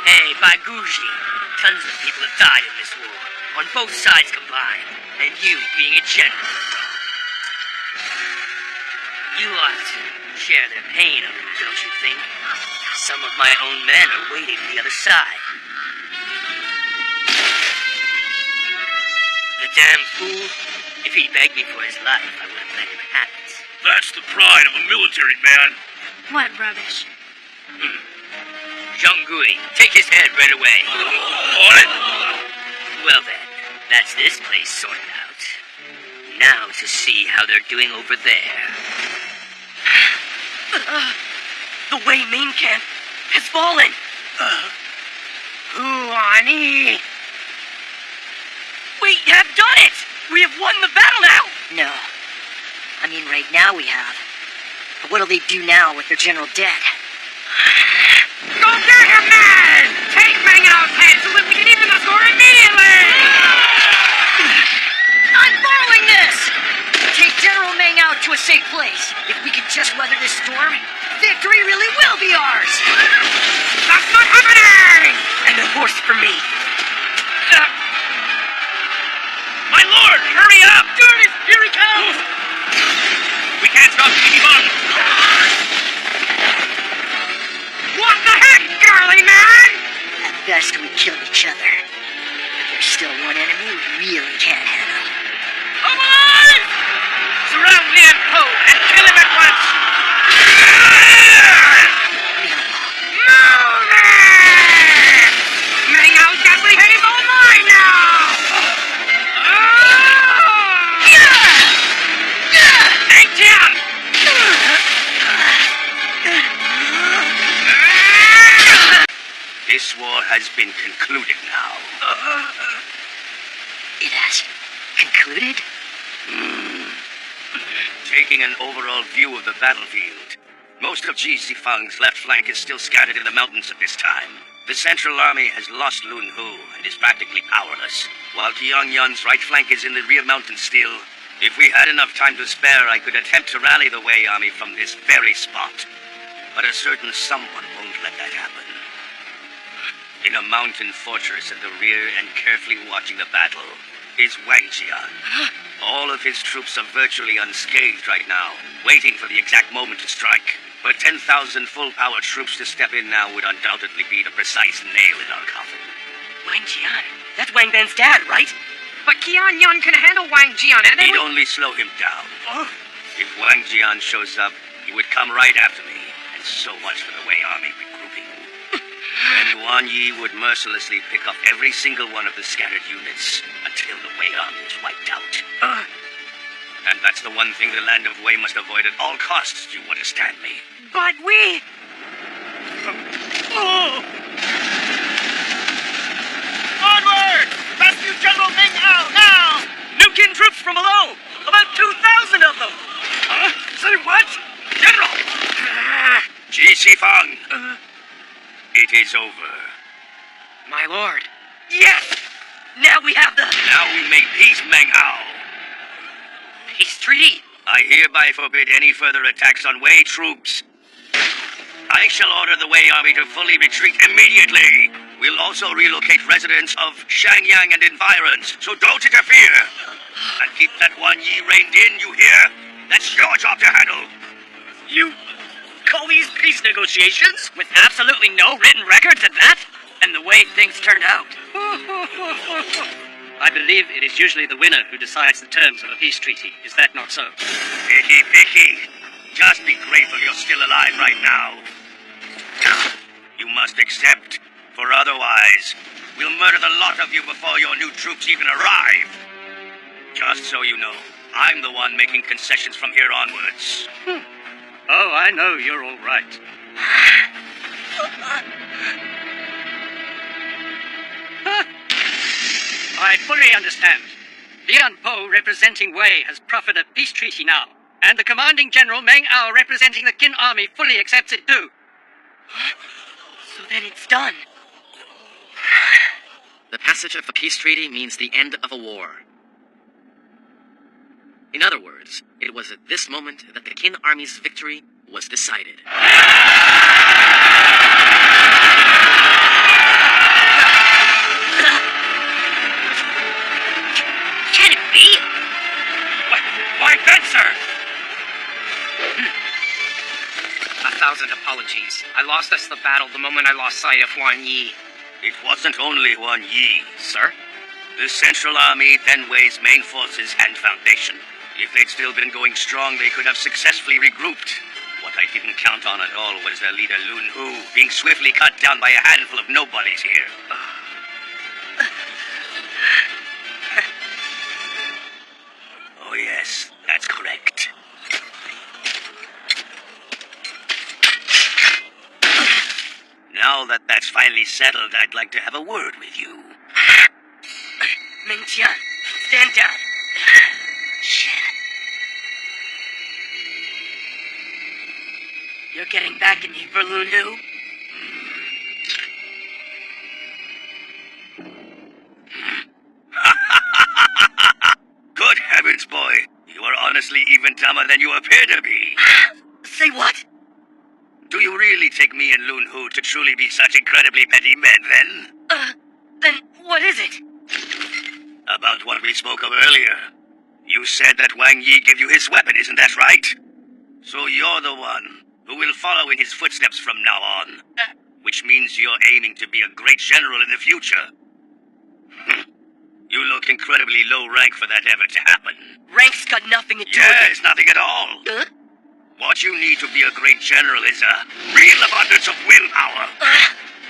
A: Hey, Baiguchi, tons of people have died in this war, on both sides combined, and you being a general. You ought to share their pain, don't you think? Some of my own men are waiting on the other side. The damn fool. If he begged me for his life, I would have let him have it.
C: That's the pride of a military man.
G: What rubbish?
A: Zhongui, take his head right away.
C: On it.
A: Well then, that's this place sorted out. Now to see how they're doing over there.
I: The Wei main camp has fallen.
E: Huani!
I: We have done it! We have won the battle now!
E: No. I mean, right now we have. But what'll they do now with their general dead?
I: Go get him, man! Take Meng Ao's head so that we can even the score immediately!
E: I'm following this! Take General Meng Ao to a safe place. If we can just weather this storm, victory really will be ours!
I: That's not happening! And a horse for me.
C: My lord, hurry up!
I: Goodness, here he comes!
C: We can't stop any longer.
I: What the heck, girly man?
E: At best, we kill each other. But there's still one enemy we really can't handle.
I: Come alive! Surround Lian Po and kill him at once! Move it! Meng Ao's ghastly head is all mine now!
A: This war has been concluded now.
E: It has concluded?
A: Taking an overall view of the battlefield, most of Ji Xifang's left flank is still scattered in the mountains at this time. The Central Army has lost Lun Hu and is practically powerless, while Qiang Yun's right flank is in the rear mountains still. If we had enough time to spare, I could attempt to rally the Wei army from this very spot. But a certain someone won't let that happen. In a mountain fortress at the rear and carefully watching the battle is Wang Jian. All of his troops are virtually unscathed right now, waiting for the exact moment to strike. But 10,000 full-power troops to step in now would undoubtedly be the precise nail in our coffin.
I: Wang Jian? That's Wang Ben's dad, right? But Qian Yun can handle Wang Jian and
A: He'd only slow him down. If Wang Jian shows up, he would come right after me, and so much for the Wei army regrouping. Then Wan Yi would mercilessly pick up every single one of the scattered units until the Wei army is wiped out. And that's the one thing the land of Wei must avoid at all costs, you understand me?
I: But we... Onward! Rescue General Meng Ao, now! Nuke in troops from below! About 2,000 of them!
C: Say what?
A: General! Ji Xifang! It is over.
I: My lord. Yes! Now we have the...
A: Now we make peace, Meng Ao.
I: peace treaty.
A: I hereby forbid any further attacks on Wei troops. I shall order the Wei army to fully retreat immediately. We'll also relocate residents of Shangyang and environs, so don't interfere. And keep that Wan Yi reined in, you hear? That's your job to handle.
I: You call these peace negotiations? With absolutely no written records at that? And the way things turned out.
F: I believe it is usually the winner who decides the terms of a peace treaty. Is that not so?
A: Picky, picky. Just be grateful you're still alive right now. You must accept, for otherwise, we'll murder the lot of you before your new troops even arrive. Just so you know, I'm the one making concessions from here onwards.
F: Oh, I know you're all right. I fully understand. Lian Po, representing Wei, has proffered a peace treaty now. And the commanding general, Meng Ao, representing the Qin army, fully accepts it too.
I: So then it's done.
A: The passage of a peace treaty means the end of a war. In other words, it was at this moment that the Qin army's victory was decided.
I: Can it be?
C: Why then, sir?
K: 1,000 apologies. I lost us the battle the moment I lost sight of Huan Yi.
D: It wasn't only Huan Yi.
K: Sir?
D: The Central Army then Wei's main forces and foundation. If they'd still been going strong, they could have successfully regrouped. What I didn't count on at all was their leader Lun Hu being swiftly cut down by a handful of nobodies here. Oh yes, that's correct. Now that that's finally settled, I'd like to have a word with you.
I: Meng Tian, stand down. Shit. You're getting back at me for Lun Hu?
D: Good heavens, boy. You are honestly even dumber than you appear to be.
I: Say what?
D: Do you really take me and Lun Hu to truly be such incredibly petty men, then?
I: Then what is it?
D: About what we spoke of earlier. You said that Wang Yi gave you his weapon, isn't that right? So you're the one who will follow in his footsteps from now on. Which means you're aiming to be a great general in the future. You look incredibly low rank for that ever to happen.
I: Rank's got nothing to do with
D: Yes, nothing at all.
I: it.
D: What you need to be a great general is a real abundance of willpower.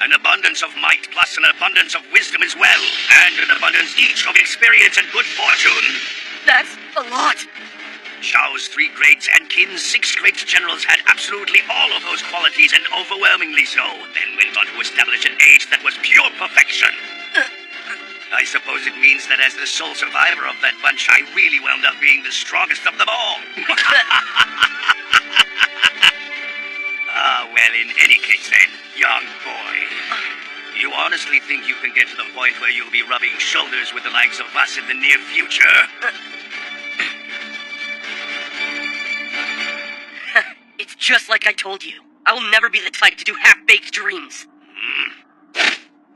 D: An abundance of might, plus an abundance of wisdom as well. And an abundance each of experience and good fortune.
I: That's a lot.
D: Zhao's 3 greats and Qin's 6 great generals had absolutely all of those qualities, and overwhelmingly so, then went on to establish an age that was pure perfection. I suppose it means that as the sole survivor of that bunch, I really wound up being the strongest of them all. Well, in any case then, young boy. You honestly think you can get to the point where you'll be rubbing shoulders with the likes of us in the near future?
I: It's just like I told you. I will never be the type to do half-baked dreams.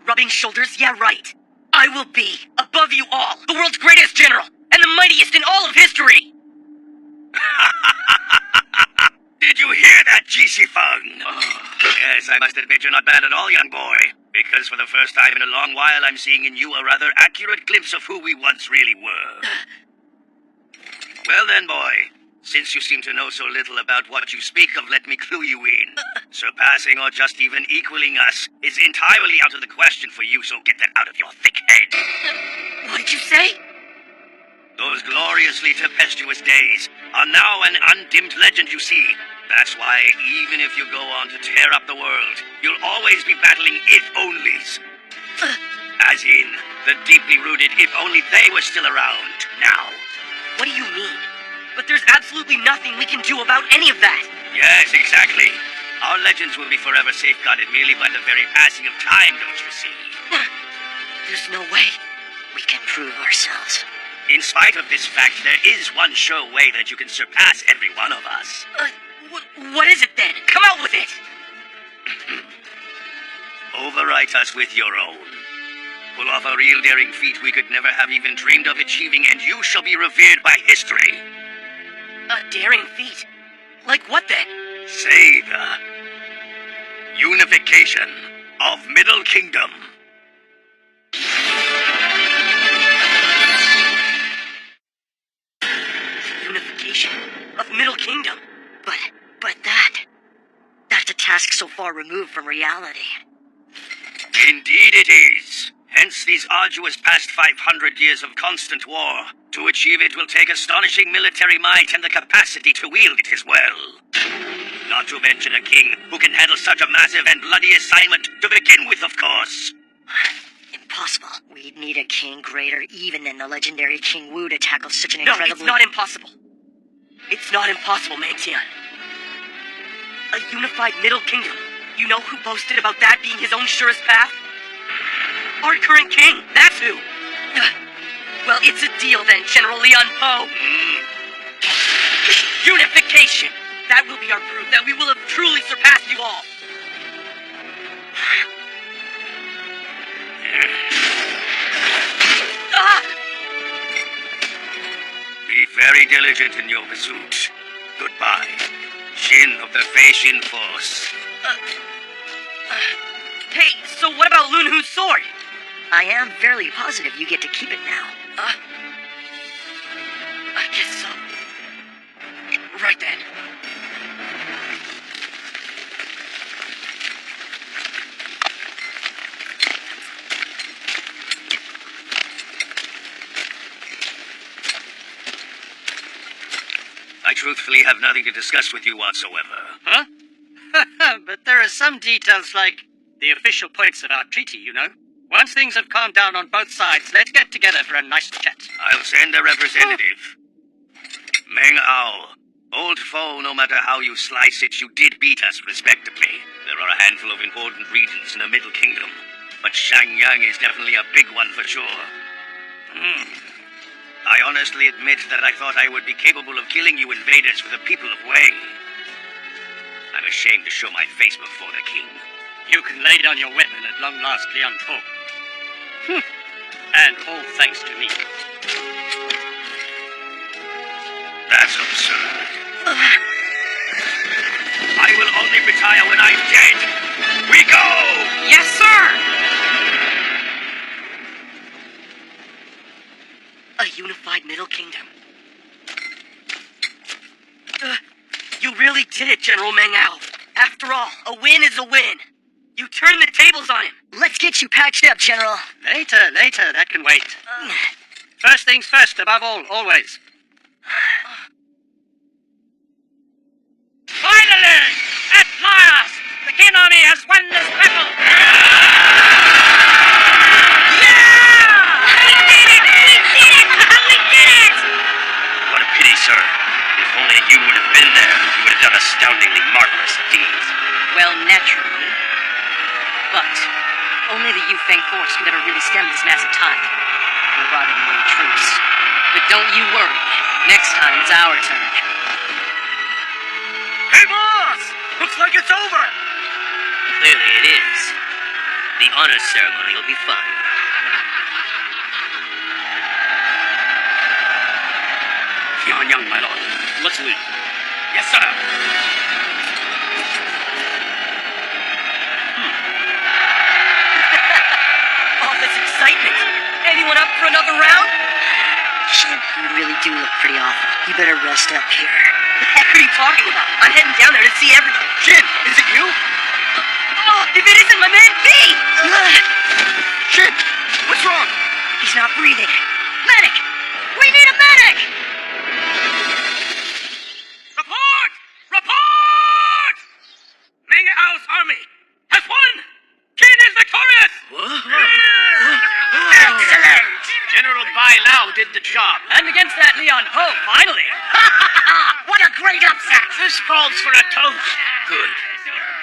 I: Rubbing shoulders? Yeah, right. I will be, above you all, the world's greatest general, and the mightiest in all of history!
D: Did you hear that, Ji Feng? Yes, I must admit you're not bad at all, young boy. Because for the first time in a long while, I'm seeing in you a rather accurate glimpse of who we once really were. Well then, boy. Since you seem to know so little about what you speak of, let me clue you in. Surpassing or just even equaling us is entirely out of the question for you, so get that out of your thick head.
I: What did you say?
D: Those gloriously tempestuous days are now an undimmed legend, you see. That's why, even if you go on to tear up the world, you'll always be battling if-onlys. As in, the deeply rooted if-only they were still around, now.
I: What do you mean? But there's absolutely nothing we can do about any of that.
D: Yes, exactly. Our legends will be forever safeguarded merely by the very passing of time, don't you see?
I: There's no way we can prove ourselves.
D: In spite of this fact, there is one sure way that you can surpass every one of us.
I: What is it then? Come out with it!
D: Overwrite us with your own. Pull off a real daring feat we could never have even dreamed of achieving, and you shall be revered by history.
I: A daring feat? Like what then?
D: Say the unification of Middle Kingdom.
I: Unification of Middle Kingdom? But that's a task so far removed from reality.
D: Indeed it is. Hence these arduous past 500 years of constant war. To achieve it will take astonishing military might and the capacity to wield it as well. Not to mention a king who can handle such a massive and bloody assignment to begin with, of course.
E: Impossible. We'd need a king greater even than the legendary King Wu to tackle such an incredible...
I: No, it's not impossible. It's not impossible, Meng Tian. A unified Middle Kingdom. You know who boasted about that being his own surest path? Our current king, that's who. Well, it's a deal then, General Leon Po. Unification! That will be our proof that we will have truly surpassed you all.
L: Be very diligent in your pursuit. Goodbye. Shin of the Fei Shin Force.
I: Hey, so what about Lun Hu's sword?
E: I am fairly positive you get to keep it now.
I: I guess so. Right then.
L: I truthfully have nothing to discuss with you whatsoever.
F: Huh? But there are some details like the official points of our treaty, you know. Once things have calmed down on both sides, let's get together for a nice chat.
L: I'll send a representative. Meng Ao, old foe, no matter how you slice it, you did beat us respectably. There are a handful of important regions in the Middle Kingdom, but Shangyang is definitely a big one for sure. I honestly admit that I thought I would be capable of killing you invaders for the people of Wei. I'm ashamed to show my face before the king.
F: You can lay down your weapon at long last, Lian Po. And all thanks to me.
L: That's absurd. I will only retire when I'm dead. We go!
I: Yes, sir! A unified Middle Kingdom. You really did it, General Meng Ao. After all, a win is a win. You turned the tables on him.
E: Let's get you patched up, General.
F: Later, that can wait. First things first, above all, always.
B: Finally! At last! The Qin army has won this battle!
L: What a pity, sir. If only you would have been there, you would have done astoundingly marvelous deeds.
E: Well, naturally. But only the Yufeng force could ever really stem this massive tide. Or rather, Wei troops. But don't you worry. Next time, it's our turn.
L: Hey, boss! Looks like it's over!
A: Clearly it is. The honor ceremony will be fun.
L: Young, my lord. Let's leave. Yes, sir.
I: All this excitement. Anyone up for another round?
E: Shin, you really do look pretty awful. You better rest up here.
I: The heck are you talking about? I'm heading down there to see everything.
L: Shin, is it you?
I: If it isn't my man B!
L: Shin, what's wrong?
E: He's not breathing. Medic! We need a medic!
C: Report! Report! Meng Ao's army has won! Qin is victorious!
B: Excellent! General Bai Lao did the job.
I: And against that Leon Ho, finally!
B: What a great upset! This calls for a toast.
L: Good.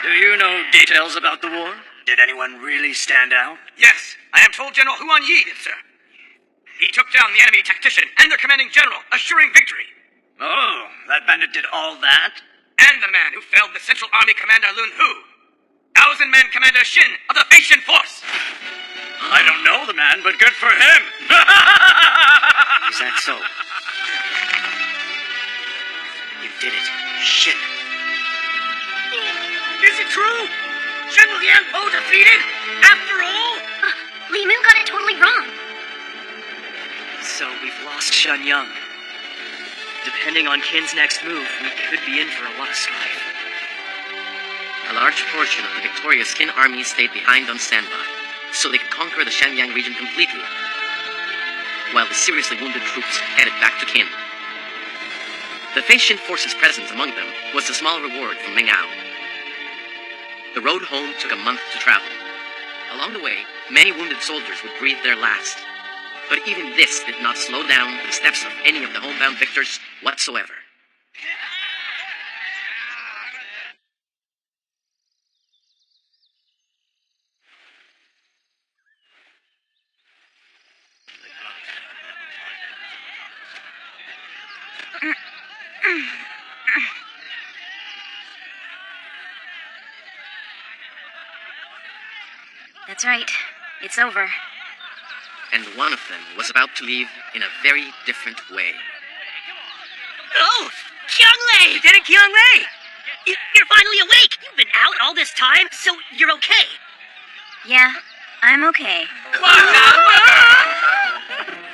L: Do you know details about the war? Did anyone really stand out?
B: Yes, I am told General Huan Yi did, sir. He took down the enemy tactician and their commanding general, assuring victory.
L: Oh, that bandit did all that?
B: And the man who felled the Central Army Commander Lun Hu. 1,000-man Commander Shin of the Fei Shin Force.
L: I don't know the man, but good for him.
D: Is that so? You did it. Shin.
B: Is it true? General Lian Po defeated? After all?
G: Li Mu got it totally wrong.
I: So we've lost Shanyang. Depending on Qin's next move, we could be in for a lot of strife.
A: A large portion of the victorious Qin army stayed behind on standby, so they could conquer the Shanyang region completely, while the seriously wounded troops headed back to Qin. The Fei Shin force's presence among them was a small reward from Meng Ao. The road home took a month to travel. Along the way, many wounded soldiers would breathe their last. But even this did not slow down the steps of any of the homebound victors whatsoever.
G: That's right. It's over.
A: And one of them was about to leave in a very different way.
E: Oh! Kyunglei! Lieutenant Kyunglei! You're finally awake! You've been out all this time, so you're okay.
G: Yeah, I'm okay.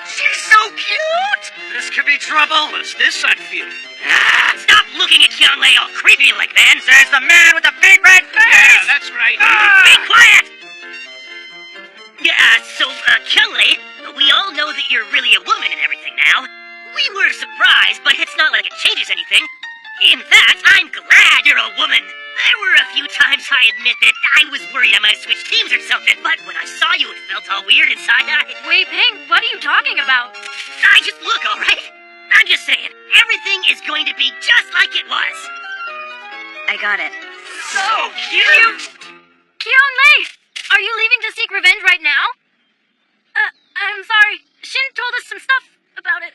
E: She's so cute!
D: This could be trouble. What's this I feel?
E: Stop looking at Kyunglei all creepy like that, says the man with the big red face!
B: Yeah, that's right.
E: Be quiet! Yeah, so, Kyunglei, we all know that you're really a woman and everything now. We were surprised, but it's not like it changes anything. In fact, I'm glad you're a woman. There were a few times I admit that I was worried I might switch teams or something, but when I saw you, it felt all weird inside.
G: Wait, Ping, what are you talking about?
E: I just look, alright? I'm just saying, everything is going to be just like it was.
G: I got it.
E: So cute!
G: Kyunglei! Are you leaving to seek revenge right now? I'm sorry. Shin told us some stuff about it.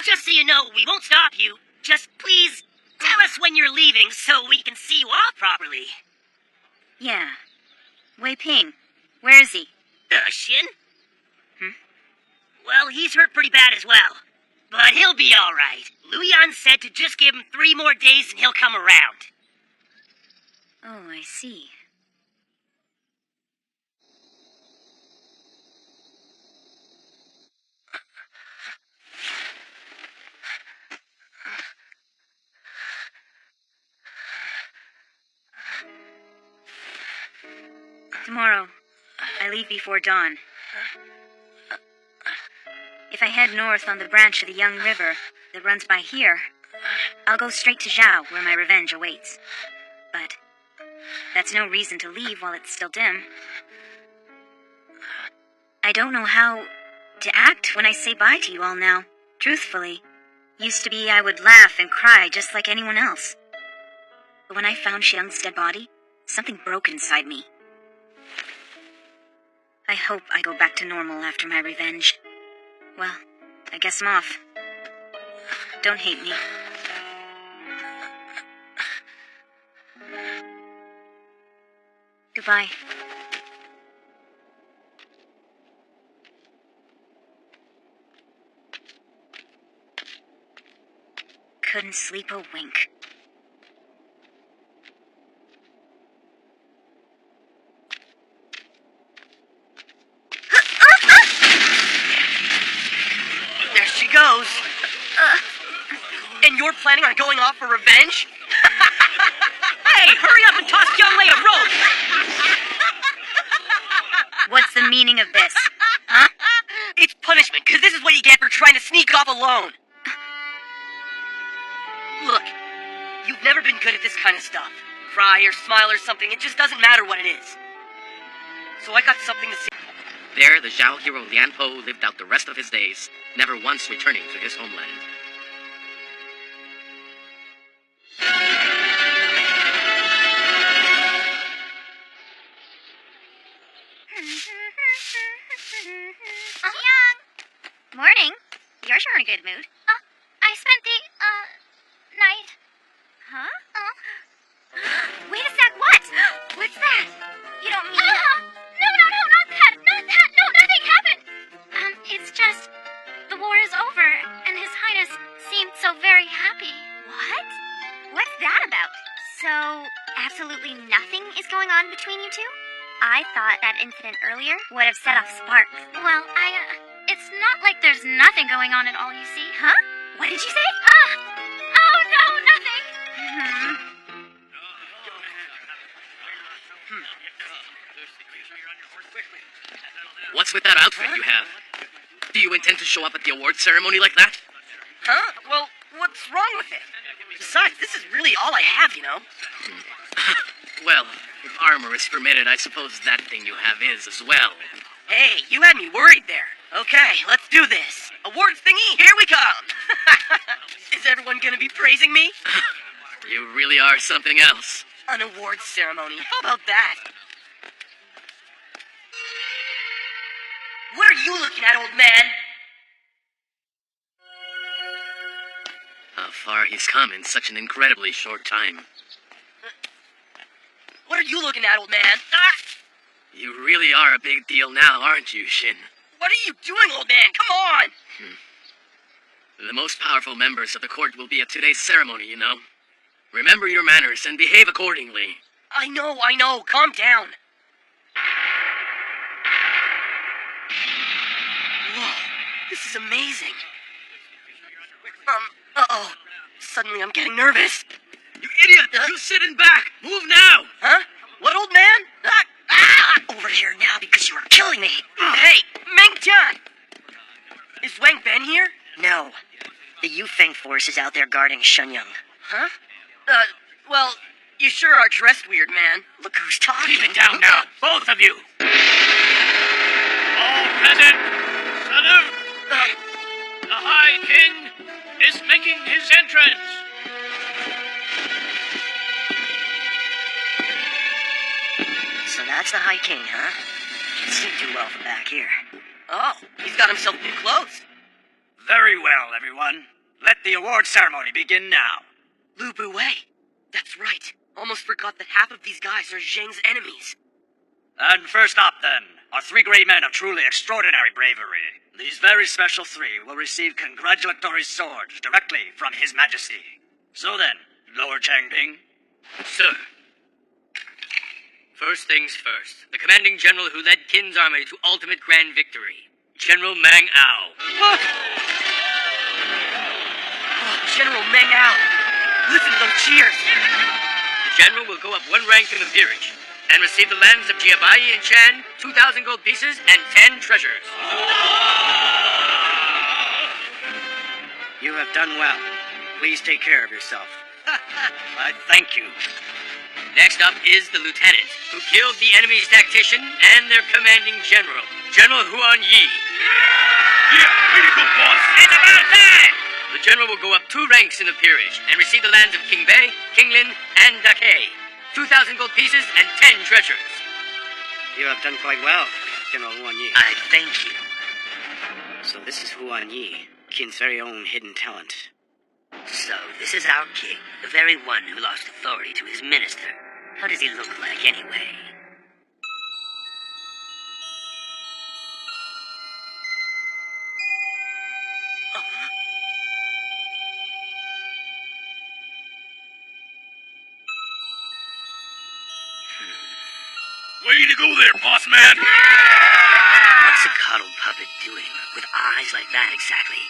E: Just so you know, we won't stop you. Just please tell us when you're leaving so we can see you off properly.
G: Yeah. Wei Ping, where is he?
E: Shin? Well, he's hurt pretty bad as well. But he'll be alright. Luyan said to just give him 3 more days and he'll come around.
G: Oh, I see. Tomorrow, I leave before dawn. If I head north on the branch of the Young River that runs by here, I'll go straight to Zhao, where my revenge awaits. But that's no reason to leave while it's still dim. I don't know how to act when I say bye to you all now. Truthfully, used to be I would laugh and cry just like anyone else. But when I found Xiang's dead body, something broke inside me. I hope I go back to normal after my revenge. Well, I guess I'm off. Don't hate me. Goodbye. Couldn't sleep a wink.
E: There she goes. And you're planning on going off for revenge? Hey, hurry up and toss Kyunglei a rope!
G: What's the meaning of this? Huh?
E: It's punishment, because this is what you get for trying to sneak off alone. Look, you've never been good at this kind of stuff. Cry or smile or something, it just doesn't matter what it is. So I got something to say.
A: There, the Zhao hero Lian Po lived out the rest of his days, never once returning to his homeland.
G: Young! Morning. You're sure in a good mood. I spent the, night. Huh? Wait a sec, what? What's that? You don't mean... No, not that! Not that! No, nothing happened! It's just... The war is over, and His Highness seemed so very happy. What? What's that about? So, absolutely nothing is going on between you two? I thought that incident earlier would have set off sparks. Well, it's not like there's nothing going on at all, you see. Huh? What did you say? Oh no, nothing!
A: What's with that outfit you have? Do you intend to show up at the award ceremony like that?
E: Huh? Well, what's wrong with it? Besides, this is really all I have, you know?
A: Well, if armor is permitted, I suppose that thing you have is as well.
E: Hey, you had me worried there. Okay, let's do this. Awards thingy, here we come. Is everyone gonna be praising me?
A: You really are something else.
E: An awards ceremony, how about that? What are you looking at, old man?
A: far he's come in such an incredibly short time.
I: What are you looking at, old man? Ah!
A: You really are a big deal now, aren't you, Shin?
I: What are you doing, old man? Come on!
A: The most powerful members of the court will be at today's ceremony, you know. Remember your manners and behave accordingly.
I: I know. Calm down. Whoa, this is amazing. Uh-oh. Suddenly I'm getting nervous.
A: You idiot! You sitting back! Move now!
I: Huh? What, old man? Over here now because you are killing me. Hey, Meng-chan! Is Wang Ben here?
E: No. The Yufeng force is out there guarding Shenyang.
I: Huh? Well, you sure are dressed weird, man.
E: Look who's talking.
B: Keep it down now, both of you. All present, salute. The High King is making his entrance.
E: So that's the High King, huh? Can't see too well from back here.
I: Oh, he's got himself new clothes.
D: Very well, everyone. Let the award ceremony begin now.
I: Lu Buwei. That's right. Almost forgot that half of these guys are Zheng's enemies.
D: And first up, then, are three great men of truly extraordinary bravery. These very special three will receive congratulatory swords directly from His Majesty. So then, Lord Changping.
A: Sir. First things first. The commanding general who led Qin's army to ultimate grand victory. General Mang Ao.
I: Oh, General Meng Ao. Listen to those cheers.
A: The general will go up one rank in the peerage and receive the lands of Jiabai and Chan, 2,000 gold pieces, and 10 treasures.
D: You have done well. Please take care of yourself. I thank you.
A: Next up is the lieutenant, who killed the enemy's tactician and their commanding general, General Huan Yi.
C: Yeah, way to go, boss!
A: It's about time! The general will go up 2 ranks in the peerage and receive the lands of King Bei, King Lin, and Dakei, 2,000 gold pieces, and 10 treasures.
D: You have done quite well, General Huan Yi.
E: I thank you.
D: So this is Huan Yi, Qin's very own hidden talent.
E: So, this is our king, the very one who lost authority to his minister. How does he look like, anyway?
C: Way to go there, boss man!
E: What's a coddled puppet doing with eyes like that exactly?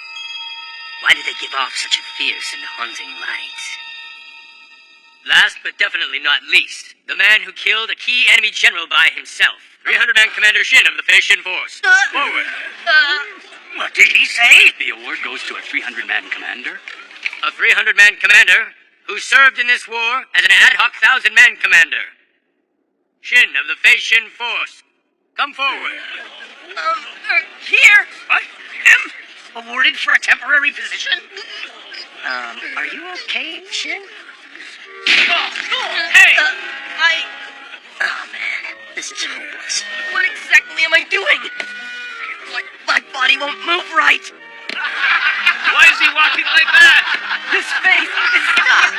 E: Why did they give off such a fierce and haunting light?
A: Last but definitely not least, the man who killed a key enemy general by himself, 300-man Commander Shin of the Fei Shin Force. Forward!
D: What did he say?
F: The award goes to a 300-man commander.
A: A 300-man commander who served in this war as an ad hoc 1,000-man commander. Shin of the Fei Shin Force. Come forward.
I: Here?
D: What? Him? Awarded for a temporary position?
E: Are you okay, Shin?
B: Hey!
E: Oh, man. This is hopeless.
I: What exactly am I doing? My body won't move right.
B: Why is he walking like that?
I: His face is stuck.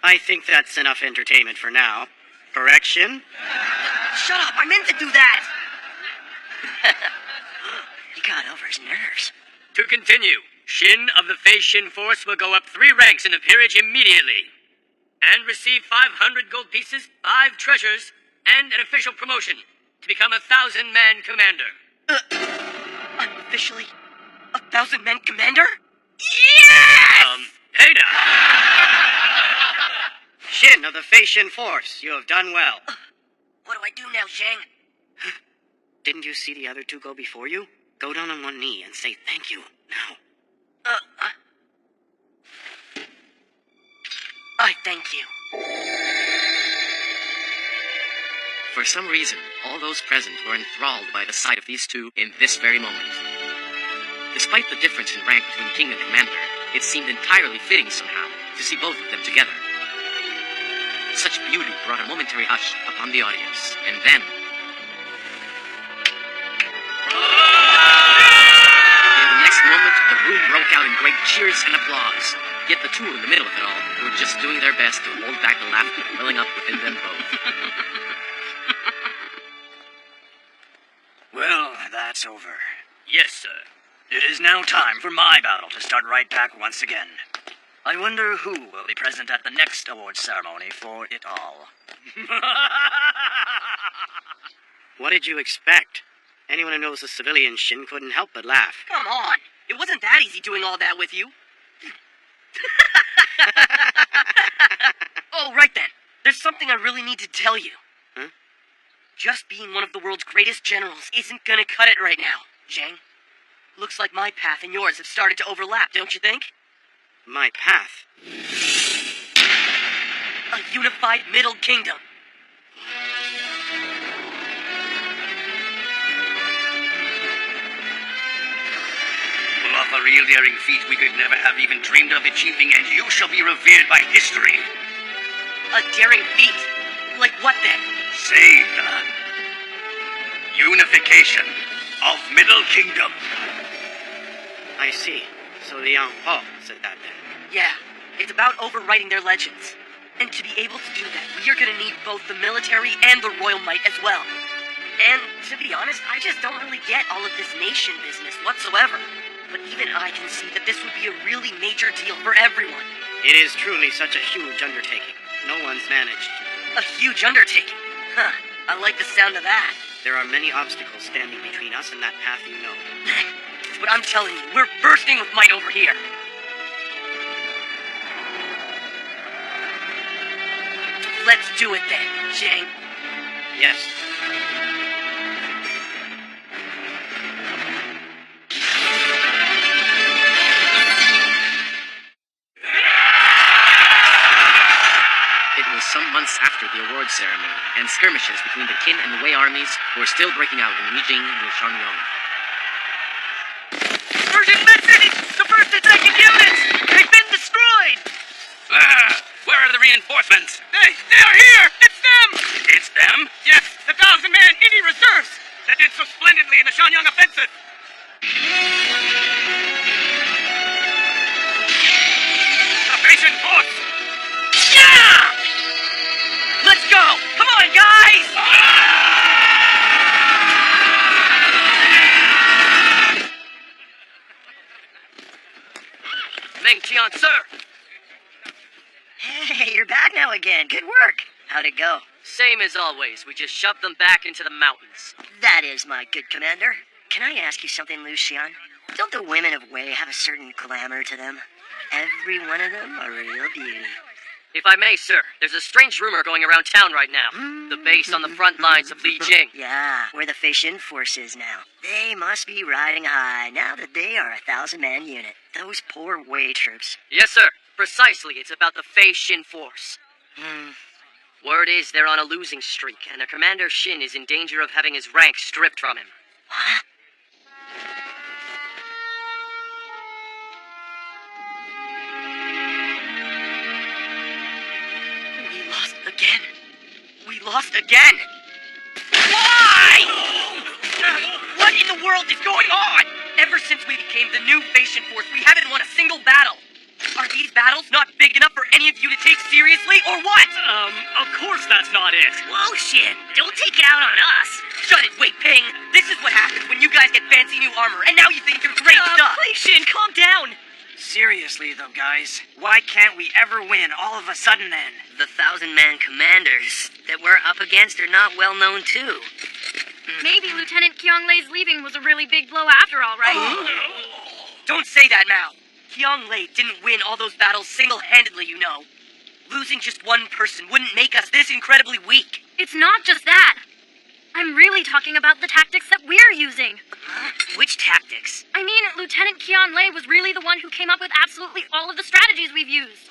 D: I think that's enough entertainment for now. Correction?
I: Shut up, I meant to do that.
E: He got over his nerves.
A: To continue, Shin of the Fei Shin Force will go up 3 ranks in the peerage immediately and receive 500 gold pieces, 5 treasures, and an official promotion to become a 1,000-man commander.
I: I'm officially a 1,000-man commander?
A: Yes! Hey now!
D: Shin of the Fei Shin Force, you have done well.
I: What do I do now, Zhang?
D: Didn't you see the other 2 go before you? Go down on one knee and say thank you, now.
I: I thank you.
A: For some reason, all those present were enthralled by the sight of these 2 in this very moment. Despite the difference in rank between king and commander, it seemed entirely fitting somehow to see both of them together. Such beauty brought a momentary hush upon the audience, and then... The room broke out in great cheers and applause. Yet the two in the middle of it all were just doing their best to hold back the laughter welling up within them both.
D: Well, that's over.
F: Yes, sir.
D: It is now time for my battle to start right back once again. I wonder who will be present at the next awards ceremony for it all.
F: What did you expect? Anyone who knows the civilian Shin couldn't help but laugh.
I: Come on. It wasn't that easy doing all that with you. Oh, right then. There's something I really need to tell you.
F: Huh?
I: Just being one of the world's greatest generals isn't gonna cut it right now, Zhang. Looks like my path and yours have started to overlap, don't you think?
F: My path?
I: A unified Middle Kingdom.
L: Pull off a real daring feat we could never have even dreamed of achieving, and you shall be revered by history.
I: A daring feat? Like what then?
L: Say the unification of Middle Kingdom.
F: I see. So Liang Po said that then.
I: Yeah, it's about overwriting their legends. And to be able to do that, we are gonna need both the military and the royal might as well. And to be honest, I just don't really get all of this nation business whatsoever. But even I can see that this would be a really major deal for everyone.
F: It is truly such a huge undertaking. No one's managed.
I: A huge undertaking. Huh, I like the sound of that.
F: There are many obstacles standing between us and that path you know.
I: But I'm telling you, we're bursting with might over here. Let's do it then, Zhang.
F: Yes.
A: It was some months after the award ceremony, and skirmishes between the Qin and the Wei armies were still breaking out in Yijing and Shangyong.
B: Urgent message! The first and second units! They've been destroyed!
K: Where are the reinforcements?
B: They are here! It's them!
K: It's them?
B: Yes, the 1,000-man Indie reserves that did so splendidly in the Shanyang offensive! Salvation force!
I: Yeah! Let's go! Come on, guys! Meng Qian, sir!
E: Hey, you're back now again. Good work. How'd it go?
I: Same as always. We just shoved them back into the mountains.
E: That is, my good commander. Can I ask you something, Liu Xian? Don't the women of Wei have a certain glamour to them? Every one of them a real beauty.
I: If I may, sir, there's a strange rumor going around town right now. The base on the front lines of Li Jing.
E: Yeah, where the Fei Xin force is now. They must be riding high now that they are a 1,000-man unit. Those poor Wei troops.
I: Yes, sir. Precisely. It's about the Fei Xin force. Word is they're on a losing streak, and their commander Xin is in danger of having his rank stripped from him.
E: What?
I: We lost again. We lost again. Why? What in the world is going on? Ever since we became the new Fei Xin force, we haven't won a single battle. Are these battles not big enough for any of you to take seriously, or what?
F: Of course that's not it.
E: Whoa, Shin! Don't take it out on us!
I: Shut it, Wei Ping! This is what happens when you guys get fancy new armor, and now you think you're great stuff!
E: Please, Shin, calm down!
D: Seriously, though, guys, why can't we ever win all of a sudden then?
E: The 1,000-man commanders that we're up against are not well known, too.
G: Maybe Lieutenant Qianglei's leaving was a really big blow after all, right?
I: Don't say that, Mao! Qianglei didn't win all those battles single-handedly, you know. Losing just one person wouldn't make us this incredibly weak.
G: It's not just that. I'm really talking about the tactics that we're using.
E: Which tactics?
G: I mean, Lieutenant Qianlei was really the one who came up with absolutely all of the strategies we've used.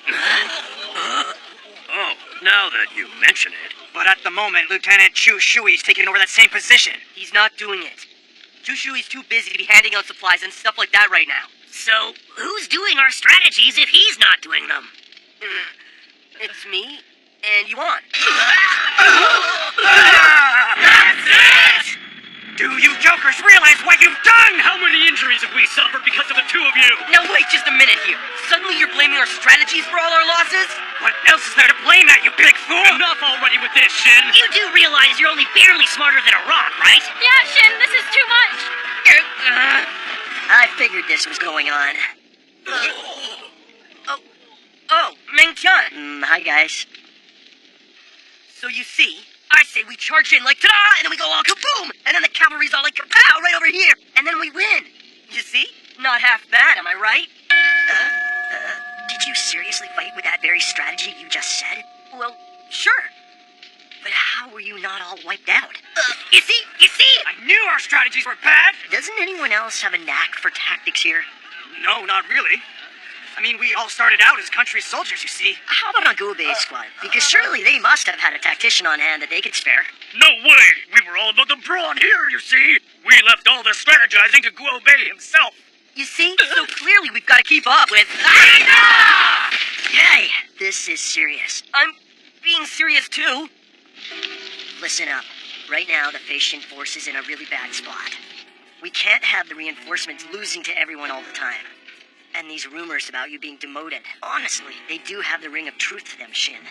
L: Oh, now that you mention it.
D: But at the moment, Lieutenant Chu Shui's taking over that same position.
I: He's not doing it. Chu Shui's too busy to be handing out supplies and stuff like that right now.
E: So, who's doing our strategies if he's not doing them?
I: It's me and Yuan.
D: That's it! Do you jokers realize what you've done?
F: How many injuries have we suffered because of the two of you?
I: Now wait just a minute here. Suddenly you're blaming our strategies for all our losses?
D: What else is there to blame at, you big fool?
F: Enough already with this, Shin!
B: You do realize you're only barely smarter than a rock, right?
G: Yeah, Shin, this is too much.
E: I figured this was going on.
I: Oh, Meng Tian.
E: Hi, guys.
I: So you see, I say we charge in like ta-da, and then we go all kaboom, and then the cavalry's all like kapow right over here, and then we win. You see? Not half bad, am I right?
E: Did you seriously fight with that very strategy you just said?
I: Well, sure.
E: But how were you not all wiped out?
B: You see?
D: I knew our strategies were bad.
E: Doesn't anyone else have a knack for tactics here?
D: No, not really. I mean, we all started out as country soldiers, you see.
E: How about on Goubei's squad? Because surely they must have had a tactician on hand that they could spare.
C: No way! We were all about the brawn here, you see! We left all the strategizing to Guo Bei himself!
I: You see? So clearly we've got to keep up with...
E: Hey, this is serious.
I: I'm being serious too.
E: Listen up. Right now, the Facian force is in a really bad spot. We can't have the reinforcements losing to everyone all the time. And these rumors about you being demoted, honestly, they do have the ring of truth to them, Shin.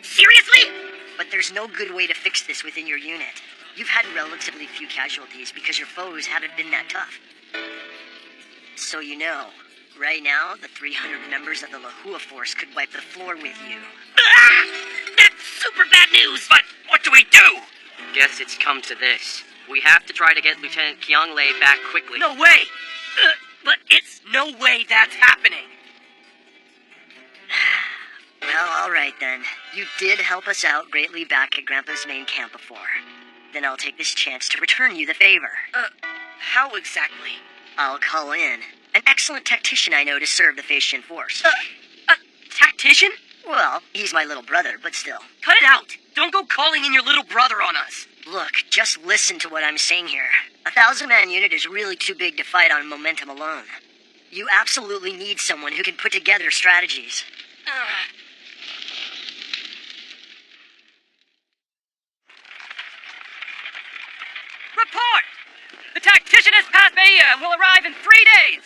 B: Seriously?
E: But there's no good way to fix this within your unit. You've had relatively few casualties because your foes haven't been that tough. So you know, right now, the 300 members of the Lahua force could wipe the floor with you.
B: That's super bad news.
D: But what do we do?
A: Guess it's come to this. We have to try to get Lieutenant Qianglei back quickly.
I: No way!
B: But it's...
I: No way that's happening.
E: Well, alright then. You did help us out greatly back at Grandpa's main camp before. Then I'll take this chance to return you the favor.
I: How exactly?
E: I'll call in an excellent tactician I know to serve the Facian force.
I: A tactician?
E: Well, he's my little brother, but still.
I: Cut it out! Don't go calling in your little brother on us!
E: Look, just listen to what I'm saying here. 1,000-man unit is really too big to fight on momentum alone. You absolutely need someone who can put together strategies.
I: Report! The tactician has passed Bahia and will arrive in 3 days!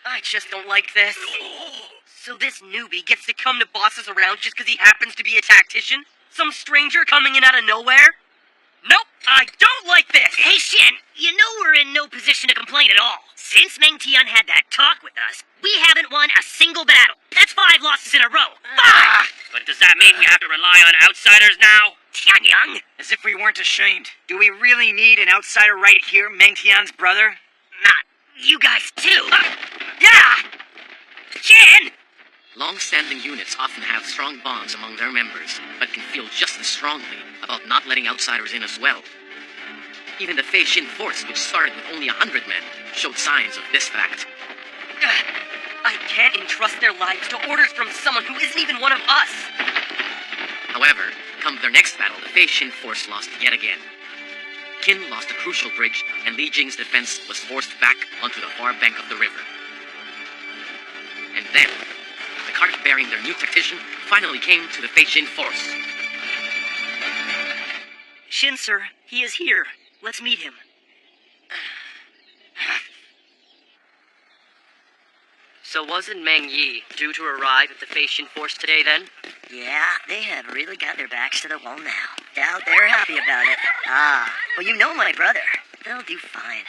I: I just don't like this. So this newbie gets to come to boss us around just because he happens to be a tactician? Some stranger coming in out of nowhere? Nope, I don't like this!
B: Hey, Shin, you know we're in no position to complain at all. Since Meng Tian had that talk with us, we haven't won a single battle. That's 5 losses in a row. 5!
K: But does that mean we have to rely on outsiders now?
B: Tianyang?
D: As if we weren't ashamed. Do we really need an outsider right here, Meng Tian's brother?
B: Not you guys too. Yeah! Shin!
A: Long-standing units often have strong bonds among their members, but can feel just as strongly about not letting outsiders in as well. Even the Fei Xin force, which started with only 100 men, showed signs of this fact.
I: I can't entrust their lives to orders from someone who isn't even one of us.
A: However, come their next battle, the Fei Xin force lost yet again. Qin lost a crucial bridge, and Li Jing's defense was forced back onto the far bank of the river. And then, the cart bearing their new tactician finally came to the Fei Xin force.
E: Shin, sir, he is here. Let's meet him.
A: So wasn't Meng Yi due to arrive at the Fei Xin force today then?
E: Yeah, they have really got their backs to the wall now. Doubt they're happy about it. Well, you know my brother. They'll do fine.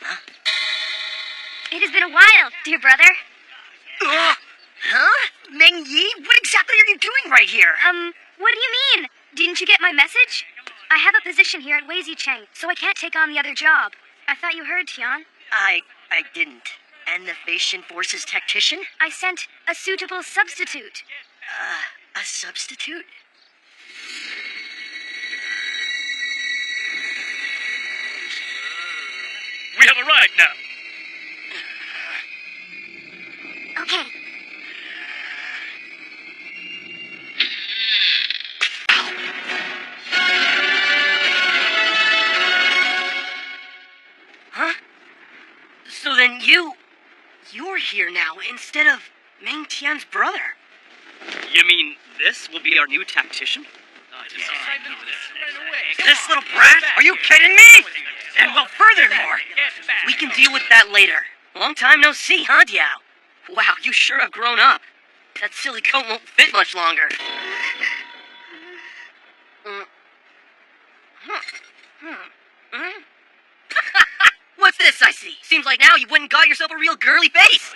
E: Huh?
G: It has been a while, dear brother.
E: Huh? Meng Yi? What exactly are you doing right here?
G: What do you mean? Didn't you get my message? I have a position here at Wei Cheng, so I can't take on the other job. I thought you heard, Tian.
E: I didn't. And the Facian force's tactician?
G: I sent a suitable substitute.
E: A substitute?
C: We have arrived now.
G: Okay.
I: Huh? So then you're here now instead of Meng Tian's brother.
F: You mean this will be our new tactician? I
I: This little brat? Are you kidding me? And well, furthermore, we can deal with that later. Long time no see, huh, Diao? Wow, you sure have grown up. That silly coat won't fit much longer. What's this I see? Seems like now you went and got yourself a real girly face.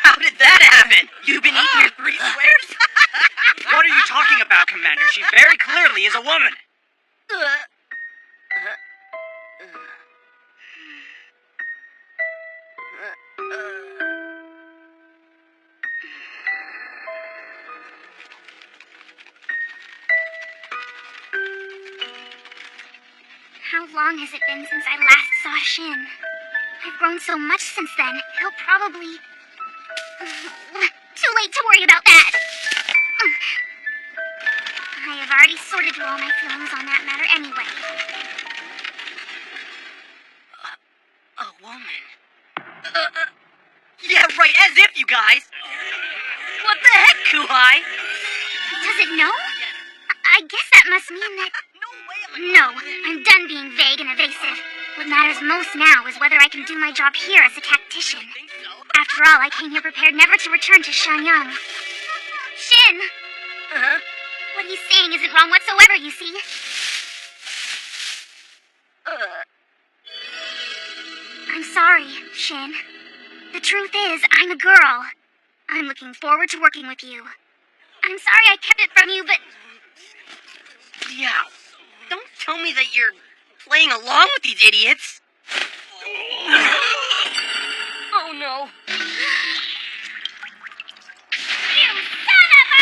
I: How did that happen? You've been eating your 3 squares?
D: What are you talking about, Commander? She very clearly is a woman.
G: How long has it been since I last saw Shin? I've grown so much since then. He'll probably... Too late to worry about that. I have already sorted through all my feelings on that matter anyway.
I: A woman? Yeah, right, as if, you guys. What the heck, Kuhai?
G: Does it know? I guess that must mean that... No, I'm done being vague and evasive. What matters most now is whether I can do my job here as a tactician. After all, I came here prepared never to return to Shanyang. Shin!
I: Uh-huh.
G: What he's saying isn't wrong whatsoever, you see. I'm sorry, Shin. The truth is, I'm a girl. I'm looking forward to working with you. I'm sorry I kept it from you, but...
I: Yeah. Don't tell me that you're playing along with these idiots. Oh, no.
G: You son of a...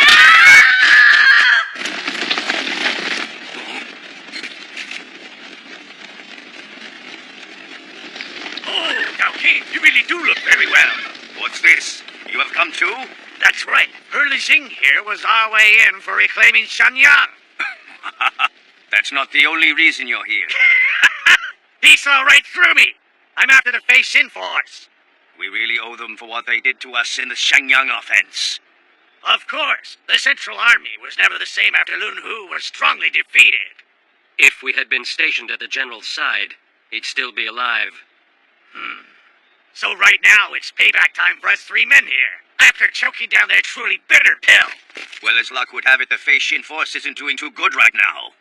L: Oh, now, King, you really do look very well. What's this? You have come too?
D: That's right. Hurley Singh here was our way in for reclaiming Shanyang.
L: That's not the only reason you're here.
D: He saw right through me. I'm after the Fei Shin force.
L: We really owe them for what they did to us in the Shenyang offense.
D: Of course. The Central Army was never the same after Lun Hu was strongly defeated.
J: If we had been stationed at the general's side, he'd still be alive.
D: So right now, it's payback time for us 3 men here, after choking down their truly bitter pill.
L: Well, as luck would have it, the Fei Shin force isn't doing too good right now.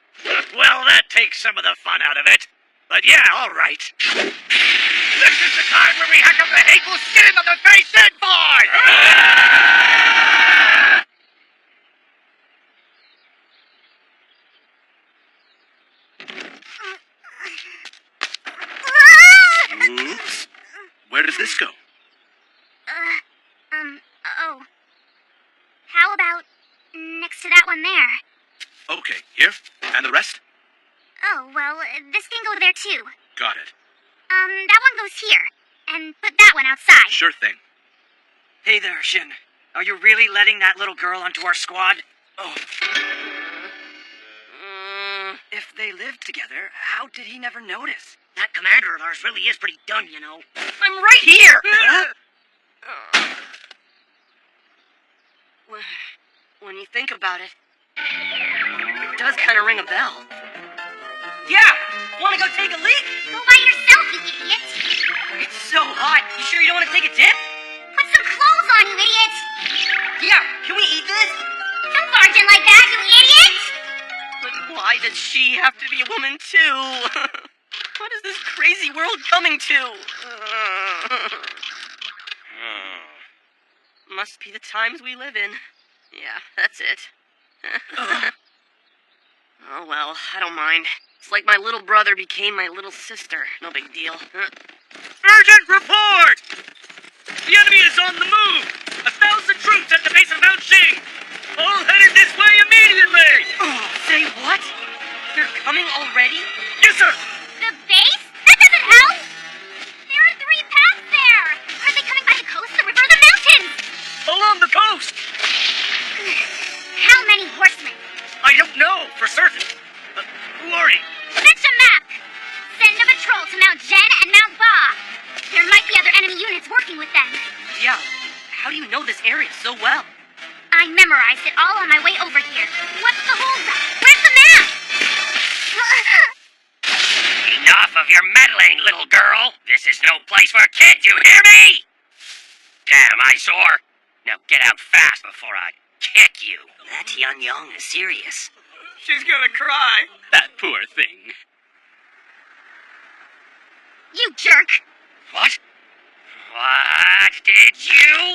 D: Well, that takes some of the fun out of it. But yeah, all right. This is the time where we hack up the hateful skin of the Fei Shin force!
C: Oops. Where did this go?
G: Oh. How about next to that one there?
C: Okay, here. And the rest?
G: Oh, well, this can go there too.
C: Got it.
G: That one goes here. And put that one outside.
C: Sure thing.
D: Hey there, Shin. Are you really letting that little girl onto our squad? Oh. If they lived together, how did he never notice?
E: That commander of ours really is pretty done, you know.
I: I'm right here! When you think about it, it does kind of ring a bell. Yeah! Wanna go take a leak?
G: Go by yourself, you idiot!
I: It's so hot. You sure you don't want to take a dip?
G: Put some clothes on, you idiot!
I: Yeah, can we eat this?
G: Don't barge in like that, you idiot!
I: But why does she have to be a woman too? What is this crazy world coming to? Must be the times we live in. Yeah, that's it. Oh well, I don't mind. It's like my little brother became my little sister. No big deal.
B: Urgent report! The enemy is on the move! 1,000 troops at the base of Mount Xing! All headed this way immediately!
I: Say what? They're coming already?
B: Yes, sir!
G: The base? That doesn't help! There are 3 paths there! Are they coming by the coast, the river, or the mountains?
B: Along the coast!
G: How many horsemen?
B: I don't know for certain. Who are you?
G: Fetch a map! Send a patrol to Mount Zhen and Mount Ba. There might be other enemy units working with them.
I: Yeah, how do you know this area so well?
G: I memorized it all on my way over here. What's the holdup? Where
K: This is no place for kids, you hear me? Damn, eyesore. Now get out fast before I kick you.
E: That Tianyong is serious.
B: She's gonna cry.
F: That poor thing.
G: You jerk!
K: What? What did you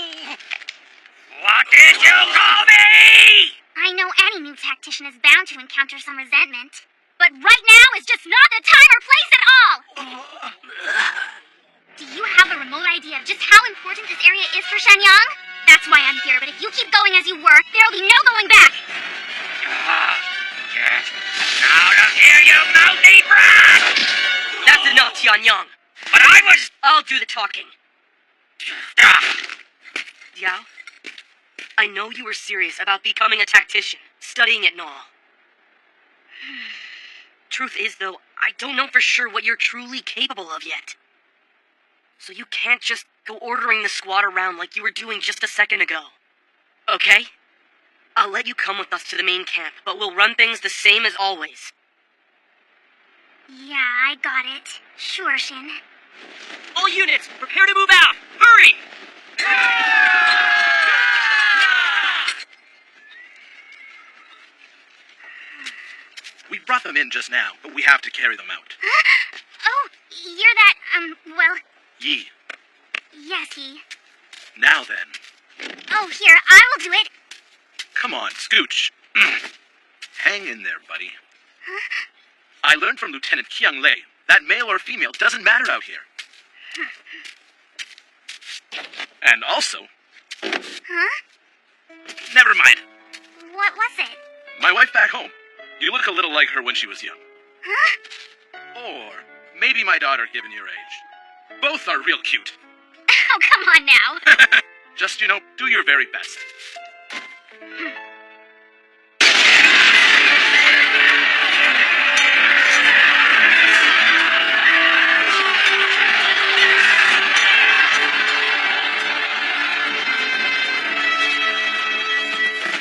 K: call me?
G: I know any new tactician is bound to encounter some resentment. But right now is just not the time or place at all! Do you have a remote idea of just how important this area is for Shenyang? That's why I'm here, but if you keep going as you were, there'll be no going back!
K: Get out of here, you mouthy brat!
I: That's enough, Tianyang.
K: But I was...
I: I'll do the talking. Diao, I know you were serious about becoming a tactician, studying it and all. Truth is, though, I don't know for sure what you're truly capable of yet. So you can't just go ordering the squad around like you were doing just a second ago. Okay? I'll let you come with us to the main camp, but we'll run things the same as always.
G: Yeah, I got it. Sure, Shin.
I: All units, prepare to move out! Hurry!
M: We brought them in just now, but we have to carry them out.
G: Oh, you're that, well...
M: Yi,
G: Yes, he.
M: now then.
G: Oh, here, I will do it.
M: Come on, Scooch. Hang in there, buddy. I learned from Lieutenant Qiang Lei that male or female doesn't matter out here. And also...
G: Huh?
M: Never mind.
G: What was it?
M: My wife back home. You look a little like her when she was young.
G: Huh?
M: Or maybe my daughter given your age. Both are real cute.
G: Oh, come on now.
M: Just, do your very best.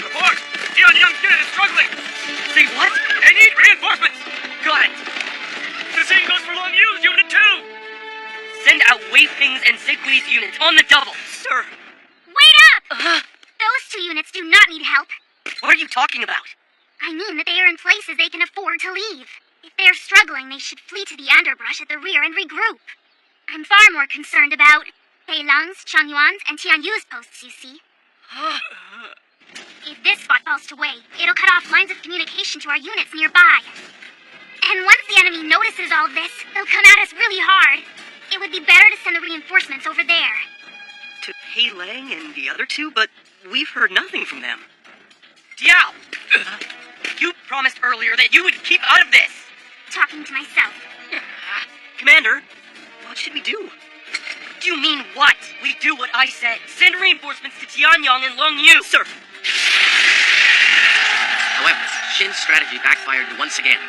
B: Report! Tianyang unit is struggling!
I: Say what?
B: They need reinforcements!
I: Got it!
B: The same goes for Long Yu's unit, too!
I: Send out Wei Ping's and Zigui's units on the double! Sir!
G: Wait up! Those two units do not need help.
I: What are you talking about?
G: I mean that they are in places they can afford to leave. If they're struggling, they should flee to the underbrush at the rear and regroup. I'm far more concerned about Pei Lang's, Chang Yuan's, and Tian Yu's posts, you see. If this spot falls to Wei, it'll cut off lines of communication to our units nearby. And once the enemy notices all this, they'll come at us really hard. It would be better to send the reinforcements over there.
I: To Pei Lang and the other two, but we've heard nothing from them. Diao! You promised earlier that you would keep out of this!
G: Talking to myself.
I: Commander, what should we do? Do you mean what? We do what I said. Send reinforcements to Tianyang and Long Yu. Sir!
A: However, Shin's strategy backfired once again.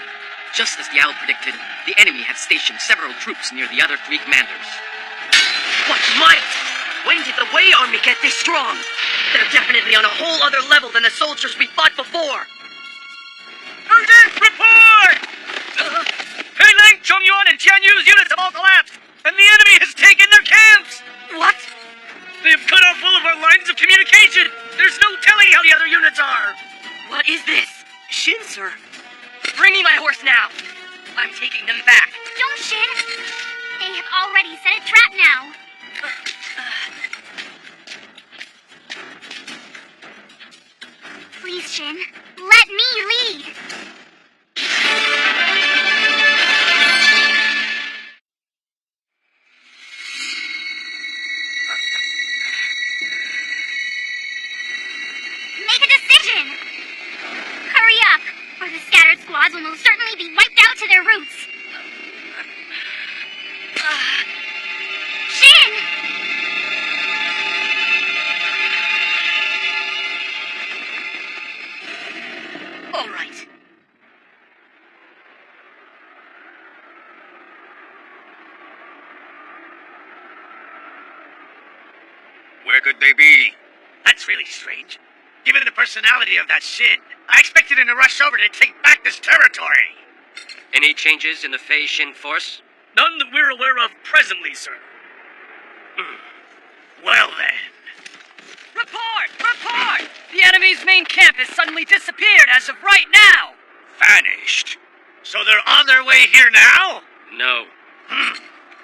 A: Just as Diao predicted, the enemy had stationed several troops near the other three commanders.
I: What might? When did the Wei army get this strong? They're definitely on a whole other level than the soldiers we fought before.
B: Urgent report! Pei Lang, Chong Yuan, and Tian Yu's units have all collapsed, and the enemy has taken their camps!
I: What?
B: They have cut off all of our lines of communication! There's no telling how the other units are!
I: What is this? Shin, sir. Bring me my horse now. I'm taking them back.
G: Don't, Shin! They have already set a trap now. Please, Shin, let me lead! Make a decision! Hurry up, or the scattered squads will most certainly be wiped out to their roots. Shin!
I: All right.
L: Where could they be?
D: That's really strange. Given the personality of that Shin, I expected him to rush over to take back this territory.
K: Any changes in the Fei Shin force?
J: None that we're aware of presently, sir.
B: Well then.
I: Report! Report! The enemy's main camp has suddenly disappeared as of right now!
L: Vanished.
B: So they're on their way here now?
J: No.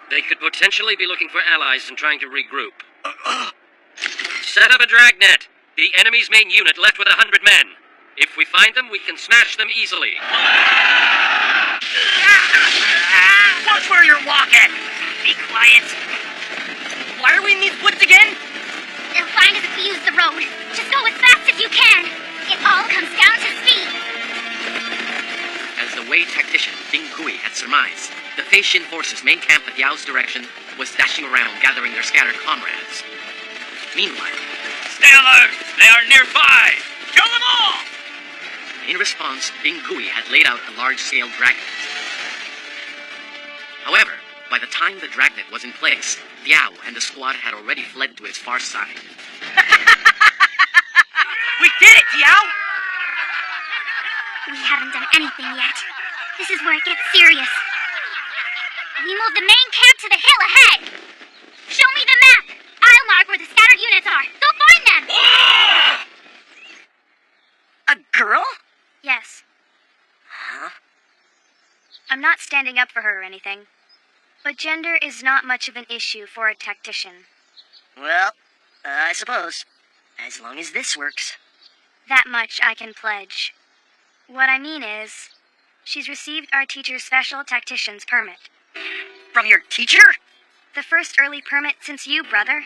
J: They could potentially be looking for allies and trying to regroup. Set up a dragnet. The enemy's main unit left with 100 men. If we find them, we can smash them easily.
B: Watch where you're walking!
G: Be quiet.
I: Why are we in these woods again?
G: They'll find us if we use the road. Just go as fast as you can. It all comes down to speed.
A: As the Wei tactician Bing Gui had surmised, the Fei Xin forces' main camp at Yao's direction was dashing around gathering their scattered comrades. Meanwhile,
K: Stay alert! They are nearby! Kill them all!
A: in response, Bing Gui had laid out a large-scale dragnet. However, by the time the dragnet was in place, Yao and the squad had already fled to its far side.
I: We did it, Diao!
G: We haven't done anything yet. This is where it gets serious. We moved the main camp to the hill ahead. Show me the map. I'll mark where the scattered units are. Go find them.
E: A girl?
G: Yes.
E: Huh?
N: I'm not standing up for her or anything, but gender is not much of an issue for a tactician.
E: Well, I suppose. As long as this works.
N: That much I can pledge. What I mean is, she's received our teacher's special tactician's permit.
E: From your teacher?
N: The first early permit since you, brother.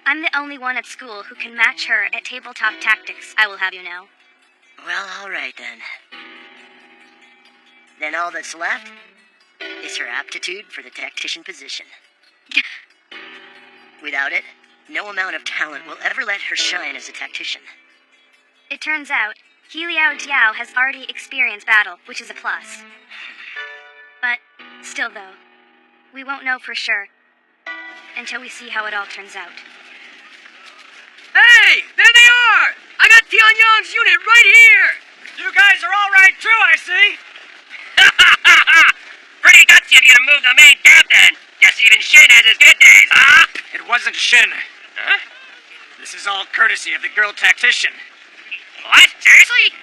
N: I'm the only one at school who can match her at tabletop tactics, I will have you know.
E: Well, alright then. Then all that's left is her aptitude for the tactician position. Without it, no amount of talent will ever let her shine as a tactician.
N: It turns out, Heliao Diao has already experienced battle, which is a plus. But, still though, we won't know for sure until we see how it all turns out.
I: Hey! There they are! I got Tianyang's unit right here!
B: You guys are all right too, I see.
K: Pretty gutsy of you to move the main camp then. Guess even Shin has his good days, huh?
B: It wasn't Shin.
K: Huh?
B: This is all courtesy of the girl tactician.
K: What? Seriously?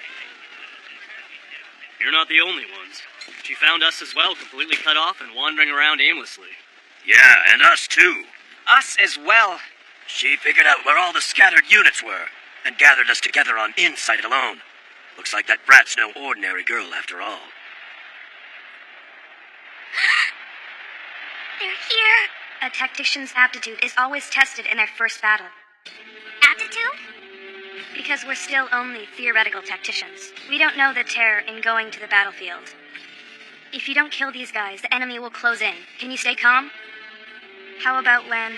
F: You're not the only ones. She found us as well, completely cut off and wandering around aimlessly.
L: Yeah, and us too.
H: Us as well.
L: She figured out where all the scattered units were and gathered us together on insight alone. Looks like that brat's no ordinary girl after all.
G: They're here.
N: A tactician's aptitude is always tested in their first battle.
G: Aptitude?
N: Because we're still only theoretical tacticians. We don't know the terror in going to the battlefield. If you don't kill these guys, the enemy will close in. Can you stay calm? How about when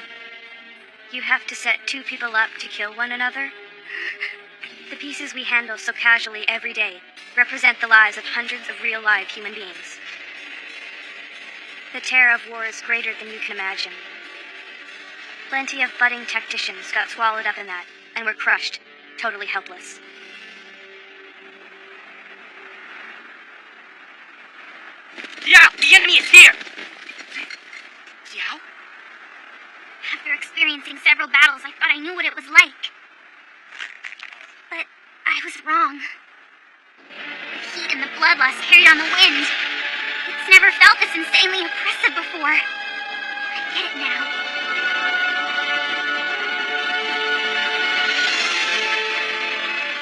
N: you have to set two people up to kill one another? The pieces we handle so casually every day represent the lives of hundreds of real live human beings. The terror of war is greater than you can imagine. Plenty of budding tacticians got swallowed up in that and were crushed, totally helpless.
I: Yeah, the enemy is here!
G: Xiao? After experiencing several battles, I thought I knew what it was like. But I was wrong. The heat and the bloodlust carried on the wind. It's never felt this insanely oppressive before. I get it now.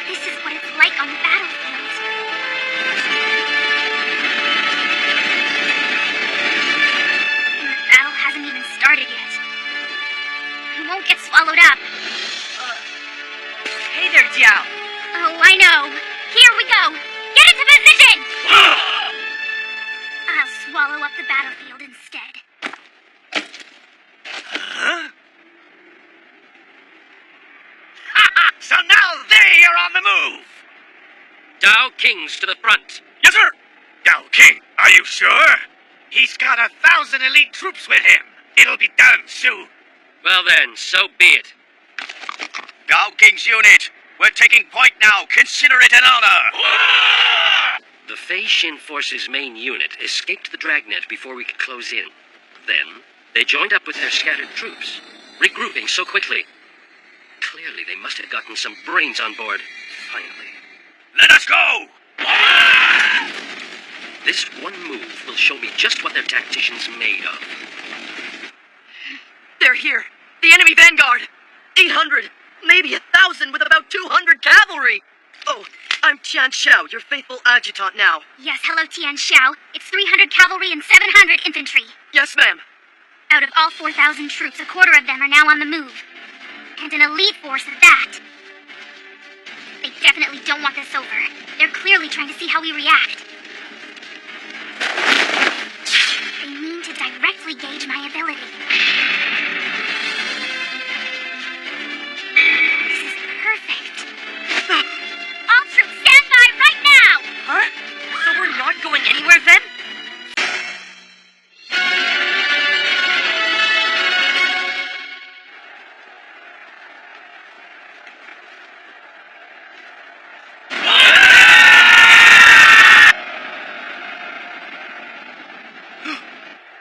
G: This is what it's like on the battlefield. And the battle hasn't even started yet. I won't get swallowed up.
I: Hey there, Diao!
G: Oh, I know. Here we go. Get into position! I'll swallow up the battlefield instead.
B: So now they are on the move.
J: Dao Kings to the front.
B: Yes, sir. Gao King, are you sure? He's got 1,000 elite troops with him. It'll be done soon.
J: Well then, so be it.
L: Gao King's unit, we're taking point now. Consider it an honor.
J: The Fei Xin force's main unit escaped the dragnet before we could close in. Then, they joined up with their scattered troops, regrouping so quickly. Clearly, they must have gotten some brains on board, finally.
L: Let us go!
J: This one move will show me just what their tactician's made of.
I: They're here. The enemy vanguard. 800, maybe 1,000 with about 200 cavalry. Oh, I'm Tian Xiao, your faithful adjutant now.
G: Yes, hello, Tian Xiao. It's 300 cavalry and 700 infantry.
I: Yes, ma'am.
G: Out of all 4,000 troops, a quarter of them are now on the move. And an elite force at that. They definitely don't want this over. They're clearly trying to see how we react. They mean to directly gauge my ability. This is perfect. All troops stand by right now!
I: Huh? So we're not going anywhere then?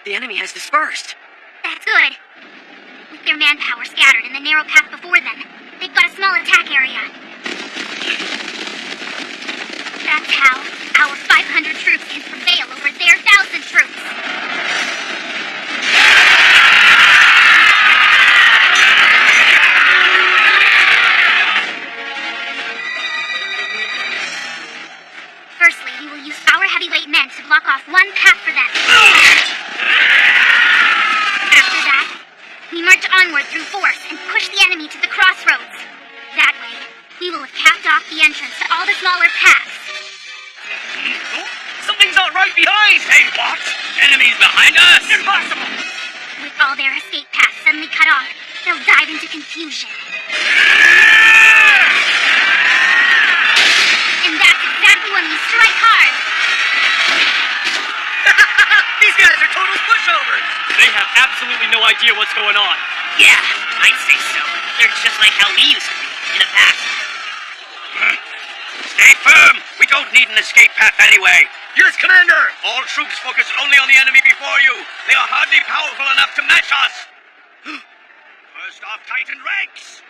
I: The enemy has dispersed.
G: That's good. With their manpower scattered in the narrow path before them, they've got a small attack area. That's how our 500 troops can prevail over their 1,000 troops. Firstly, we will use our heavyweight men to block off one path for them. After that, we march onward through force and push the enemy to the crossroads. That way, we will have capped off the entrance to all the smaller paths.
B: Something's not right behind!
L: Hey, what? Enemies behind us?
B: Impossible!
G: With all their escape paths suddenly cut off, they'll dive into confusion. And that's exactly when we strike hard.
I: These guys are total pushovers.
B: They have absolutely no idea what's going on.
K: Yeah, I'd say so. They're just like how we used to be in the past.
L: Stay firm! We don't need an escape path anyway. Yes, Commander! All troops focus only on the enemy before you. They are hardly powerful enough to match us. First off, tighten ranks!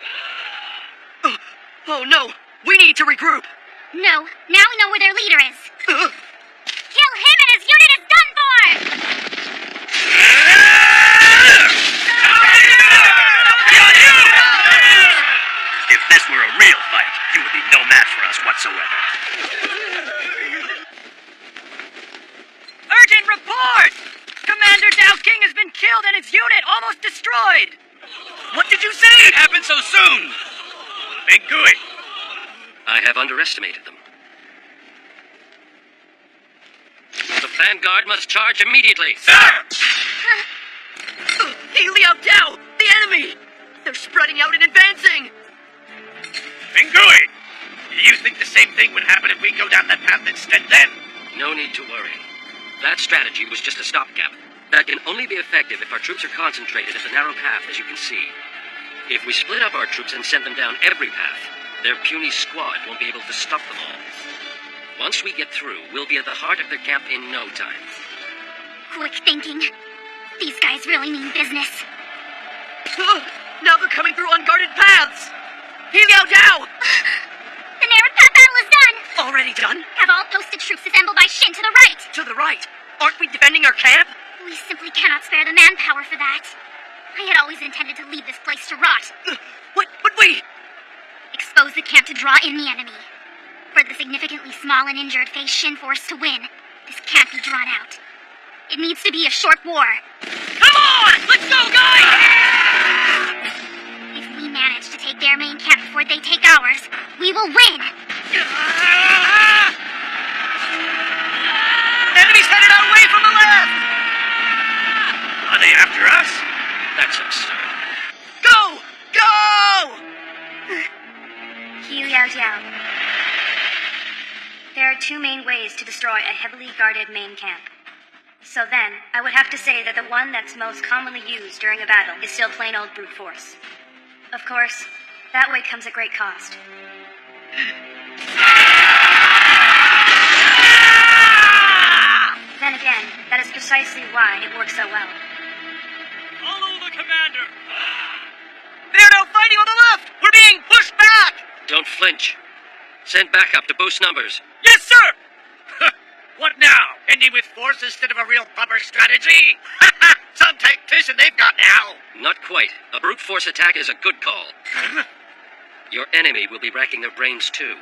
I: Oh no, we need to regroup.
G: No, now we know where their leader is. Kill him and his unit is done for!
L: If this were a real fight, you would be no match for us whatsoever.
I: Urgent report! Commander Dao King has been killed and his unit almost destroyed. What did you say?
L: It happened so soon! Big Gooey.
J: I have underestimated them. The vanguard must charge immediately.
L: Sir!
I: He Liao Dao! The enemy! They're spreading out and advancing!
L: Big Gooey! You think the same thing would happen if we go down that path instead then?
J: No need to worry. That strategy was just a stopgap. That can only be effective if our troops are concentrated at the narrow path, as you can see. If we split up our troops and send them down every path, their puny squad won't be able to stop them all. Once we get through, we'll be at the heart of their camp in no time.
G: Quick thinking. These guys really mean business.
I: Now they're coming through unguarded paths! He Liao Dao!
G: The narrow path battle is done!
I: Already done?
G: Have all posted troops assembled by Shin to the right!
I: To the right. Aren't we defending our camp?
G: We simply cannot spare the manpower for that. I had always intended to leave this place to rot.
I: But we...
G: Expose the camp to draw in the enemy. For the significantly small and injured face Shin force to win, this can't be drawn out. It needs to be a short war.
I: Come on! Let's go, guys!
G: If we manage to take their main camp before they take ours, we will win!
I: Enemies headed our way from the left!
L: Are they after us?
J: That's absurd.
I: Go! Go!
N: He Liao Jiao. There are two main ways to destroy a heavily guarded main camp. So then, I would have to say that the one that's most commonly used during a battle is still plain old brute force. Of course, that way comes at great cost. Then again, that is precisely why it works so well.
J: Don't flinch. Send backup to boost numbers.
B: Yes, sir! What now? Ending with force instead of a real proper strategy? Some tactician they've got now.
J: Not quite. A brute force attack is a good call. Your enemy will be racking their brains too,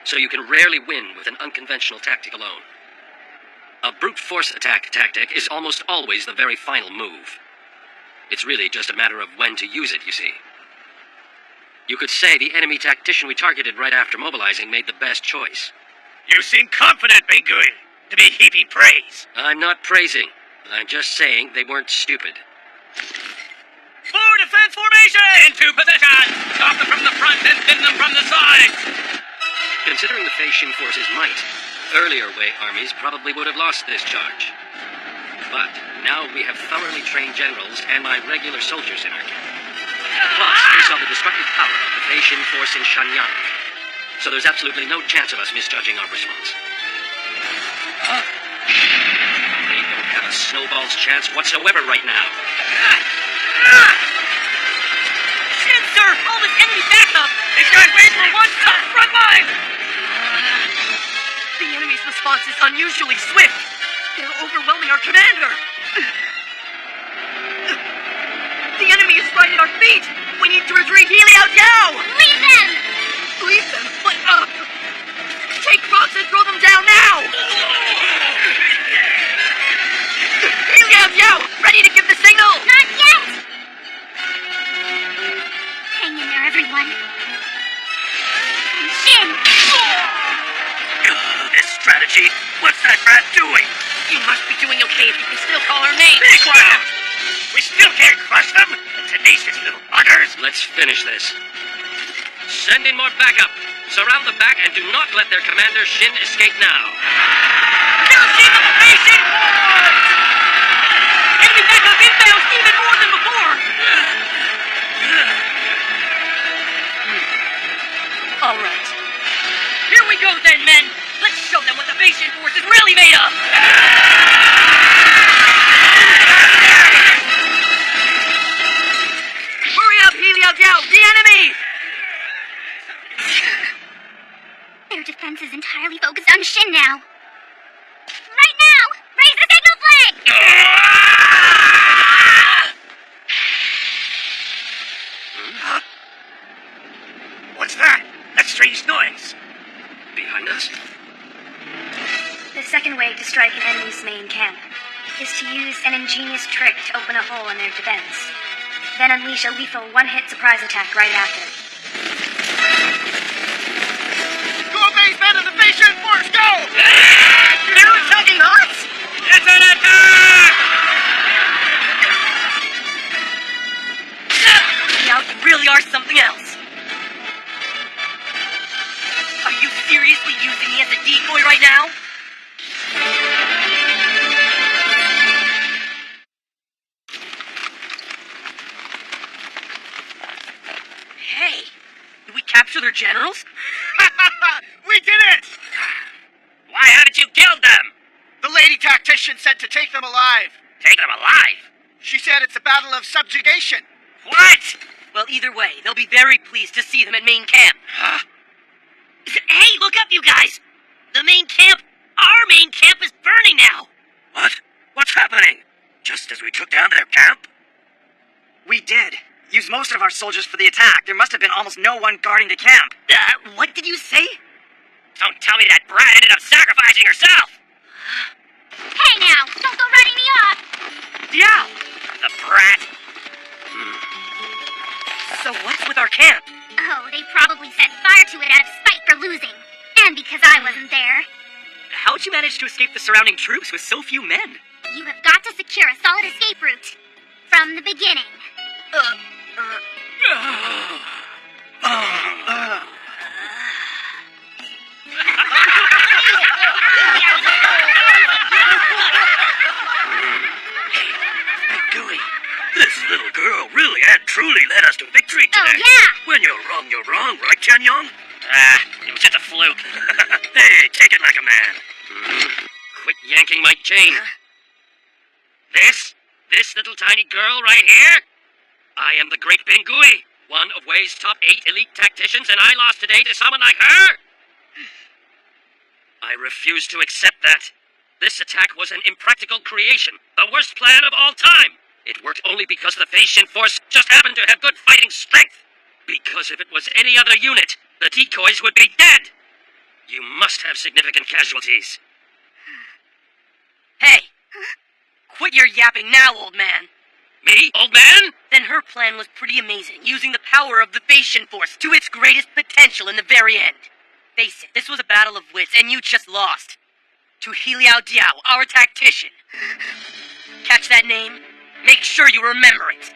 J: so you can rarely win with an unconventional tactic alone. A brute force attack tactic is almost always the very final move. It's really just a matter of when to use it, you see. You could say the enemy tactician we targeted right after mobilizing made the best choice.
B: You seem confident, Bengui, to be heaping praise.
J: I'm not praising. I'm just saying they weren't stupid.
B: For defense formation! Into position! Stop them from the front and pin them from the sides!
J: Considering the Fei Shin Force's might, earlier Wei armies probably would have lost this charge. But now we have thoroughly trained generals and my regular soldiers in our camp. Plus, we saw the destructive power of the Fei Shin Force in Shanyang. So there's absolutely no chance of us misjudging our response. They don't have a snowball's chance whatsoever right now.
I: Shit, sir! All this enemy backup!
B: These guys wait for one tough front line!
I: The enemy's response is unusually swift. They're overwhelming our commander. The enemy is right at our feet. We need to retreat. Healy out now!
G: Leave them!
I: Leave them? But, take rocks and throw them down now! Healy out now! Ready to give the signal!
G: Not yet! Hang in there, everyone. Shin!
L: This strategy. What's that brat doing?
I: You must be doing okay if you can still call her name.
L: Be quiet! We still can't crush them. The tenacious little buggers.
J: Let's finish this. Send in more backup. Surround the back and do not let their commander Shin escape now.
I: Enemy backup inbound even more than before! All right. Here we go then, men. Let's show them what the Fei Shin Force is really made of! Hurry up, Healy out now! The enemy!
G: Their defense is entirely focused on Shin now. Right now! Raise the signal flag!
L: Huh? What's that? That strange noise.
J: Behind us?
N: The second way to strike an enemy's main camp is to use an ingenious trick to open a hole in their defense. Then unleash a lethal one-hit surprise attack right after.
H: Go base men of the Fei Shin Force, go!
I: They're attacking us?
B: It's an attack!
I: Now you really are something else. Are you seriously using me as a decoy right now? Hey, did we capture their generals?
H: We did it!
K: Why haven't you killed them?
H: The lady tactician said to take them alive.
K: Take them alive?
H: She said it's a battle of subjugation.
K: What?
I: Well, either way, they'll be very pleased to see them at main camp.
K: Huh?
B: Hey, look up, you guys! The main camp, our main camp is burning now!
L: What? What's happening? Just as we took down their camp?
E: We did. Used most of our soldiers for the attack. There must have been almost no one guarding the camp.
I: What did you say?
K: Don't tell me that brat ended up sacrificing herself!
G: Hey now! Don't go writing me off!
I: Yeah!
K: The brat!
I: So what's with our camp?
G: Oh, they probably set fire to it out of spite for losing. And because I wasn't there.
I: How'd you manage to escape the surrounding troops with so few men?
G: You have got to secure a solid escape route. From the beginning.
L: Gooey, this little girl really and truly led us to victory today.
G: Oh, yeah!
L: When you're wrong, right, Tianyong?
K: It was just a fluke.
L: Hey, take it like a man.
J: Quit yanking my chain.
K: This little tiny girl right here?
J: I am the great Bengui.
K: one of Wei's top 8 elite tacticians, and I lost today to someone like her? I refuse to accept that. This attack was an impractical creation, the worst plan of all time. It worked only because the Phasian force just happened to have good fighting strength. Because if it was any other unit, the decoys would be dead. You must have significant casualties.
I: Hey! Quit your yapping now, old man.
K: Me, old man?
I: Then her plan was pretty amazing, using the power of the Phasian force to its greatest potential in the very end. Face it, this was a battle of wits, and you just lost. To Heliao Diao, our tactician. Catch that name? Make sure you remember it.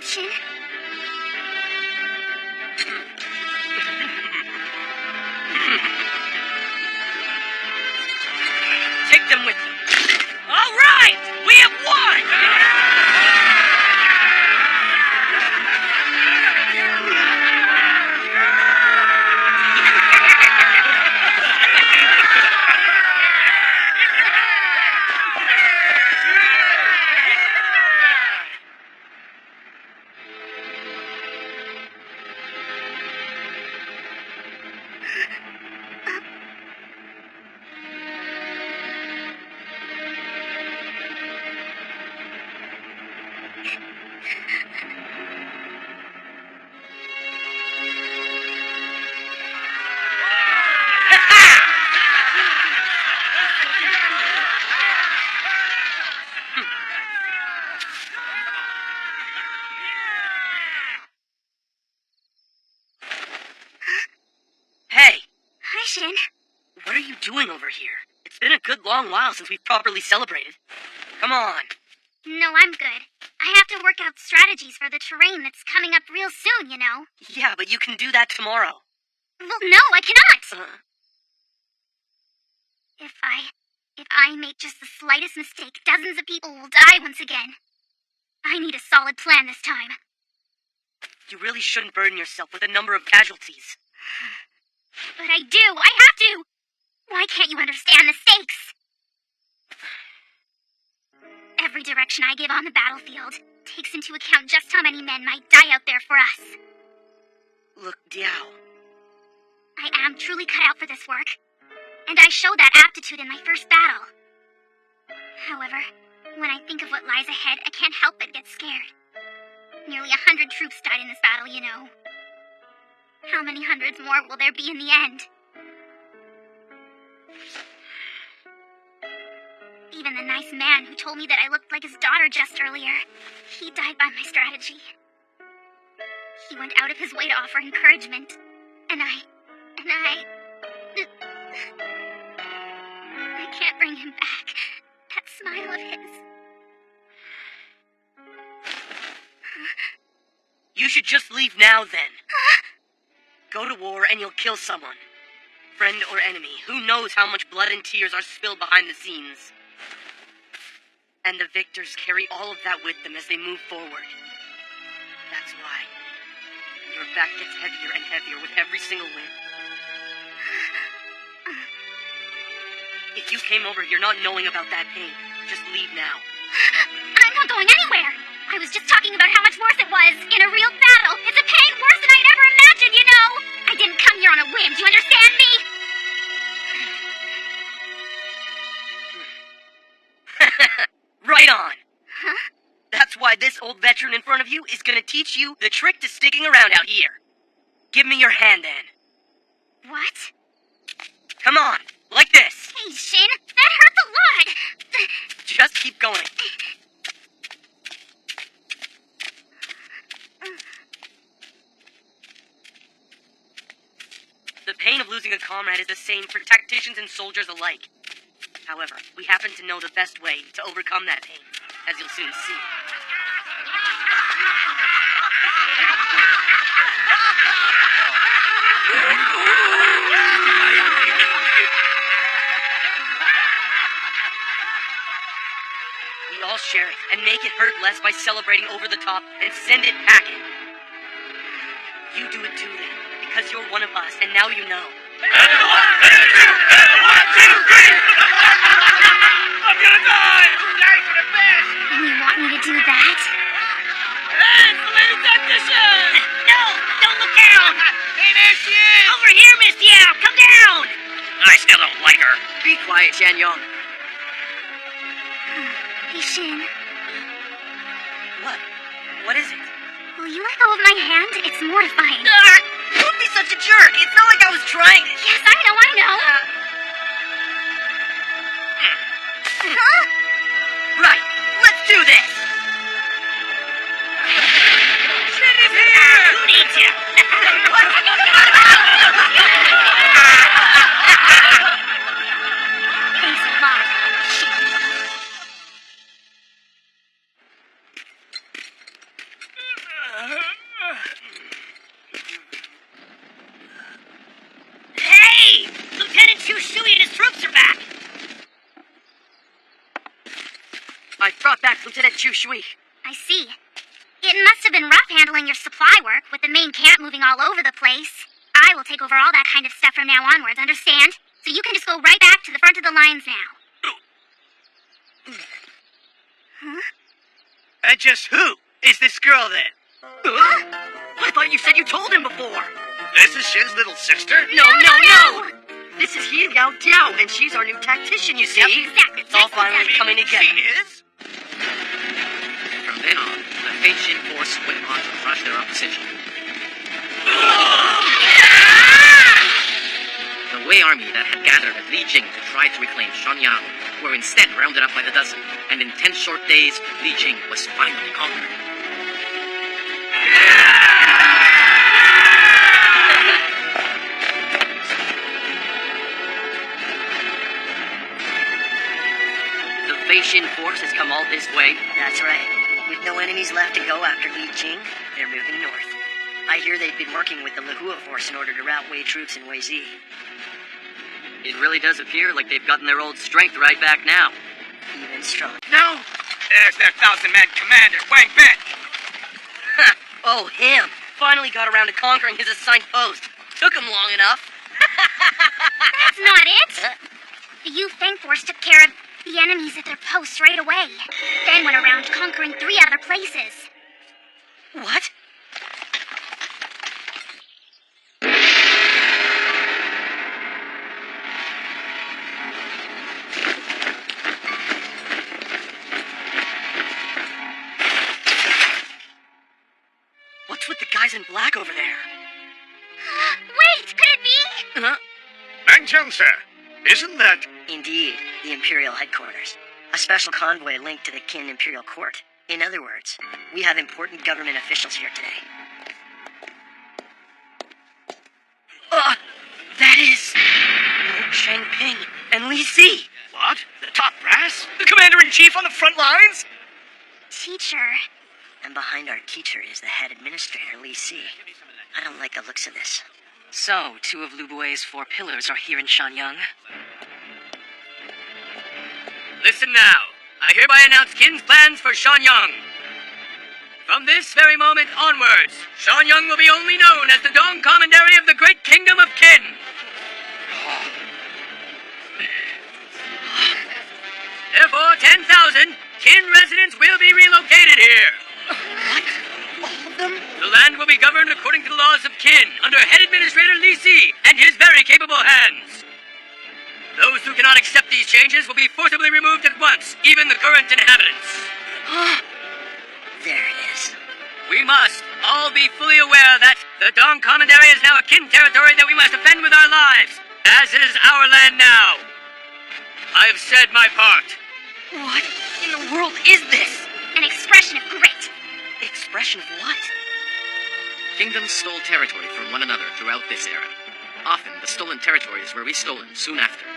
G: Shin?
I: Take them with you. All right! We have won!
G: Shin?
I: What are you doing over here? It's been a good long while since we've properly celebrated. Come on.
G: No, I'm good. I have to work out strategies for the terrain that's coming up real soon, you know.
I: Yeah, but you can do that tomorrow.
G: Well, no, I cannot! If I make just the slightest mistake, dozens of people will die once again. I need a solid plan this time.
I: You really shouldn't burden yourself with a number of casualties.
G: But I do! I have to! Why can't you understand the stakes? Every direction I give on the battlefield takes into account just how many men might die out there for us.
I: Look, Diao.
G: I am truly cut out for this work, and I showed that aptitude in my first battle. However, when I think of what lies ahead, I can't help but get scared. Nearly 100 troops died in this battle, you know. How many hundreds more will there be in the end? Even the nice man who told me that I looked like his daughter just earlier, he died by my strategy. He went out of his way to offer encouragement, and I can't bring him back. That smile of his.
I: You should just leave now, then. Go to war and you'll kill someone. Friend or enemy, who knows how much blood and tears are spilled behind the scenes. And the victors carry all of that with them as they move forward. That's why your back gets heavier and heavier with every single win. If you came over here not knowing about that pain, just leave now.
G: I'm not going anywhere! I was just talking about how much worse it was in a real battle. It's a pain worse than I'd ever imagined, you know! I didn't come here on a whim, do you understand me?
I: Right on!
G: Huh?
I: That's why this old veteran in front of you is gonna teach you the trick to sticking around out here. Give me your hand, then.
G: What?
I: Come on, like this.
G: Hey, Shin, that hurts a lot!
I: Just keep going. The pain of losing a comrade is the same for tacticians and soldiers alike. However, we happen to know the best way to overcome that pain, as you'll soon see. We all share it and make it hurt less by celebrating over the top and send it packing. You do it too then, because you're one of us and now you know.
C: And 1, 2, 3! I'm gonna die!
G: And you want me to do that?
E: No! Don't look down!
B: Hey, there she is!
E: Over here, Miss Yao! Come down!
K: I still don't like her.
I: Be quiet, Shan Yong.
G: Hey, Shin,
I: What? What is it?
G: will you let go of my hand? It's mortifying.
I: Don't be such a jerk! It's not like I was trying to...
G: Yes, I know. Huh?
I: Right, let's do this!
E: Who needs you?
G: Thanks a lot.
E: Hey! Lieutenant Chu Shui and his troops are back!
I: I brought back Lieutenant Chu Shui.
G: I see. It must have been rough handling your supply work with the main camp moving all over the place. I will take over all that kind of stuff from now onwards, understand? So you can just go right back to the front of the lines now. Huh?
D: And just who is this girl then?
I: I thought you said you told him before.
L: This is Shin's little sister?
I: No! This is He Yao Tiao, and she's our new tactician, you see?
G: Exactly.
I: It's all finally coming together.
L: She is?
A: From then on, the Fei Xin force went on to crush their opposition. The Wei army that had gathered at Li Jing to try to reclaim Shenyang were instead rounded up by the dozen, and in 10 short days, Li Jing was finally conquered.
I: The Fei Xin force has come all this way.
E: That's right. With no enemies left to go after Li Jing, they're moving north. I hear they've been working with the Lahua force in order to rout Wei troops in Wei Zi.
I: It really does appear like they've gotten their old strength right back now.
E: Even stronger.
B: No! There's their 1,000-man commander, Wang Ben!
I: Oh, him! Finally got around to conquering his assigned post. Took him long enough.
G: That's not it! The Yu Feng force took care of the enemies at their posts right away. Then went around conquering 3 other places.
I: What? What's with the guys in black over there?
G: Wait, could it be?
I: Huh?
L: Mangjiang, sir. Isn't that...
E: Indeed, the Imperial headquarters. A special convoy linked to the Qin Imperial Court. In other words, we have important government officials here today.
I: That is... Wu Changping and Li Si.
D: What? The top brass? The commander-in-chief on the front lines?
G: Teacher.
E: And behind our teacher is the head administrator, Li Si. I don't like the looks of this.
I: So, 2 of Lu Bui's 4 pillars are here in Shenyang. Listen now. I hereby announce Qin's plans for Shenyang. From this very moment onwards, Shenyang will be only known as the Dong Commandery of the Great Kingdom of Qin. Therefore, 10,000 Qin residents will be relocated here.
E: What? All of them?
I: The land will be governed according to the laws of Qin, under head administrator Li Si and his very capable hands. Those who cannot accept these changes will be forcibly removed at once, even the current inhabitants.
E: There it is.
I: We must all be fully aware that the Dong Commandery is now a Qin territory that we must defend with our lives, as is our land now. I have said my part. What in the world is this?
G: An expression of grit.
I: Expression of what?
A: Kingdoms stole territory from one another throughout this era. Often, the stolen territories were restolen soon after.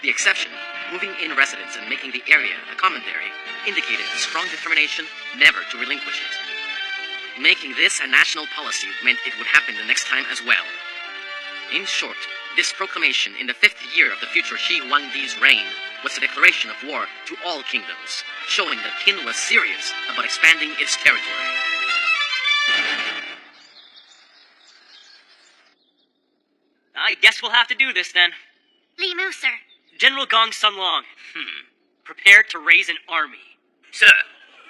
A: The exception, moving in residents and making the area a commandery, indicated strong determination never to relinquish it. Making this a national policy meant it would happen the next time as well. In short, this proclamation in the 5th year of the future Shi Huangdi's reign was a declaration of war to all kingdoms, showing that Qin was serious about expanding its territory.
I: I guess we'll have to do this then.
G: Li Mu, sir.
I: General Gong Sunlong. Prepare to raise an army. Sir.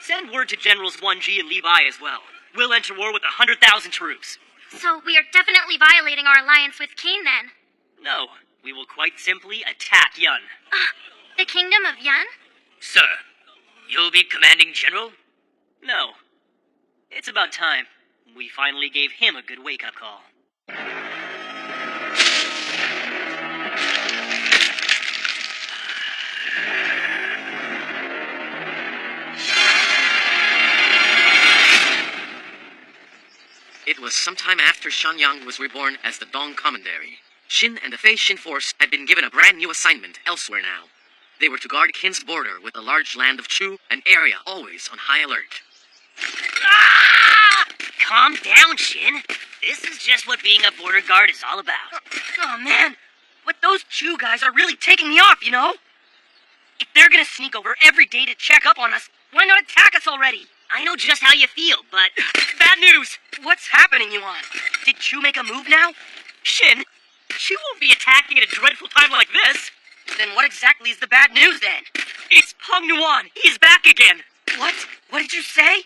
I: Send word to Generals Wan Ji and Li Bai as well. we'll enter war with 100,000 troops.
N: So we are definitely violating our alliance with Qin then.
I: No, we will quite simply attack Yun.
N: The kingdom of Yun?
K: Sir, you'll be commanding general?
I: No. It's about time. We finally gave him a good wake-up call.
A: It was sometime after Shanyang was reborn as the Dong Commandery. Shin and the Fei Shin force had been given a brand new assignment elsewhere now. They were to guard Qin's border with the large land of Chu, an area always on high alert.
I: Ah! Calm down, Shin. This is just what being a border guard is all about. Oh, man. But those Chu guys are really taking me off, you know? If they're gonna sneak over every day to check up on us, why not attack us already? I know just how you feel, but... Bad news! What's happening, Yuan? Did Chu make a move now? Shin, Chu won't be attacking at a dreadful time like this. Then what exactly is the bad news, then? It's Peng Nuan. He's back again. What? What did you say?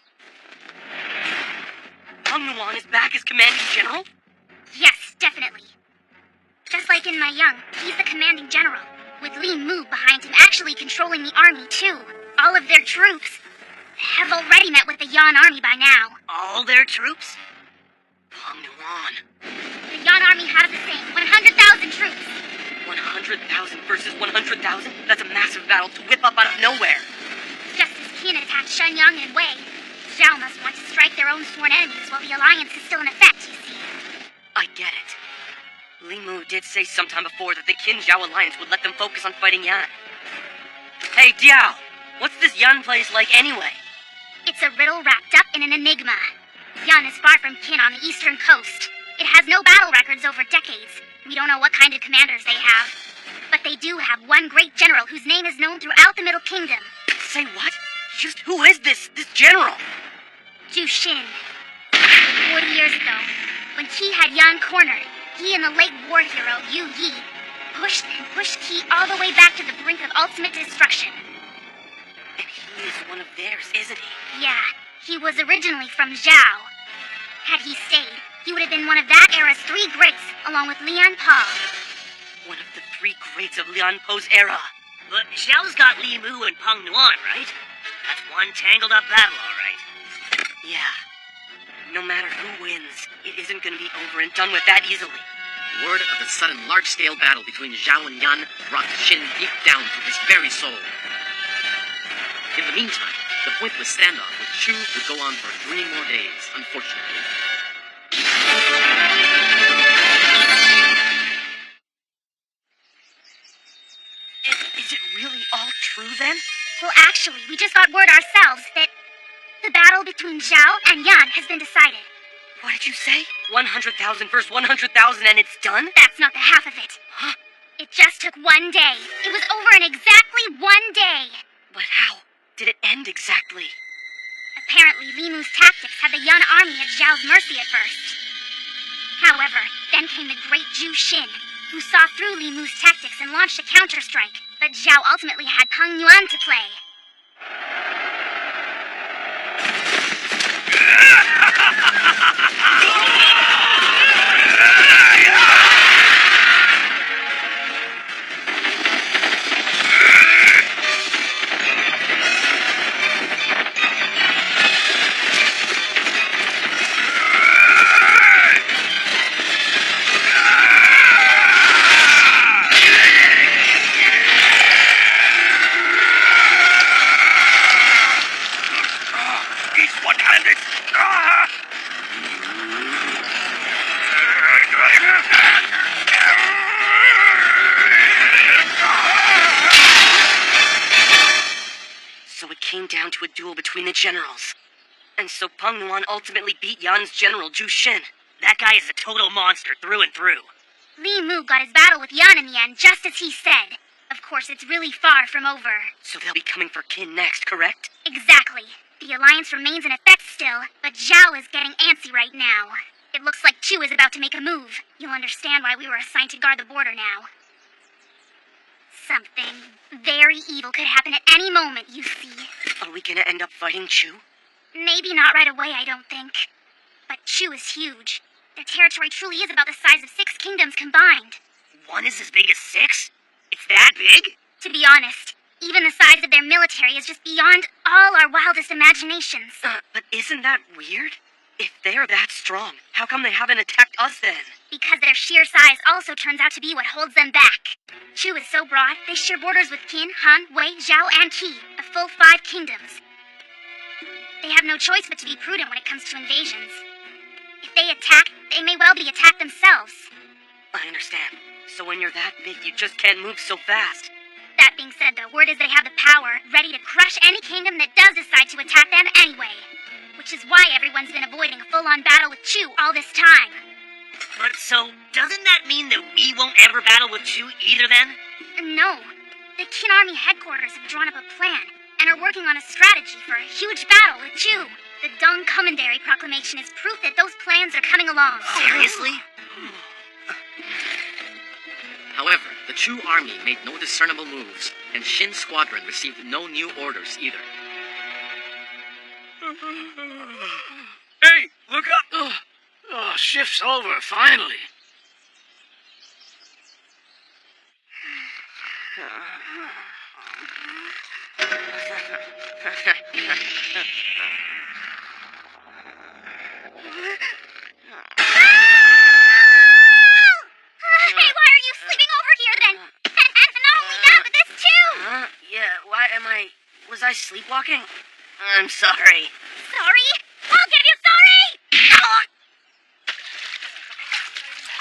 I: Peng Nuan is back as commanding general?
N: Yes, definitely. Just like in my young, he's the commanding general, with Li Mu behind him actually controlling the army too. All of their troops have already met with the Yan army by now.
I: All their troops? Peng Nuan.
N: The Yan army has the same, 100,000 troops.
I: 100,000 versus 100,000? That's a massive battle to whip up out of nowhere.
N: Just as Qin attacked Shenyang and Wei, Zhao must want to strike their own sworn enemies while the alliance is still in effect, you see.
I: I get it. Li Mu did say sometime before that the Qin-Zhao alliance would let them focus on fighting Yan. Hey, Diao, what's this Yan place like anyway?
N: It's a riddle wrapped up in an enigma. Yan is far from Qin on the eastern coast. It has no battle records over decades. We don't know what kind of commanders they have. But they do have one great general whose name is known throughout the Middle Kingdom.
I: Say what? Just who is this general?
N: Zhu Xin. 40 years ago, when Qi had Yan cornered, he and the late war hero Yu Yi pushed and pushed Qi all the way back to the brink of ultimate destruction.
I: And he is one of theirs, isn't he?
N: Yeah, he was originally from Zhao. Had he stayed, he would have been one of that era's three greats, along with Lian Po.
I: One of the three greats of Lian Po's era.
K: But Xiao's got Li Mu and Peng Nuan, right? That's one tangled up battle, all right.
I: Yeah. No matter who wins, it isn't going to be over and done with that easily.
A: Word of the sudden large-scale battle between Zhao and Yan rocked Shin deep down to his very soul. In the meantime, the pointless standoff with Chu would go on for 3 more days, unfortunately.
I: Is it really all true then?
N: Well, actually, we just got word ourselves that the battle between Zhao and Yan has been decided.
I: What did you say? 100,000 versus 100,000 and it's done?
N: That's not the half of it.
I: Huh?
N: It just took 1 day. It was over in exactly 1 day.
I: But how did it end exactly?
N: Apparently, Li Mu's tactics had the Yan army at Zhao's mercy at first. However, then came the great Zhu Xin, who saw through Li Mu's tactics and launched a counterstrike. But Zhao ultimately had Peng Yuan to play.
I: So it came down to a duel between the generals. And so Peng Nuan ultimately beat Yan's general, Zhu Xin.
K: That guy is a total monster through and through.
N: Li Mu got his battle with Yan in the end, just as he said. Of course, it's really far from over.
I: So they'll be coming for Qin next, correct?
N: Exactly. The alliance remains in effect still, but Zhao is getting antsy right now. It looks like Chu is about to make a move. You'll understand why we were assigned to guard the border now. Something very evil could happen at any moment, you see.
I: Are we gonna end up fighting Chu?
G: Maybe not right away, I don't think. But Shu is huge. Their territory truly is about the size of 6 kingdoms combined.
A: One is as big as 6? It's that big?
G: To be honest, even the size of their military is just beyond all our wildest imaginations.
I: But isn't that weird? If they're that strong, how come they haven't attacked us then?
G: Because their sheer size also turns out to be what holds them back. Shu is so broad, they share borders with Qin, Han, Wei, Zhao, and Qi, a full 5 kingdoms. They have no choice but to be prudent when it comes to invasions. If they attack, they may well be attacked themselves.
I: I understand. So when you're that big, you just can't move so fast.
G: That being said, the word is they have the power, ready to crush any kingdom that does decide to attack them anyway. Which is why everyone's been avoiding a full-on battle with Chu all this time.
A: But so, doesn't that mean that we won't ever battle with Chu either then?
G: No. The Qin Army headquarters have drawn up a plan, and are working on a strategy for a huge battle with Chu. The Dong Commandery Proclamation is proof that those plans are coming along.
A: Seriously? However, the Chu army made no discernible moves, and Shin's squadron received no new orders either.
B: Hey, look up! Oh, shift's over, finally.
G: Hey, why are you sleeping over here then? And not only that, but this too!
I: Yeah, why am I... Was I sleepwalking?
A: I'm sorry.
G: Sorry? I'll give you sorry!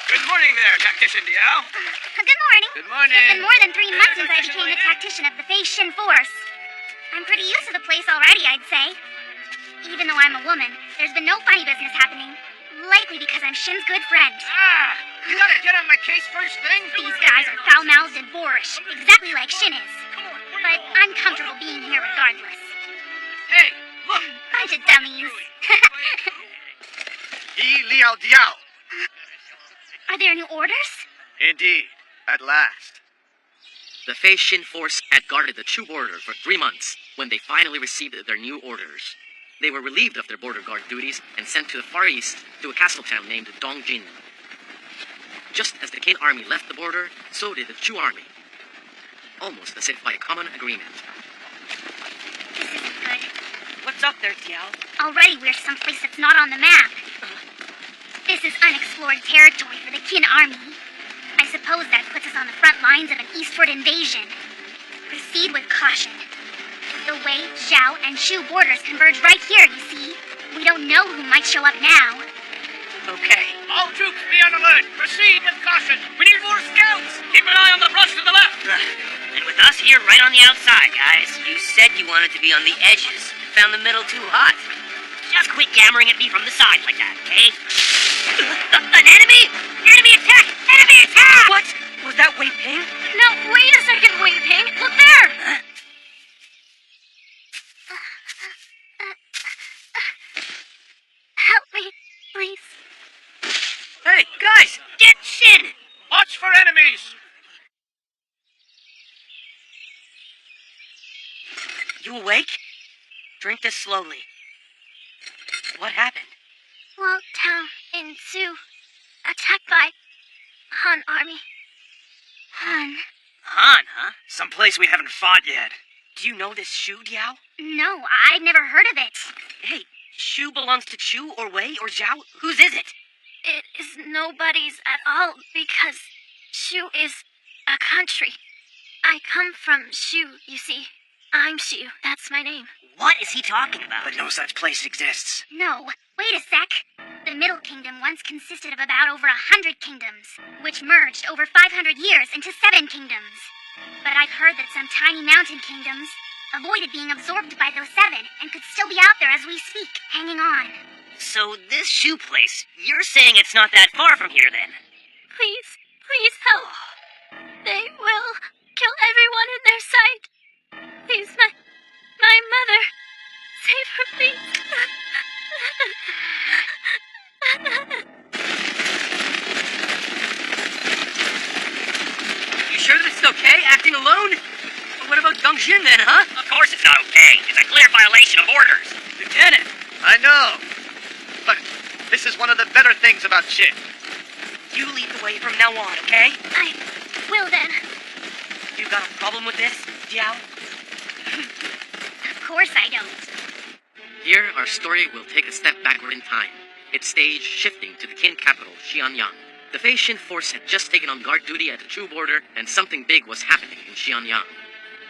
B: Good morning there, Tactician Diao.
G: Good morning.
B: Good morning.
G: It's been more than 3 months since I became the tactician of the Fei Shin Force. I'm pretty used to the place already, I'd say. Even though I'm a woman, there's been no funny business happening. Likely because I'm Shin's good friend.
B: You gotta get on my case first thing?
G: These guys are foul-mouthed and boorish, exactly like Shin is. But I'm comfortable being here regardless.
B: Hey, look!
G: Bunch of dummies.
D: Yi Liao Diao.
G: Are there new orders?
D: Indeed, at last.
A: The Fei Shin force had guarded the Chu border for 3 months when they finally received their new orders. They were relieved of their border guard duties and sent to the Far East to a castle town named Dongjin. Just as the Qin army left the border, so did the Chu army. Almost as if by common agreement.
G: This isn't good.
I: What's up there, Diao?
G: Already we're someplace that's not on the map. This is unexplored territory for the Qin army. I suppose that puts us on the front lines of an eastward invasion. Proceed with caution. The Wei, Zhao, and Shu borders converge right here, you see. We don't know who might show up now.
I: Okay.
B: All troops be on alert. Proceed with caution. We need more scouts. Keep an eye on the brush to the left.
A: And with us here right on the outside, guys. You said you wanted to be on the edges. Found the middle too hot. Just quit yammering at me from the side like that, okay? An enemy? Enemy attack! Enemy attack!
I: What? Was that Wei Ping?
N: No, wait a second, Wei Ping. Look there!
A: Huh?
G: Help me, please.
I: Hey, guys!
A: Get Shin!
B: Watch for enemies.
I: You awake? Drink this slowly. What happened?
G: Wall town in Su. Attacked by Han army. Han?
A: Han, huh?
D: Someplace we haven't fought yet.
I: Do you know this Shu, Diao?
G: No, I've never heard of it.
I: Hey, Shu belongs to Chu or Wei or Zhao? Whose is it?
G: It is nobody's at all because Shu is a country. I come from Shu, you see. I'm Shu. That's my name.
A: What is he talking about?
D: But no such place exists.
G: No, wait a sec. The Middle Kingdom once consisted of about over 100 kingdoms, which merged over 500 years into 7 kingdoms. But I've heard that some tiny mountain kingdoms avoided being absorbed by those 7 and could still be out there as we speak, hanging on.
A: So this shoe place, you're saying it's not that far from here then?
G: Please, please help. They will kill everyone in their sight. Please, my mother. Save her, please.
I: You sure that it's okay, acting alone? But what about Dongjin then, huh?
A: Of course it's not okay. It's a clear violation of orders.
I: Lieutenant,
H: I know. But this is one of the better things about Jin.
I: You lead the way from now on, okay?
G: I will then.
I: You got a problem with this, Diao?
G: Of course I don't.
A: Here, our story will take a step backward in time, its stage shifting to the Qin capital, Xianyang. The Fei Xin force had just taken on guard duty at the Chu border, and something big was happening in Xianyang.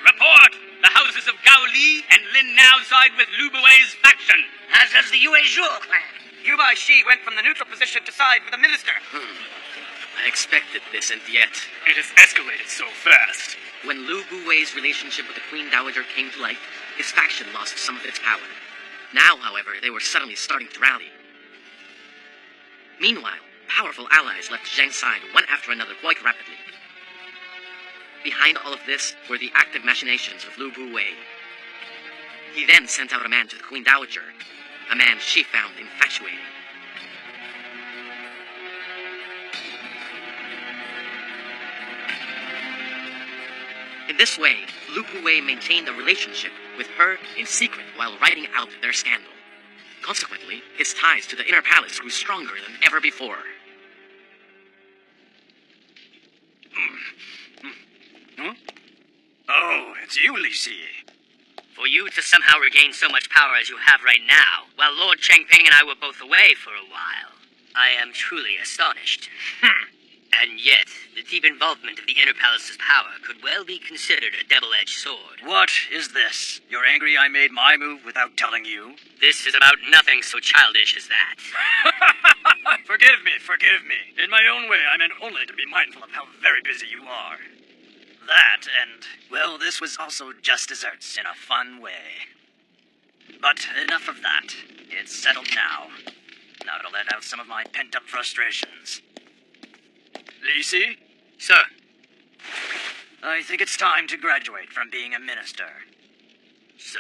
K: Report! The houses of Gao Li and Lin now side with Lu Bui's faction.
D: As does the Yue Zhuo clan.
I: Yu Bai Shi went from the neutral position to side with the minister.
A: I expected this, and yet...
C: It has escalated so fast.
A: When Lu Bui's relationship with the Queen Dowager came to light, his faction lost some of its power. Now, however, they were suddenly starting to rally. Meanwhile, powerful allies left Zheng's side one after another quite rapidly. Behind all of this were the active machinations of Lu Buwei. He then sent out a man to the Queen Dowager, a man she found infatuating. In this way, Lu Buwei maintained a relationship with her in secret while writing out their scandal. Consequently, his ties to the inner palace grew stronger than ever before.
D: Oh, it's you, Li Si.
F: For you to somehow regain so much power as you have right now, while Lord Chengping and I were both away for a while, I am truly astonished. And yet, the deep involvement of the inner palace's power could well be considered a double-edged sword.
D: What is this? You're angry I made my move without telling you?
F: This is about nothing so childish as that.
D: Forgive me. In my own way, I meant only to be mindful of how very busy you are. That, and, well, this was also just desserts in a fun way. But enough of that. It's settled now. Now to let out some of my pent-up frustrations. Li Si?
F: Sir.
D: I think it's time to graduate from being a minister.
F: Sir?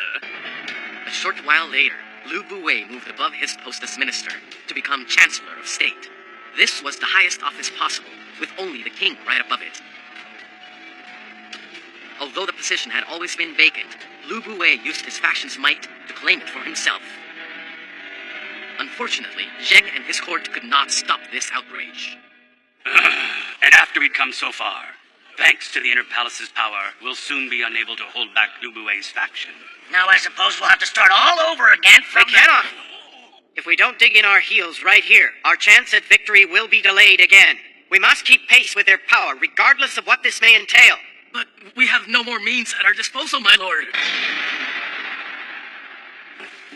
A: A short while later, Lu Buwei moved above his post as minister to become Chancellor of State. This was the highest office possible, with only the king right above it. Although the position had always been vacant, Lu Buwei used his faction's might to claim it for himself. Unfortunately, Zheng and his court could not stop this outrage.
K: And after we'd come so far, thanks to the inner palace's power, we'll soon be unable to hold back Lu Bui's faction.
D: Now I suppose we'll have to start all over again from
H: We cannot! If we don't dig in our heels right here, our chance at victory will be delayed again. We must keep pace with their power, regardless of what this may entail.
J: But we have no more means at our disposal, my lord.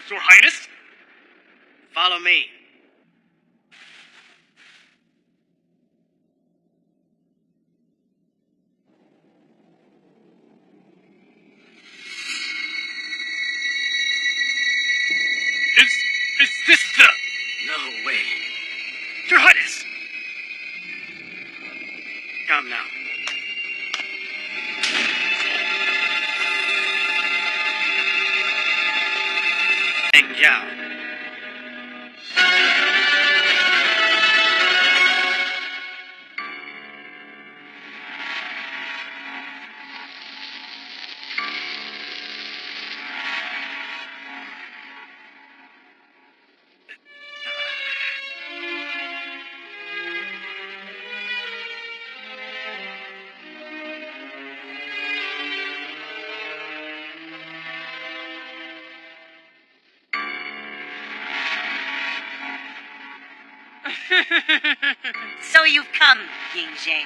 C: Your Highness?
H: Follow me.
C: Is this the...
J: No way.
C: Your Highness!
H: Come now. Eng Dub.
E: So you've come, Ying Zheng.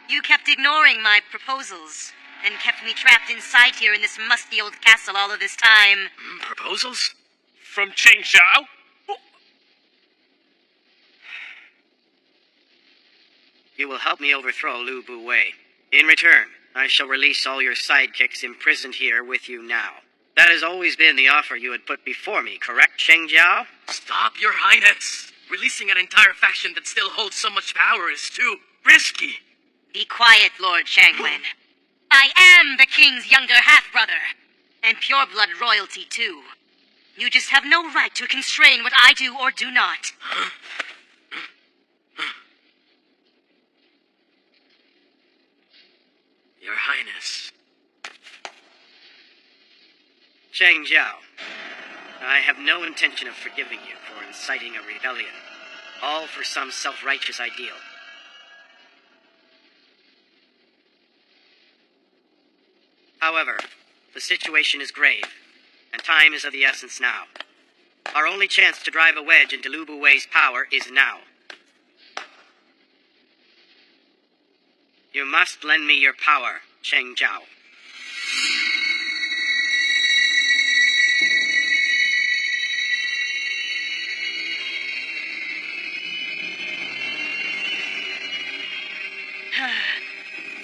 E: You kept ignoring my proposals and kept me trapped inside here in this musty old castle all of this time.
J: Proposals?
C: From Cheng Xiao?
H: You will help me overthrow Lu Buwei. In return, I shall release all your sidekicks imprisoned here with you now. That has always been the offer you had put before me, correct, Cheng Jiao?
J: Stop, your highness. Releasing an entire faction that still holds so much power is too risky.
E: Be quiet, Lord Changwen. I am the king's younger half-brother, and pure-blood royalty, too. You just have no right to constrain what I do or do not.
J: Your highness.
H: Cheng Jiao,
F: I have no intention of forgiving you for inciting a rebellion, all for some self-righteous ideal. However, the situation is grave, and time is of the essence now. Our only chance to drive a wedge into Lu Buwei's power is now. You must lend me your power, Cheng Zhao.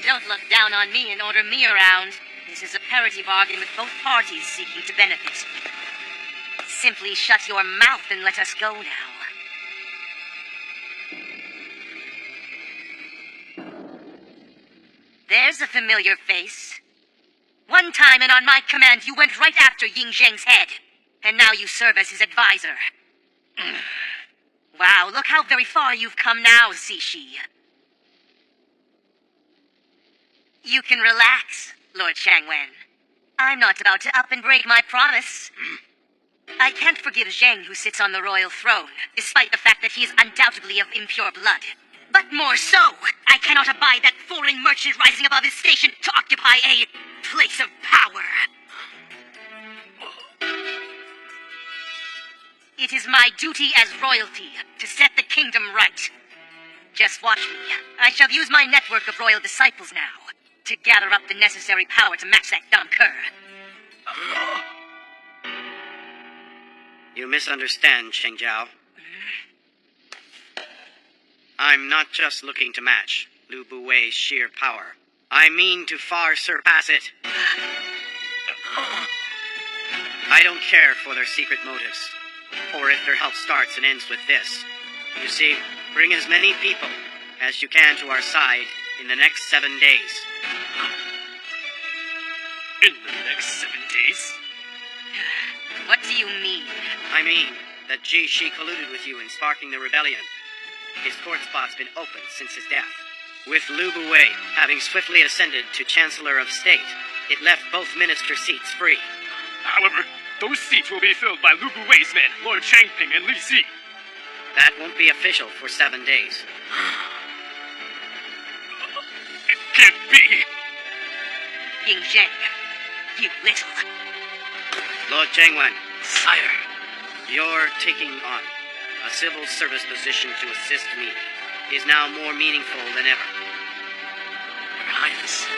I: Don't look down on me and order me around. This is a parity bargain with both parties seeking to benefit. Simply shut your mouth and let us go now. There's a familiar face. One time and on my command, you went right after Ying Zheng's head. And now you serve as his advisor. Wow, look how very far you've come now, Cixi. You can relax, Lord Shangwen. I'm not about to up and break my promise. I can't forgive Zheng, who sits on the royal throne, despite the fact that he is undoubtedly of impure blood. But more so, I cannot abide that foreign merchant rising above his station to occupy a place of power. It is my duty as royalty to set the kingdom right. Just watch me. I shall use my network of royal disciples now to gather up the necessary power to match that dumb cur.
F: You misunderstand, Cheng Zhao. I'm not just looking to match Lu Buwei's sheer power. I mean to far surpass it. I don't care for their secret motives, or if their help starts and ends with this. You see, bring as many people as you can to our side in the next 7 days.
K: In the next 7 days?
I: What do you mean?
F: I mean that Ji Shi colluded with you in sparking the rebellion. His court spot's been open since his death. With Lu Buwei having swiftly ascended to Chancellor of State, it left both minister seats free.
C: However, those seats will be filled by Lu Buwei's men, Lord Changping and Li Xi.
F: That won't be official for 7 days.
C: It can't be.
I: Ying Zheng, you little...
F: Lord Changwen,
J: Sire.
F: your taking on a civil service position to assist me is now more meaningful than ever.
J: Your Highness.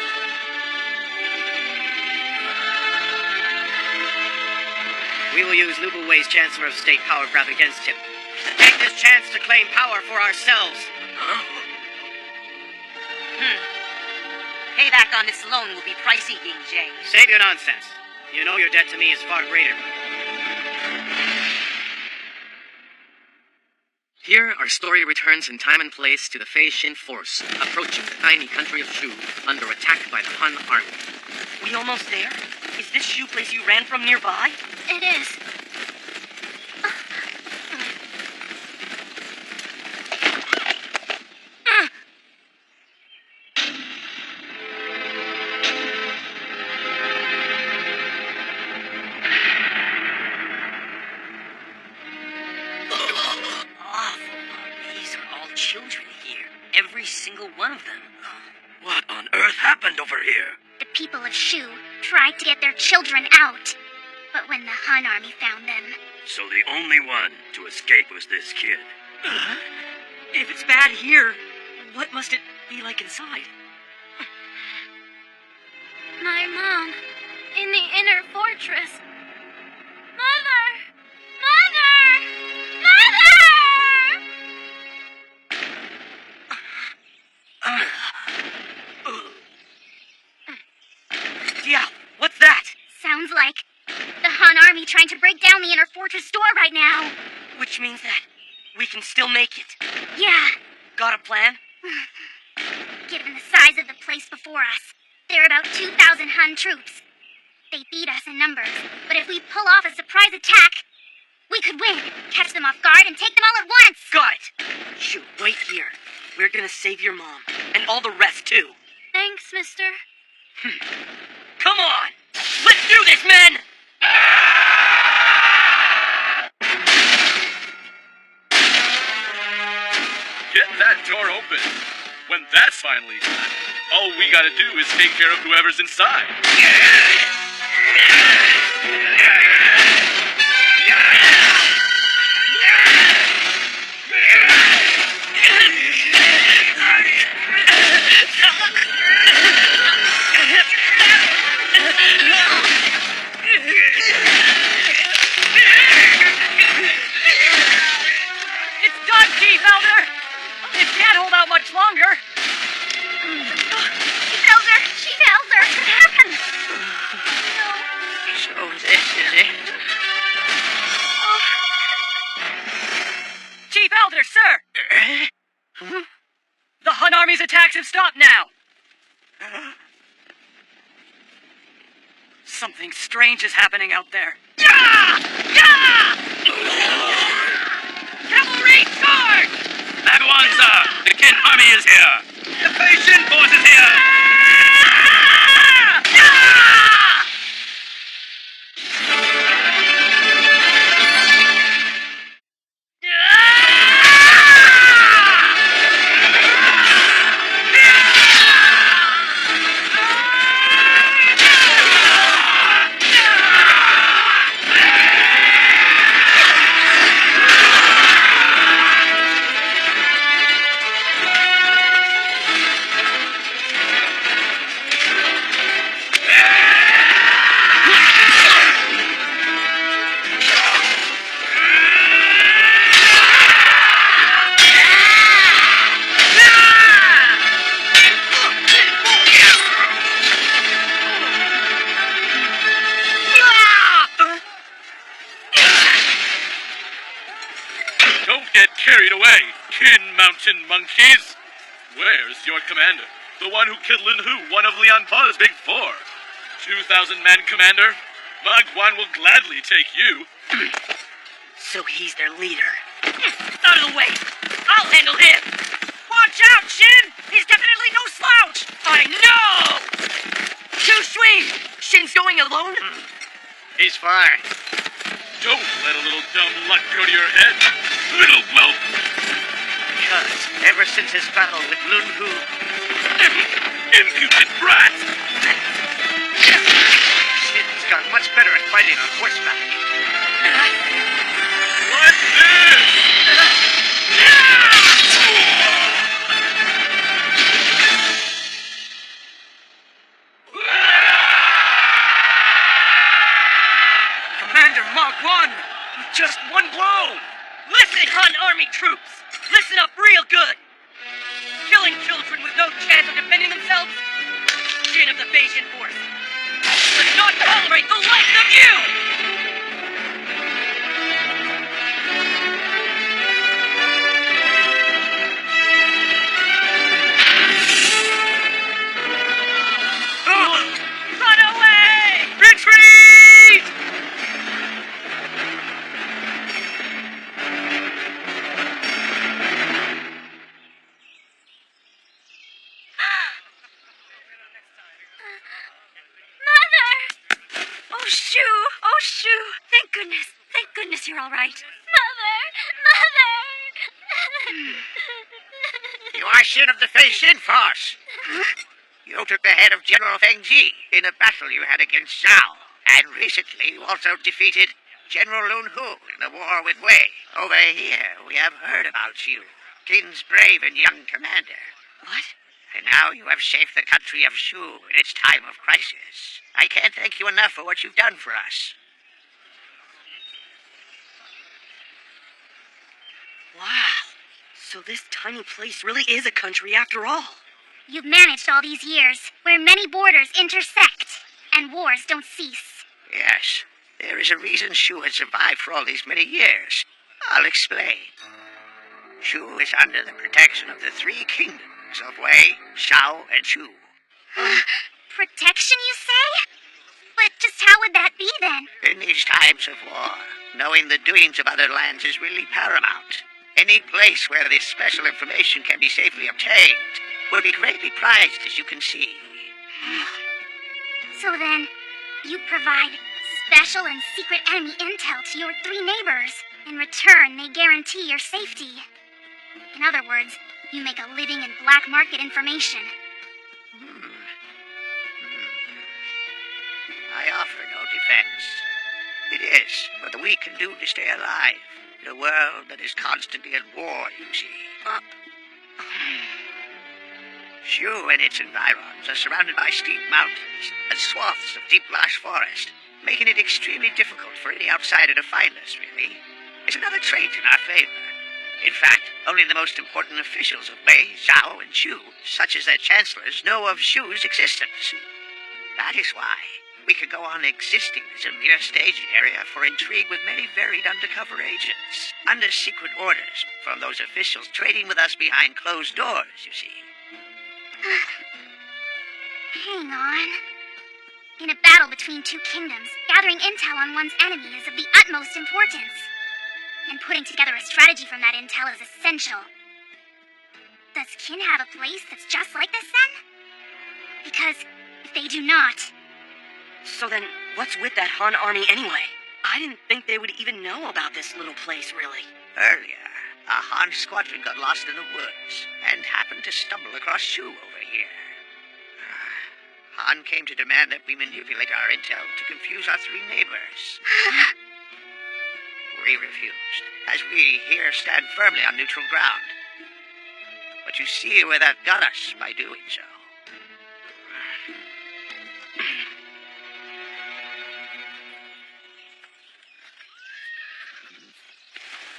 F: We will use Lu Buwei's Chancellor of State power grab against him. Take this chance to claim power for ourselves.
I: Payback on this loan will be pricey, Ying Zheng.
F: Save your nonsense. You know your debt to me is far greater.
A: Here, our story returns in time and place to the Fei Xin force, approaching the tiny country of Shu under attack by the Han army.
I: We almost there? Is this Shu place you ran from nearby?
G: It is.
I: Children here. Every single one of them.
K: What on earth happened over here?
G: The people of Shu tried to get their children out. But when the Han army found them...
K: So the only one to escape was this kid.
I: If it's bad here, what must it be like inside?
G: My mom, in the inner fortress. Mother! Mother! Mother!
I: Yeah, what's that?
G: Sounds like the Han army trying to break down the inner fortress door right now.
I: Which means that we can still make it.
G: Yeah.
I: Got a plan?
G: Given the size of the place before us, there are about 2,000 Han troops. They beat us in numbers, but if we pull off a surprise attack, we could win, catch them off guard, and take them all at once.
I: Got it. Shoot, wait here. We're gonna save your mom, and all the rest too.
G: Thanks, mister.
I: Come on! Let's do this, men!
M: Get that door open. When that's finally done, all we gotta do is take care of whoever's inside.
I: It's done, Chief Elder! It can't hold out much longer!
G: Chief Elder! Chief Elder! What happened?
D: So this is it.
I: Chief Elder, sir! The Hun Army's attacks have stopped now! Something strange is happening out there.
K: Cavalry, charge! Magwanza! The Kin Army is here! The Patient Force is here!
M: Don't get carried away, Kin Mountain Monkeys! Where's your commander? The one who killed Lin Hu, one of Lian Pa's big four. 2,000-man commander? Magwan will gladly take you.
I: So he's their leader. Out of the way! I'll handle him! Watch out, Shin! He's definitely no slouch! I know! Too sweet! Shin's going alone?
D: He's fine.
M: Don't let a little dumb luck go to your head, little whelp.
D: Because ever since his battle with Lun Hu,
M: Impudent brat!
D: Shin's got much better at fighting on horseback.
M: What's this?
I: Commander Mach 1! With just one blow! Listen, Hun Army troops! Listen up real good! Killing children with no chance of defending themselves? Shin of the Phasian Force! Would not tolerate the likes of you! Run away! Retreat!
G: Mother! Oh, Shoo! Oh, Shoo! Thank goodness! Thank goodness you're all right. Mother! Mother!
D: You are Shin of the Phasian Force. You took the head of General Feng Ji in a battle you had against Zhao. And recently you also defeated General Lun Hu in the war with Wei. Over here, we have heard about you, Qin's brave and young commander.
I: What?
D: And now you have saved the country of Shu in its time of crisis. I can't thank you enough for what you've done for us.
I: Wow. So this tiny place really is a country after all.
G: You've managed all these years, where many borders intersect, and wars don't cease.
D: Yes, there is a reason Shu has survived for all these many years. I'll explain. Shu is under the protection of the three kingdoms of Wei, Shao, and Shu.
G: Protection, you say? But just how would that be, then?
D: In these times of war, knowing the doings of other lands is really paramount. Any place where this special information can be safely obtained will be greatly prized, as you can see.
G: So then, you provide special and secret enemy intel to your three neighbors. In return, they guarantee your safety. In other words, you make a living in black market information.
D: I offer no defense. It is what the weak can do to stay alive in a world that is constantly at war, you see. Shu and its environs are surrounded by steep mountains and swaths of deep lush forest, making it extremely difficult for any outsider to find us, really. It's another trait in our favor. In fact, only the most important officials of Wei, Zhao, and Shu, such as their chancellors, know of Shu's existence. That is why we could go on existing as a mere staging area for intrigue with many varied undercover agents, under secret orders from those officials trading with us behind closed doors, you see.
G: Hang on. In a battle between two kingdoms, gathering intel on one's enemy is of the utmost importance. And putting together a strategy from that intel is essential. Does Qin have a place that's just like this then? Because if they do not...
I: So then, what's with that Han army anyway? I didn't think they would even know about this little place, really.
D: Earlier, a Han squadron got lost in the woods and happened to stumble across Shu over here. Han came to demand that we manipulate our intel to confuse our three neighbors. We refused, as we here stand firmly on neutral ground. But you see where that got us by doing so.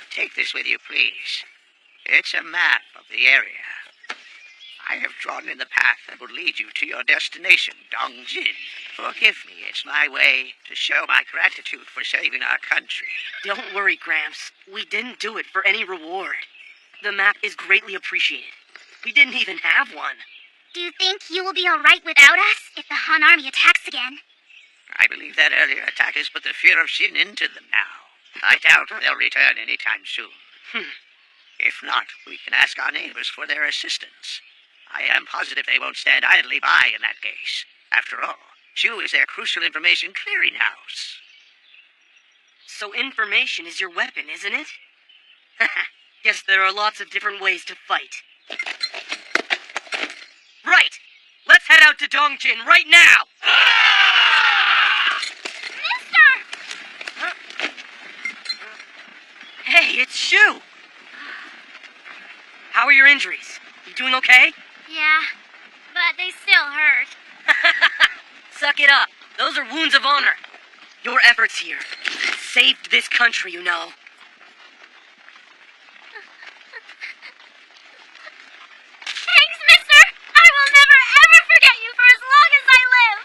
D: Take this with you, please. It's a map of the area. I have drawn in the path that will lead you to your destination, Dongjin. Forgive me, it's my way to show my gratitude for saving our country.
I: Don't worry, Gramps. We didn't do it for any reward. The map is greatly appreciated. We didn't even have one.
G: Do you think you will be alright without us if the Han army attacks again?
D: I believe that earlier attackers put the fear of Xin into them now. I doubt they'll return anytime soon. If not, we can ask our neighbors for their assistance. I am positive they won't stand idly by in that case. After all, Shu is their crucial information clearinghouse.
I: So information is your weapon, isn't it? Guess there are lots of different ways to fight. Right! Let's head out to Dongjin right now! Hey, it's Shu! How are your injuries? You doing okay?
G: Yeah, but they still hurt.
I: Suck it up. Those are wounds of honor. Your efforts here saved this country, you know.
G: Thanks, mister! I will never, ever forget you for as long as I live!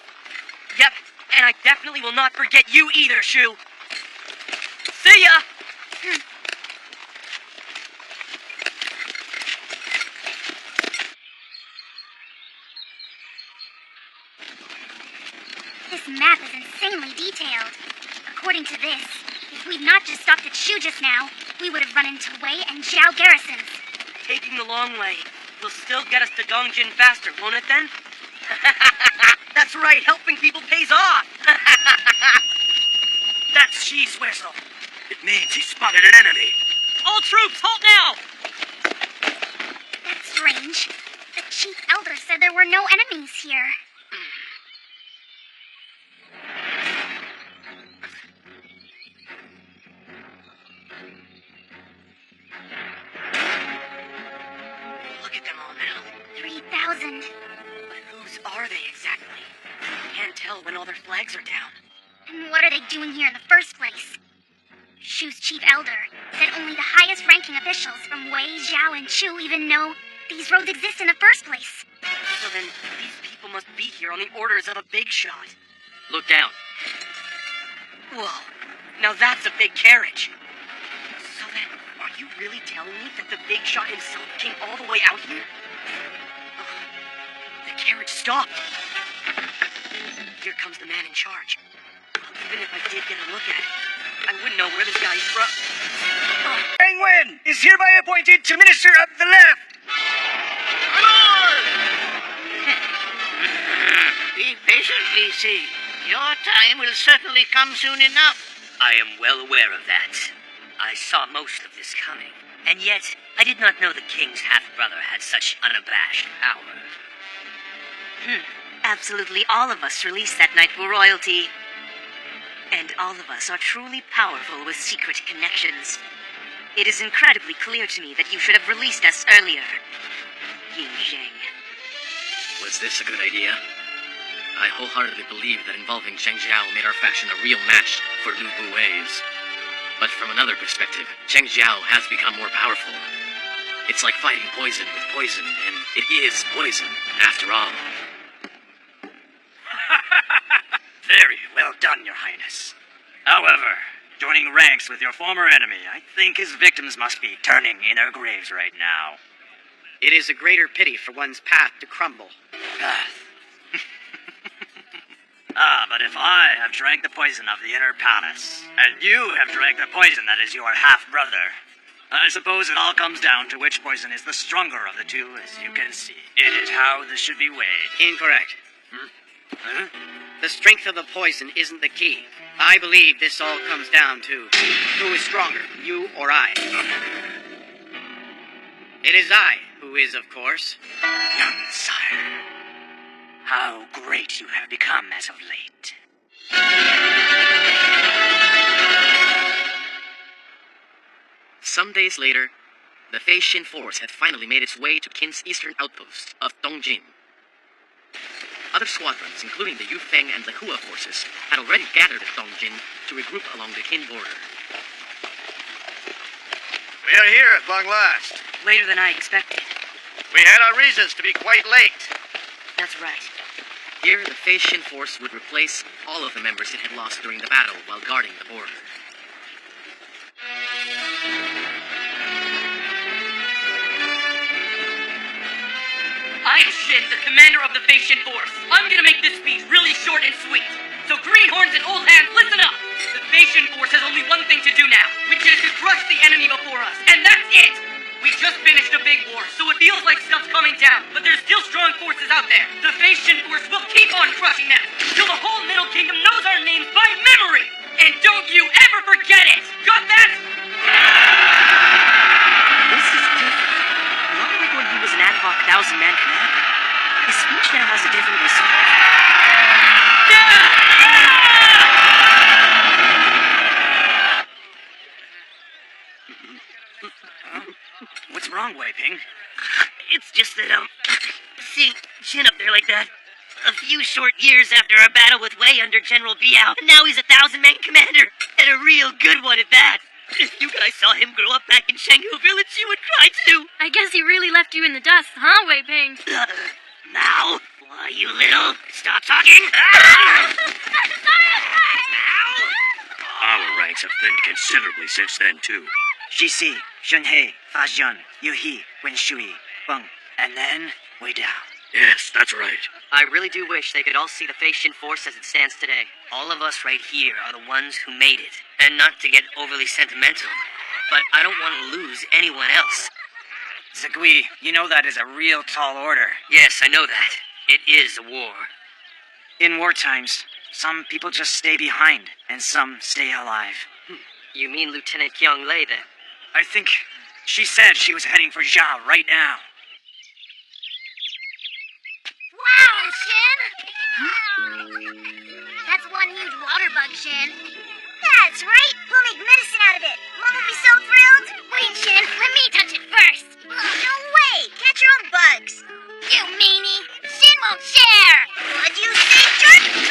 I: Yep, and I definitely will not forget you either, Shu. See ya!
G: This map is insanely detailed. According to this, if we'd not just stopped at Shu just now, we would have run into Wei and Zhao garrisons.
I: Taking the long way will still get us to Dongjin faster, won't it then? That's right, helping people pays off!
L: That's Xi's whistle. It means he spotted an enemy.
I: All troops, halt now!
G: That's strange. The chief elder said there were no enemies here.
I: Look at them all now.
G: 3,000.
I: But whose are they exactly? Can't tell when all their flags are down.
G: And what are they doing here in the first place? Shu's chief elder said only the highest ranking officials from Wei, Zhao, and Chu even know these roads exist in the first place.
I: So then, these people must be here on the orders of a big shot.
K: Look down.
I: Whoa, now that's a big carriage. So then, are you really telling me that the big shot himself came all the way out here? The carriage stopped. Here comes the man in charge. Even if I did get a look at it, I wouldn't know where this guy is from.
H: Wang Wen is hereby appointed to Minister of the Left.
D: Be patient, VC. Your time will certainly come soon enough.
K: I am well aware of that. I saw most of this coming.
E: And yet, I did not know the king's half-brother had such unabashed power. Absolutely all of us released that night were royalty. And all of us are truly powerful with secret connections. It is incredibly clear to me that you should have released us earlier. Yin Zheng.
A: Was this a good idea? I wholeheartedly believe that involving Zheng Jiao made our faction a real match for Lu Buwei's. But from another perspective, Zheng Jiao has become more powerful. It's like fighting poison with poison, and it is poison, after all.
D: Very well done, Your Highness. However, joining ranks with your former enemy, I think his victims must be turning in their graves right now.
H: It is a greater pity for one's path to crumble.
D: But if I have drank the poison of the inner palace, and you have drank the poison that is your half-brother, I suppose it all comes down to which poison is the stronger of the two, as you can see. It is how this should be weighed.
H: Incorrect.
D: Huh?
H: The strength of the poison isn't the key. I believe this all comes down to who is stronger, you or I. It is I who is, of course.
D: Young sire, how great you have become as of late.
A: Some days later, the Feishin force had finally made its way to Qin's eastern outpost of Dongjin. Other squadrons, including the Yufeng and Lehua forces, had already gathered at Dongjin to regroup along the Qin border.
D: We are here at long last.
I: Later than I expected.
D: We had our reasons to be quite late.
I: That's right.
A: Here, the Feishin force would replace all of the members it had lost during the battle while guarding the border.
I: I am Shin, the commander of the Feishin force. I'm gonna make this speech really short and sweet. So greenhorns and old hands, listen up! The Feishin force has only one thing to do now, which is to crush the enemy before us, and that's it! We just finished a big war, so it feels like stuff's coming down, but there's still strong forces out there. The Feishin force will keep on crushing them, till the whole Middle Kingdom knows our names by memory! And don't you ever forget it! Got that?
E: This is different. Not like when he was an ad hoc 1,000-man commander. His speech now has a different result.
D: What's wrong, Wei Ping?
E: It's just that, seeing Shin up there like that, a few short years after our battle with Wei under General Biao, and now he's a 1,000-man commander, and a real good one at that. If you guys saw him grow up back in Shanghu Village, you would cry too.
N: I guess he really left you in the dust, huh, Wei Ping?
E: Now? Why, you little... Stop talking!
L: Our ranks have thinned considerably since then, too.
D: Shixi, Shunhei, Fajian, Yuhi, Wenshui, Beng, and then Wei Dao.
L: Yes, that's right.
E: I really do wish they could all see the Feishin force as it stands today. All of us right here are the ones who made it. And not to get overly sentimental, but I don't want to lose anyone else.
D: Zagui, you know that is a real tall order.
E: Yes, I know that. It is a war.
D: In war times, some people just stay behind, and some stay alive.
E: You mean Lieutenant Qiang Lei, then?
D: I think she said she was heading for Zhao right now.
G: Wow, Shin! That's one huge water bug, Shin. That's right. We'll make medicine out of it. Mom will be so thrilled. Wait, Shin. Let me touch it first. No way. Catch your own bugs. You meanie. Shin won't share. What'd you say, jerk? It's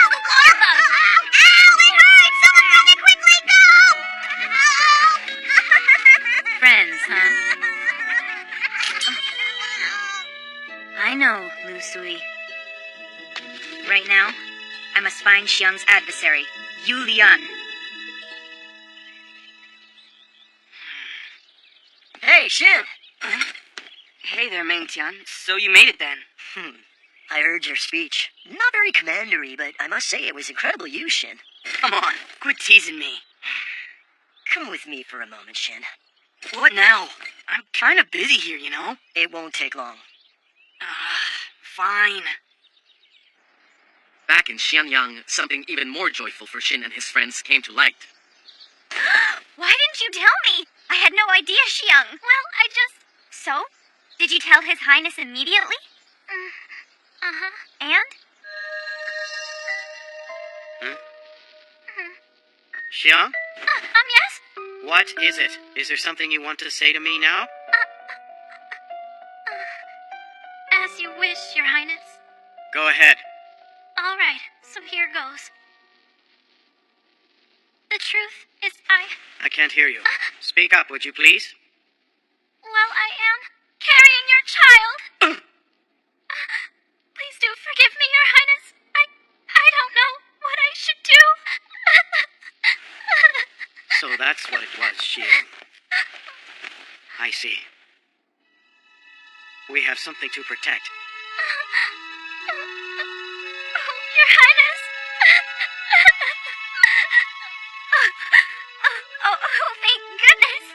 G: the water bug. Ow, it hurts. Someone grab it quickly. Go.
N: Friends, huh? I know, Lu Sui. Right now, I must find Xiang's adversary, Yu Lian.
I: Hey, Shin! Hey there, Meng Tian. So you made it then?
E: I heard your speech. Not very commandery, but I must say it was incredible use, Shin.
I: Come on, quit teasing me.
E: Come with me for a moment, Shin.
I: What now? I'm kind of busy here, you know?
E: It won't take long.
I: Fine.
A: Back in Xianyang, something even more joyful for Shin and his friends came to light.
G: Why didn't you tell me? I had no idea, Xiang. Well, I just... So? Did you tell His Highness immediately? Uh-huh. And?
E: Xiang?
G: Yes?
E: What is it? Is there something you want to say to me now?
G: As you wish, Your Highness.
E: Go ahead.
G: All right, so here goes. The truth is
E: I can't hear you. Speak up, would you please?
G: Well, I am carrying your child. Please do forgive me, Your Highness. I don't know what I should do.
E: So that's what it was, Xiang. I see. We have something to protect.
G: Your Highness. Oh, thank goodness.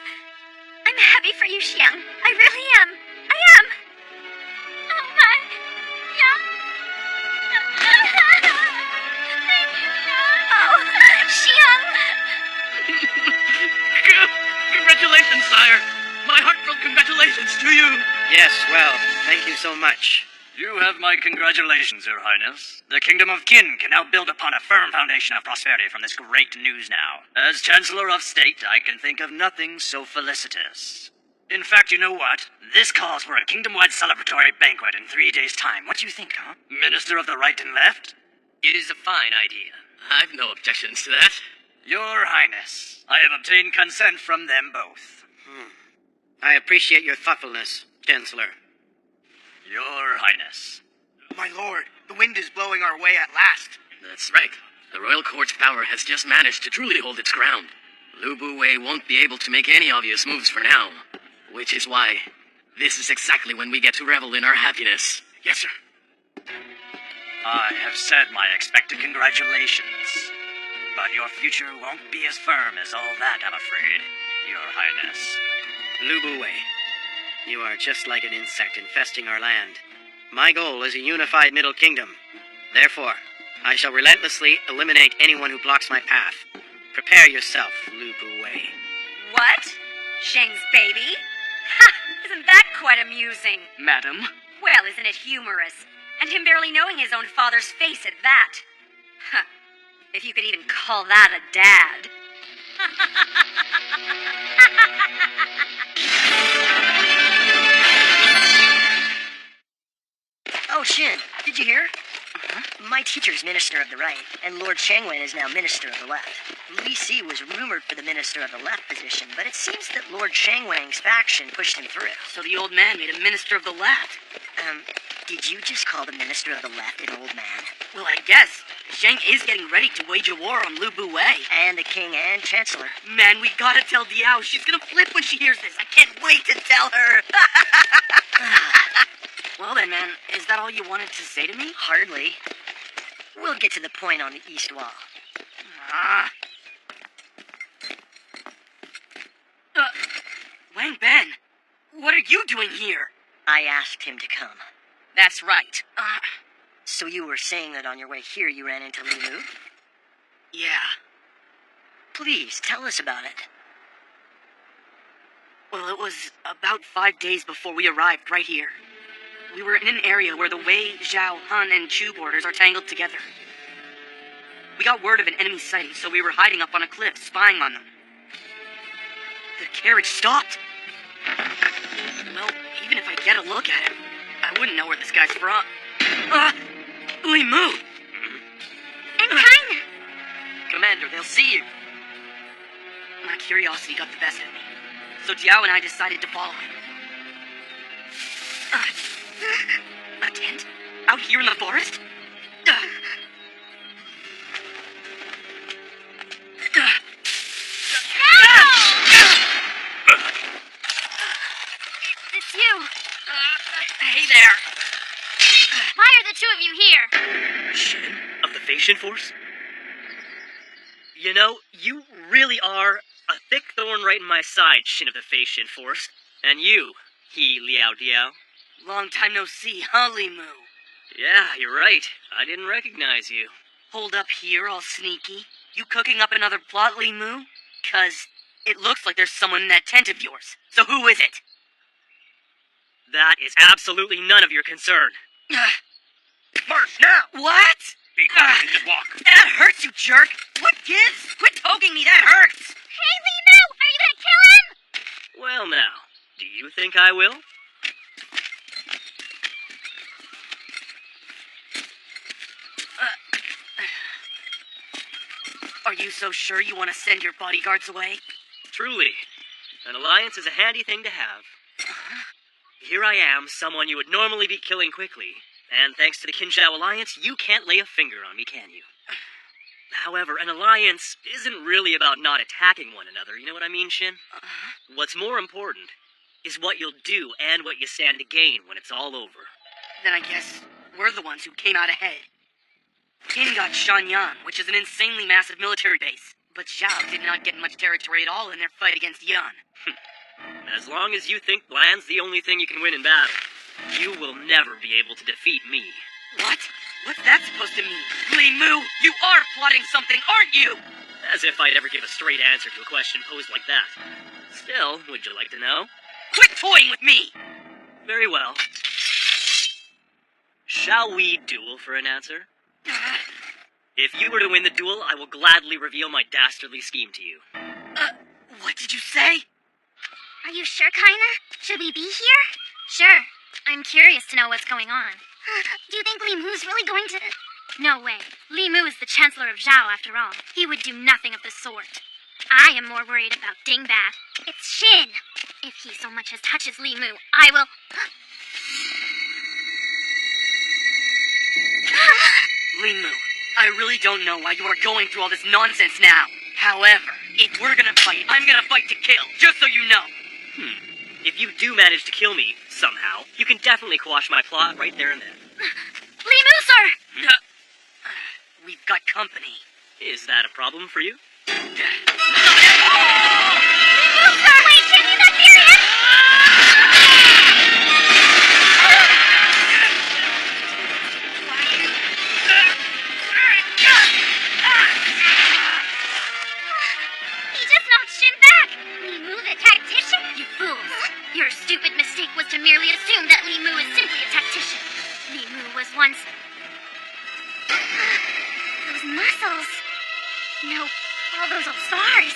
G: I'm happy for you, Xiang. I really am. I am. Oh, my. Yeah. Thank you, yeah. Oh, Xiang.
F: Congratulations, sire. My heartfelt congratulations to you.
E: Yes, well, thank you so much.
F: You have my congratulations, Your Highness. The Kingdom of Qin can now build upon a firm foundation of prosperity from this great news now. As Chancellor of State, I can think of nothing so felicitous. In fact, you know what? This calls for a kingdom-wide celebratory banquet in 3 days' time. What do you think, huh? Minister of the Right and Left?
K: It is a fine idea.
A: I've no objections to that.
F: Your Highness, I have obtained consent from them both.
E: I appreciate your thoughtfulness, Chancellor.
F: Your Highness.
H: My lord, the wind is blowing our way at last.
A: That's right. The royal court's power has just managed to truly hold its ground. Lu Bu Wei won't be able to make any obvious moves for now. Which is why this is exactly when we get to revel in our happiness.
H: Yes, sir.
F: I have said my expected congratulations. But your future won't be as firm as all that, I'm afraid, Your Highness.
E: Lu Bu Wei, you are just like an insect infesting our land. My goal is a unified Middle Kingdom. Therefore, I shall relentlessly eliminate anyone who blocks my path. Prepare yourself, Lu Bu Wei.
I: What? Sheng's baby? Ha! Isn't that quite amusing?
J: Madam?
I: Well, isn't it humorous? And him barely knowing his own father's face at that. Huh. If you could even call that a dad.
E: Oh, Shin, did you hear? My teacher's Minister of the Right, and Lord Changwen is now Minister of the Left. Li Si was rumored for the Minister of the Left position, but it seems that Lord Changwen's faction pushed him through.
I: So the old man made a Minister of the Left.
E: Did you just call the Minister of the Left an old man?
I: Well, I guess. Sheng is getting ready to wage a war on Lu Bu Wei.
E: And the King and Chancellor.
I: Man, we gotta tell Diao. She's gonna flip when she hears this. I can't wait to tell her. Well then, man, is that all you wanted to say to me?
E: Hardly. We'll get to the point on the east wall.
I: Wang Ben, what are you doing here?
E: I asked him to come.
I: That's right.
E: So you were saying that on your way here you ran into Li Mu?
I: Yeah.
E: Please, tell us about it.
I: Well, it was about 5 days before we arrived right here. We were in an area where the Wei, Zhao, Han, and Chu borders are tangled together. We got word of an enemy sighting, so we were hiding up on a cliff, spying on them. The carriage stopped. Well, even if I get a look at him, I wouldn't know where this guy's from. Li Mu!
G: I'm fine.
I: Commander, they'll see you. My curiosity got the best of me, so Diao and I decided to follow him. A tent? Out here in the forest?
G: It's you.
I: Hey there.
G: Why are the two of you here?
J: Shin of the Facian Force? You know, you really are a thick thorn right in my side, Shin of the Facian Force. And you, He Liao Diao.
I: Long time no see, huh, Li Mu? Yeah, you're right. I didn't recognize you. Hold up here, all sneaky. You cooking up another plot, Li Mu? 'Cause it looks like there's someone in that tent of yours. So who is it? That is absolutely none of your concern.
L: March now!
I: What?
C: Be quiet and just walk.
I: That hurts, you jerk! What gives? Quit poking me, that hurts!
G: Hey, Limu, are you gonna kill him?
I: Well now, do you think I will? Are you so sure you want to send your bodyguards away? Truly. An alliance is a handy thing to have. Here I am, someone you would normally be killing quickly, and thanks to the Kinzhao alliance, you can't lay a finger on me, can you? However, an alliance isn't really about not attacking one another, you know what I mean, Shin? What's more important is what you'll do and what you stand to gain when it's all over. Then I guess we're the ones who came out ahead. Qin got Shenyang, which is an insanely massive military base, but Zhao did not get much territory at all in their fight against Yan. As long as you think land's the only thing you can win in battle, you will never be able to defeat me. What? What's that supposed to mean? Li Mu, you are plotting something, aren't you? As if I'd ever give a straight answer to a question posed like that. Still, would you like to know? Quit toying with me! Very well. Shall we duel for an answer? If you were to win the duel, I will gladly reveal my dastardly scheme to you. What did you say?
G: Are you sure, Kaina? Should we be here?
N: Sure. I'm curious to know what's going on.
G: Do you think Limu's really going to...
N: No way. Li Mu is the Chancellor of Zhao, after all. He would do nothing of the sort. I am more worried about Dingbat.
G: It's Shin.
N: If he so much as touches Li Mu, I will...
I: Li Mu, I really don't know why you are going through all this nonsense now. However, if we're gonna fight, I'm gonna fight to kill, just so you know. If you do manage to kill me, somehow, you can definitely quash my plot right there and then.
N: Li Mu, sir!
I: We've got company. Is that a problem for you?
G: Li Mu, sir! Wait, Shin, he's not serious! He just knocked Shin back! Limu, the tactician?
N: You fools! Your stupid mistake was to merely assume that Li Mu is simply a tactician. Li Mu was once...
G: Those muscles. No, all those old scars.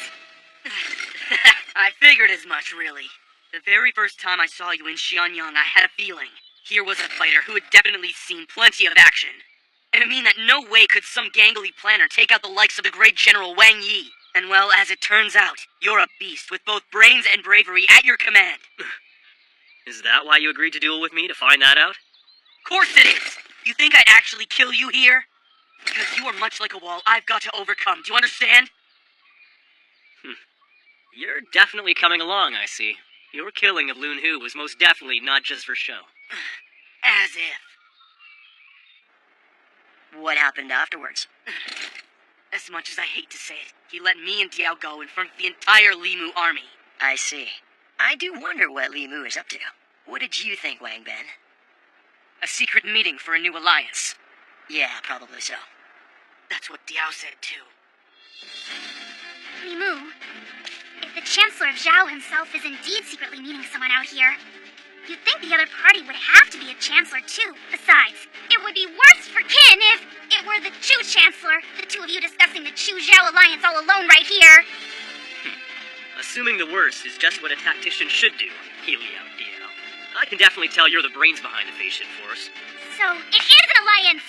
I: I figured as much, really. The very first time I saw you in Xianyang, I had a feeling. Here was a fighter who had definitely seen plenty of action. And I mean that no way could some gangly planner take out the likes of the great General Wang Yi. And well, as it turns out, you're a beast with both brains and bravery at your command. Is that why you agreed to duel with me, to find that out? Of course it is! You think I'd actually kill you here? Because you are much like a wall I've got to overcome, do you understand? You're definitely coming along, I see. Your killing of Lun Hu was most definitely not just for show. As if.
E: What happened afterwards?
I: As much as I hate to say it, he let me and Diao go in front of the entire Limu army.
E: I see. I do wonder what Li Mu is up to. What did you think, Wang Ben?
I: A secret meeting for a new alliance.
E: Yeah, probably so.
I: That's what Diao said, too.
G: Limu, if the Chancellor of Zhao himself is indeed secretly meeting someone out here, you'd think the other party would have to be a Chancellor, too. Besides, it would be worse for Qin if it were the Chu Chancellor, the two of you discussing the Chu-Zhao alliance all alone right here.
I: Assuming the worst is just what a tactician should do, Helio Diao. I can definitely tell you're the brains behind the Facian Force.
G: So, it is an alliance!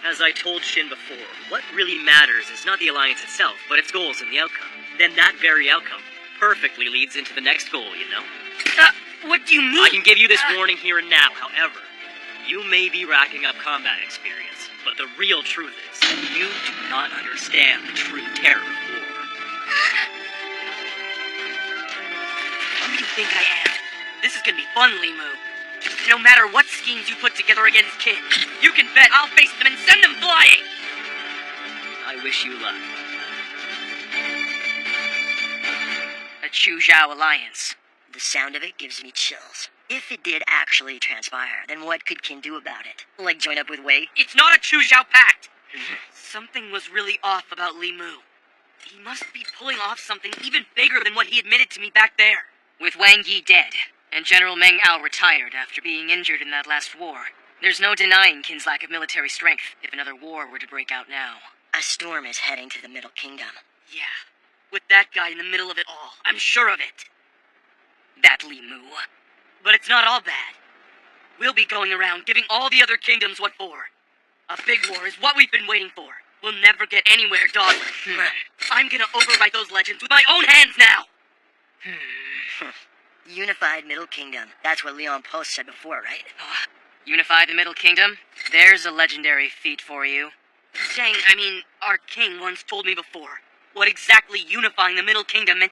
I: As I told Shin before, what really matters is not the alliance itself, but its goals and the outcome. Then that very outcome perfectly leads into the next goal, you know? What do you mean? I can give you this warning here and now, however. You may be racking up combat experience, but the real truth is, you do not understand the true terror of war. Who do you think I am? This is gonna be fun, Limu. No matter what schemes you put together against Qin, you can bet I'll face them and send them flying! I wish you luck. A Chu-Zhao alliance.
E: The sound of it gives me chills. If it did actually transpire, then what could Qin do about it? Like join up with Wei?
I: It's not a Chuzhou pact! Something was really off about Li Mu. He must be pulling off something even bigger than what he admitted to me back there.
O: With Wang Yi dead, and General Meng Ao retired after being injured in that last war, there's no denying Qin's lack of military strength if another war were to break out now.
E: A storm is heading to the Middle Kingdom.
I: Yeah, with that guy in the middle of it all. I'm sure of it.
O: That Li Mu.
I: But it's not all bad. We'll be going around giving all the other kingdoms what for. A big war is what we've been waiting for. We'll never get anywhere, dog. I'm gonna overwrite those legends with my own hands now!
E: Unified Middle Kingdom. That's what Leon Post said before, right?
O: Unify the Middle Kingdom? There's a legendary feat for you.
I: Our king once told me before what exactly unifying the Middle Kingdom meant